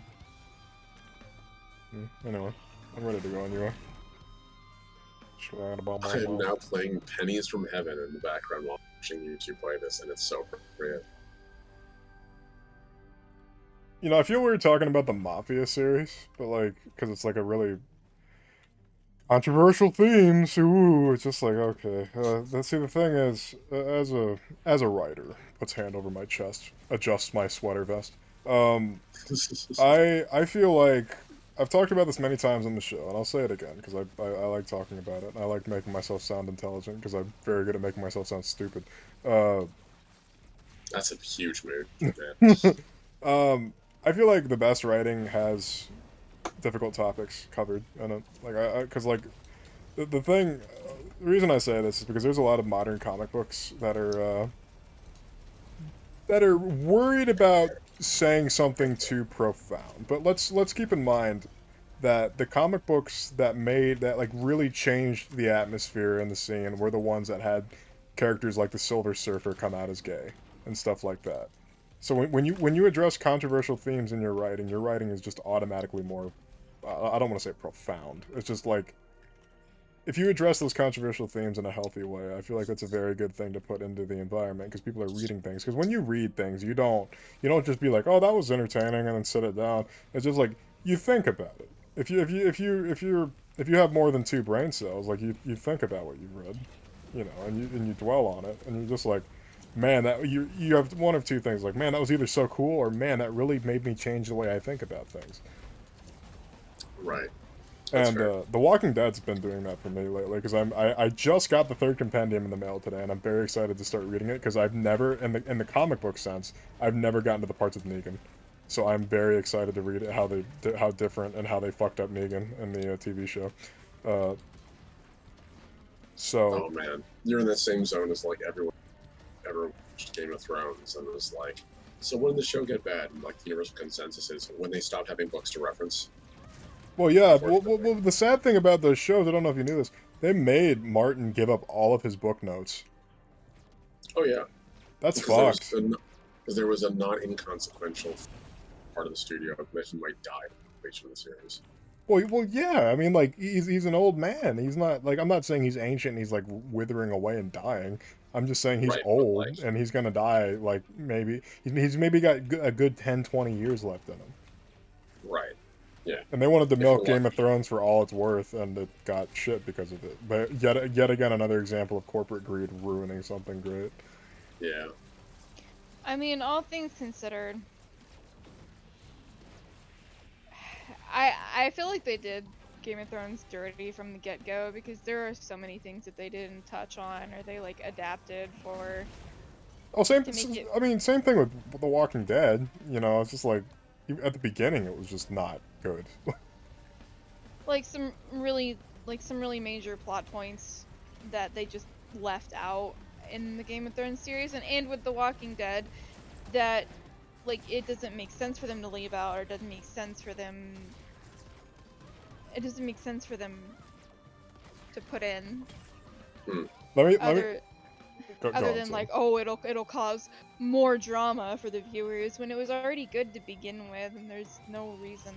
Anyway, I'm ready to go anyway. I am now playing Pennies from Heaven in the background while watching you two play this, and it's so appropriate. I feel weird talking about the Mafia series, but because it's a really... Controversial themes. Ooh, it's just like okay. See, the thing is, as a writer, puts hand over my chest, adjusts my sweater vest. I feel like I've talked about this many times on the show, and I'll say it again because I like talking about it. And I like making myself sound intelligent because I'm very good at making myself sound stupid. Uh, That's a huge mood. Man. I feel like the best writing has difficult topics covered, and because like the thing, the reason I say this is because there's a lot of modern comic books that are worried about saying something too profound. But let's keep in mind that the comic books that like really changed the atmosphere and the scene were the ones that had characters like the Silver Surfer come out as gay and stuff like that. So when you address controversial themes in your writing is just automatically more. I don't want to say profound. It's just like if you address those controversial themes in a healthy way, I feel like that's a very good thing to put into the environment because people are reading things. Because when you read things, you don't just be like, oh, that was entertaining, and then sit it down. It's just like you think about it. If you have more than two brain cells, like you think about what you've read, and you dwell on it, and you're just like, man, that you have one of two things, like, man, that was either so cool, or man, that really made me change the way I think about things. Right. And The Walking Dead's been doing that for me lately because I just got the third compendium in the mail today, and I'm very excited to start reading it because I've never in the comic book sense I've never gotten to the parts of Negan, so I'm very excited to read it how different and how they fucked up Negan in the TV show. So Oh man, you're in that same zone as like everyone ever watched Game of Thrones and was like, so when did the show get bad? And like the universal consensus is when they stopped having books to reference. well, yeah. Well, the sad thing about those shows, I don't know if you knew this, they made Martin give up all of his book notes. Oh yeah, That's fucked. Because there was a not inconsequential part of the studio that he might die in the completion of the series. Well, yeah. I mean, like he's an old man. He's not like I'm not saying he's ancient. And he's like withering away and dying. I'm just saying he's Right, but, old like- and he's gonna die. Like maybe he's maybe got a good 10, 20 years left in him. Right. Yeah. And they wanted to If milk you're Game of lucky. Thrones for all it's worth, and it got shit because of it. But yet again, another example of corporate greed ruining something great. Yeah. I mean, all things considered, I feel like they did Game of Thrones dirty from the get-go because there are so many things that they didn't touch on or they like adapted for. Oh, same. To make it- I mean, same thing with The Walking Dead. You know, it's just like at the beginning, it was just not good. Like some really major plot points that they just left out in the Game of Thrones series and with The Walking Dead that like it doesn't make sense for them to leave out or it doesn't make sense for them to put in Let me other go other on, than sorry. like, oh, it'll cause more drama for the viewers when it was already good to begin with and there's no reason.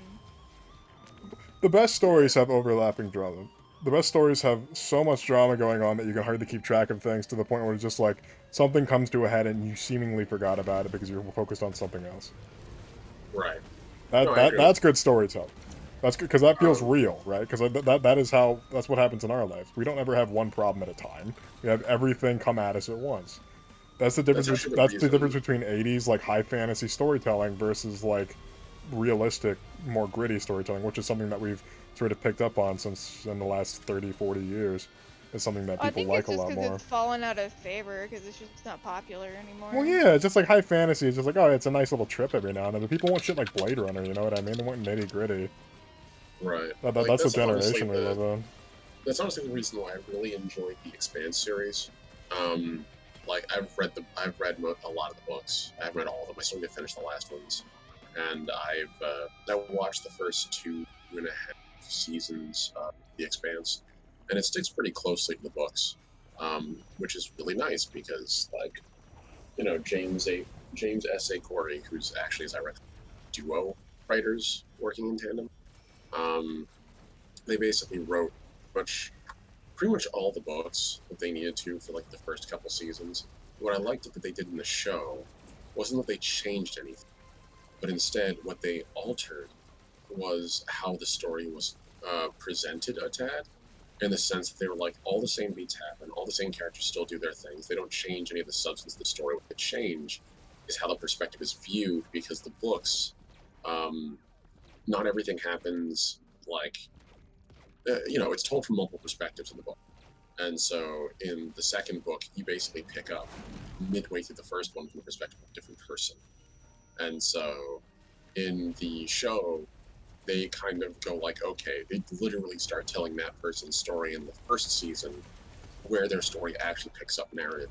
The best stories have overlapping drama. The best stories have so much drama going on that you can hardly keep track of things to the point where it's just like something comes to a head and you seemingly forgot about it because you're focused on something else. Right. No, I agree. That's good storytelling. That's good because that feels real, right? Because that's what happens in our lives. We don't ever have one problem at a time. We have everything come at us at once. That's the difference. actually the That's the reason- difference between '80s like high fantasy storytelling versus like realistic, more gritty storytelling, which is something that we've sort of picked up on since in the last 30, 40 years. It's something that I people think like it's a just lot because more. it's fallen out of favor because it's just not popular anymore. Well, yeah, it's just like high fantasy. It's just like, oh, it's a nice little trip every now and then. But people want shit like Blade Runner, you know what I mean? They want nitty gritty. Right. That's Like, the honestly generation we live in. That's honestly the reason why I really enjoyed the Expanse series. Like I've read a lot of the books. I haven't read all of them. I still need to finish the last ones, and I watched the first 2.5 seasons of the Expanse, and it sticks pretty closely to the books, which is really nice because like James S. A. Corey, who's actually, as I read, duo writers working in tandem. They basically wrote pretty much all the books that they needed to for like the first couple seasons. What I liked that they did in the show wasn't that they changed anything, but instead what they altered was how the story was presented a tad. in the sense that they were like all the same beats happen, all the same characters still do their things. They don't change any of the substance of the story. What they change is how the perspective is viewed, because the books, not everything happens like, it's told from multiple perspectives in the book. And so in the second book, you basically pick up midway through the first one from the perspective of a different person. And so in the show, they kind of go like, okay, they literally start telling that person's story in the first season, where their story actually picks up narrative.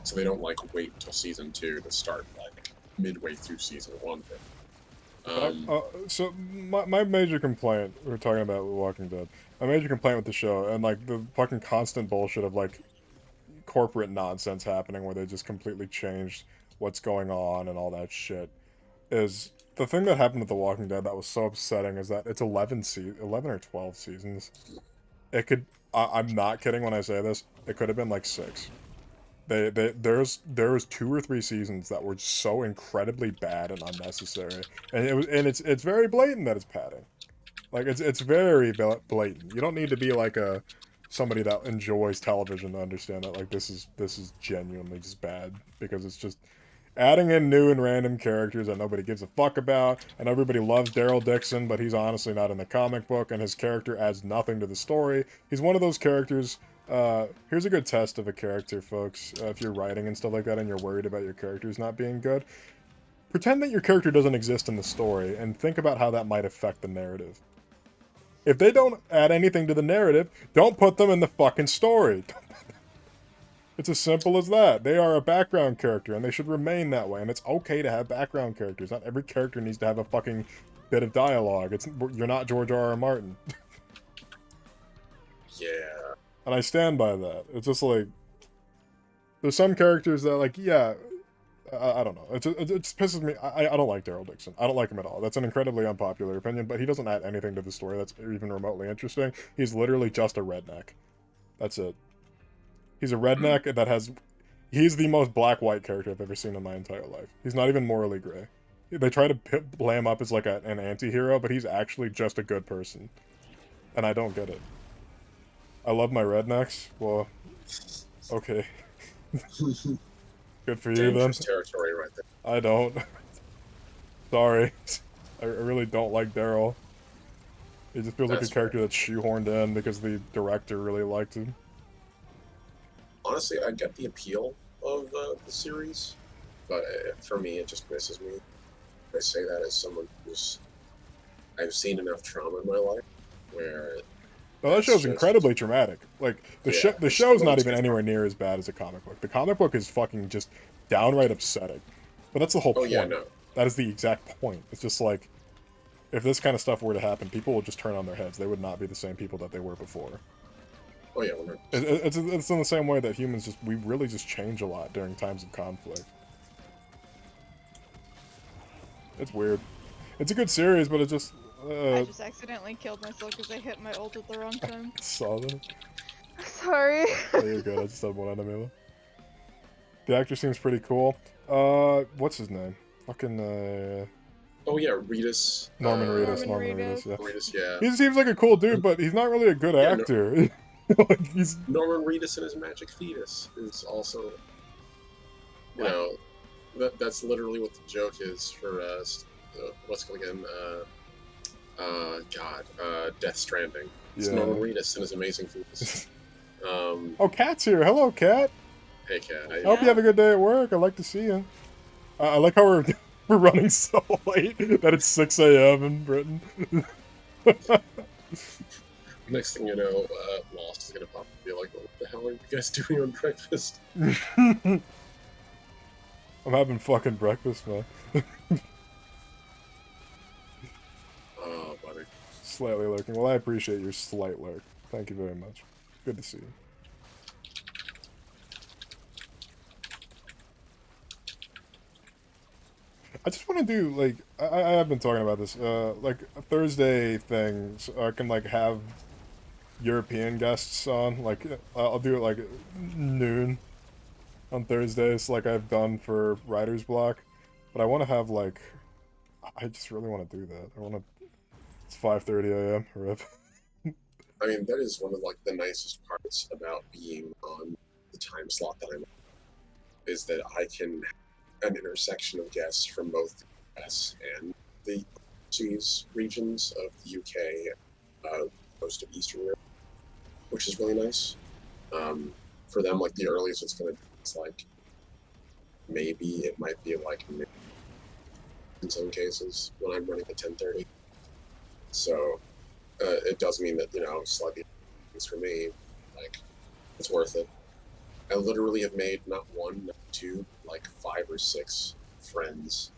So they don't like wait until season 2 to start like midway through season 1. So my major complaint, we're talking about Walking Dead, my major complaint with the show, and like the fucking constant bullshit of like corporate nonsense happening where they just completely changed what's going on and all that shit, is the thing that happened with The Walking Dead that was so upsetting is that it's 11 or 12 seasons. It could, I'm not kidding when I say this, it could have been like 6. There's 2 or 3 seasons that were so incredibly bad and unnecessary, and it's very blatant that it's padding. Like it's very blatant. You don't need to be like somebody that enjoys television to understand that like this is genuinely just bad, because it's just adding in new and random characters that nobody gives a fuck about, and everybody loves Daryl Dixon, but he's honestly not in the comic book, and his character adds nothing to the story. He's one of those characters. Here's a good test of a character, folks. If you're writing and stuff like that and you're worried about your characters not being good, pretend that your character doesn't exist in the story and think about how that might affect the narrative. If they don't add anything to the narrative, don't put them in the fucking story. It's as simple as that. They are a background character, and they should remain that way, and it's okay to have background characters. Not every character needs to have a fucking bit of dialogue. You're not George R.R. Martin. Yeah. And I stand by that. It's just like, there's some characters that like, yeah, I don't know. It just pisses me. I don't like Daryl Dixon. I don't like him at all. That's an incredibly unpopular opinion, but he doesn't add anything to the story that's even remotely interesting. He's literally just a redneck. That's it. He's a redneck that has... He's the most black-white character I've ever seen in my entire life. He's not even morally gray. They try to play him up as like an anti-hero, but he's actually just a good person. And I don't get it. I love my rednecks. Well, okay. Good for you, then. Dangerous territory right there. I don't. Sorry. I really don't like Daryl. He just feels like a character that's shoehorned in because the director really liked him. Honestly, I get the appeal of the series, but for me, it just misses me. I say that as someone who's... I've seen enough trauma in my life where... No, that show's incredibly traumatic. Like, the show's not even anywhere near as bad as a comic book. The comic book is fucking just downright upsetting. But that's the whole point. Yeah, no. That is the exact point. It's just like, if this kind of stuff were to happen, people would just turn on their heads. They would not be the same people that they were before. Oh yeah, 100%. It's in the same way that humans we really just change a lot during times of conflict. It's weird. It's a good series, but it just... I just accidentally killed myself because I hit my ult at the wrong time. Saw that? Sorry. Oh, you're good. I just had one enemy left. The actor seems pretty cool. What's his name? Fucking, Oh yeah, Reedus. Norman Reedus, yeah. Reedus, yeah. He seems like a cool dude, but he's not really a good actor. Like, he's... Norman Reedus and his magic fetus is also... You know, that's literally what the joke is for, what's it called again? Death Stranding. It's Norman Reedus and his amazing fetus. Oh, Kat's here. Hello, Kat. Hey, Kat. I hope you have a good day at work. I'd like to see you. I like how we're running so late that it's 6 a.m. in Britain. Next thing you know, Lost is gonna pop up and be like, what the hell are you guys doing on breakfast? I'm having fucking breakfast, man. Oh, buddy. Slightly lurking. Well, I appreciate your slight lurk. Thank you very much. Good to see you. I just want to do, like, I have been talking about this, like, a Thursday thing, so I can, like, have European guests on, like, I'll do it, like, noon on Thursdays, like I've done for Writer's Block, but I want to have, like, I just really want to do that. I want to, it's 5:30 a.m., rip. I mean, that is one of like the nicest parts about being on the time slot that I'm on, is that I can have an intersection of guests from both the US and the overseas regions of the UK, most of Eastern Europe, which is really nice. For them, like the earliest it's gonna be, it's like maybe it might be like mid in some cases when I'm running at 10:30. So it does mean that slightly things for me, like it's worth it. I literally have made not one, not two, like 5 or 6 friends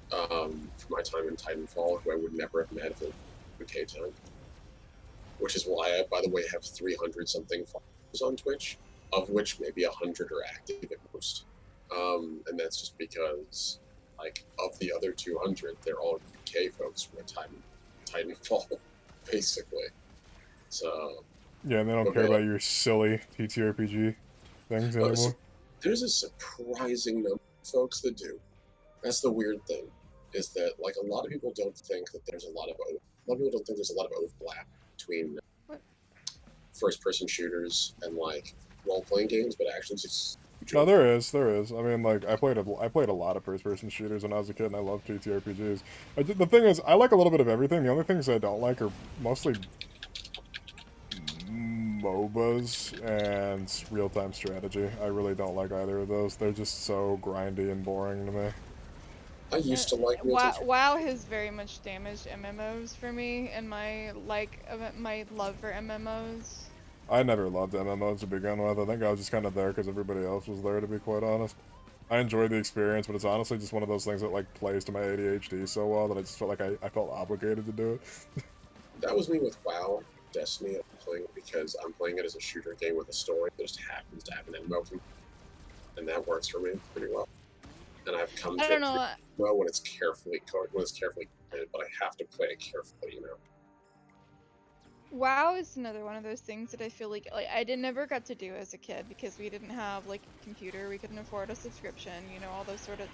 from my time in Titanfall who I would never have met if it was UK time. Which is why I, by the way, have 300 something followers on Twitch, of which maybe 100 are active at most. And that's just because, like, of the other 200, they're all UK folks from Titanfall, basically. So Yeah, and they don't care about your silly TTRPG things anymore. there's a surprising number of folks that do. That's the weird thing, is that like a lot of people don't think that there's a lot of overlap between first-person shooters and like role-playing games, but actually just no, there is. I mean, like I played a lot of first-person shooters when I was a kid, and I love TTRPGs. The thing is, I like a little bit of everything. The only things I don't like are mostly MOBAs and real-time strategy. I really don't like either of those. They're just so grindy and boring to me. I used to like WoW has very much damaged MMOs for me, and my love for MMOs. I never loved MMOs to begin with. I think I was just kind of there because everybody else was there, to be quite honest. I enjoyed the experience, but it's honestly just one of those things that like plays to my ADHD so well that I just felt like I felt obligated to do it. That was me with WoW. Destiny, I'm playing it because I'm playing it as a shooter game with a story that just happens to have an MMO, and that works for me pretty well. And I've come to know when it's carefully coded, but I have to play it carefully, WoW is another one of those things that I feel like I never got to do as a kid because we didn't have like a computer, we couldn't afford a subscription, all those sort of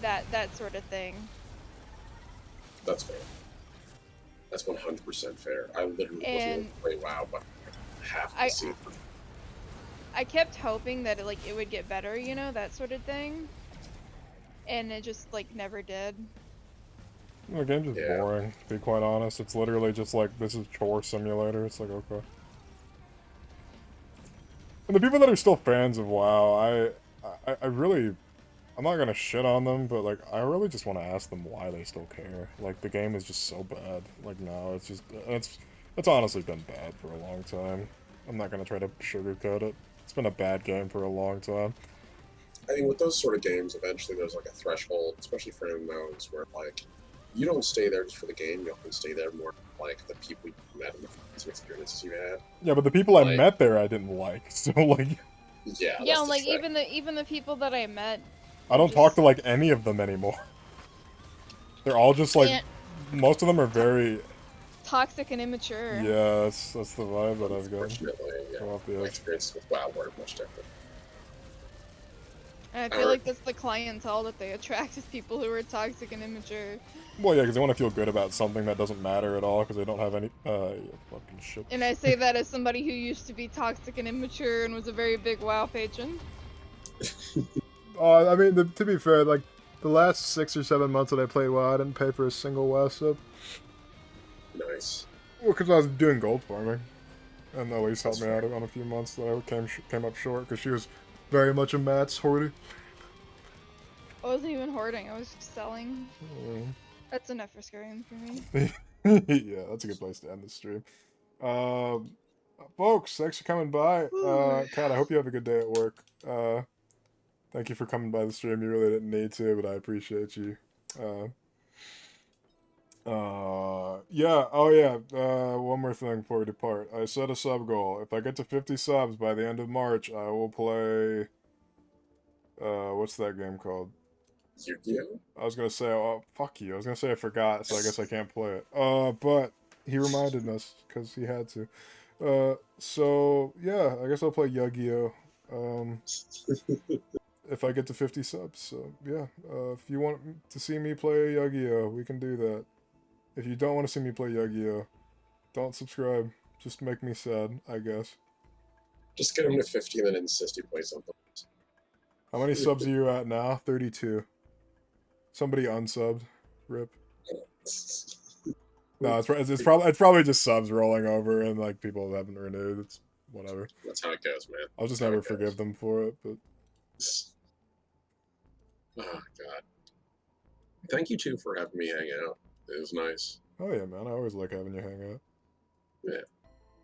that sort of thing. That's fair. That's 100% fair. I literally wasn't able to play WoW, but half the season. I kept hoping that it would get better, that sort of thing, and it just like never did. The game's just boring, to be quite honest. It's literally just like, this is chore simulator. It's like, okay. And the people that are still fans of WoW, I really, I'm not gonna shit on them, but like, I really just want to ask them why they still care. Like, the game is just so bad. Like, no, it's just, it's honestly been bad for a long time. I'm not gonna try to sugarcoat it. It's been a bad game for a long time. I mean, with those sort of games, eventually there's like a threshold, especially for MMOs, where like, you don't stay there just for the game, you often stay there more like the people you met and the friends and experiences you had. Yeah, but the people I met there I didn't like, so like... Yeah, like even the people that I met... I don't talk to like any of them anymore. They're all just like... Most of them are very... toxic and immature. Yeah, that's the vibe that I've got. Unfortunately, my experiences with WoW were much different. And I feel like that's the clientele that they attract, is people who are toxic and immature. Well, yeah, because they want to feel good about something that doesn't matter at all, because they don't have any, fucking shit. And I say that as somebody who used to be toxic and immature and was a very big WoW patron. I mean, to be fair, like, the last 6 or 7 months that I played WoW, I didn't pay for a single WoW sub. Nice. Well, because I was doing gold farming. And Elise helped me out on a few months that I came up short, because she was very much a Matt's hoarder. I wasn't even hoarding, I was just selling. That's enough for Skyrim for me. Yeah, that's a good place to end the stream. Folks, thanks for coming by. Kat, I hope you have a good day at work. Thank you for coming by the stream. You really didn't need to, but I appreciate you. Yeah, oh yeah, one more thing before we depart. I set a sub goal. If I get to 50 subs by the end of March, I will play, what's that game called? Yu-Gi-Oh? I was gonna say, oh, fuck you. I was gonna say I forgot, so I guess I can't play it. But he reminded us, because he had to. So, yeah, I guess I'll play Yu-Gi-Oh! If I get to 50 subs, so, yeah. If you want to see me play Yu-Gi-Oh! We can do that. If you don't want to see me play Yu-Gi-Oh! Don't subscribe. Just make me sad, I guess. Just get him to 50 and then insist he play something. How many subs are you at now? 32. Somebody unsubbed. Rip. No, it's probably just subs rolling over and like people haven't renewed. It's whatever. That's how it goes, man. I'll just That's how never it goes. forgive them for it. But Oh God. Thank you too for having me hang out. It was nice. oh yeah, man, I always like having you hang out. Yeah.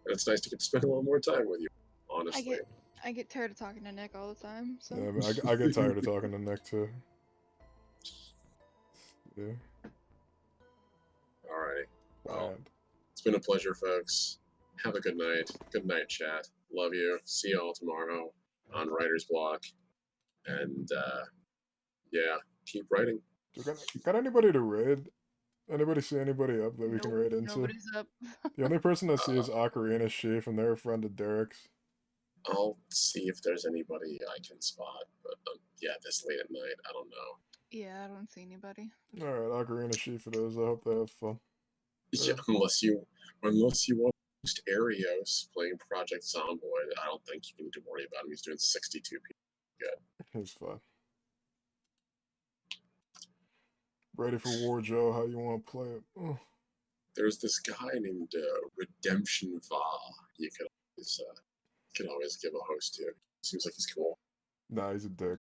And it's nice to get to spend a little more time with you. Honestly. I get tired of talking to Nick all the time. So Yeah, I get tired of talking to Nick too. Yeah. Alrighty. Well, And it's been a pleasure, folks. Have a good night. Good night, chat. Love you. See you all tomorrow on Writer's Block. And yeah, keep writing. got anybody to raid? Anybody see anybody up that we can raid into? nobody's up. The only person I see is Ocarina Sheaf, and they're a friend of Derek's. I'll see if there's anybody I can spot. But yeah, this late at night, I don't know. Yeah, I don't see anybody. Alright, Ocarina Sheaf it is. I hope they have fun. Yeah, unless you want to host Arios playing Project Zomboid, I don't think you need to worry about him. He's doing 62 people. He's fine. Ready for war, Joe? How you want to play it? Oh. There's this guy named Redemption Va. You could always give a host to. Seems like he's cool. Nah, he's a dick.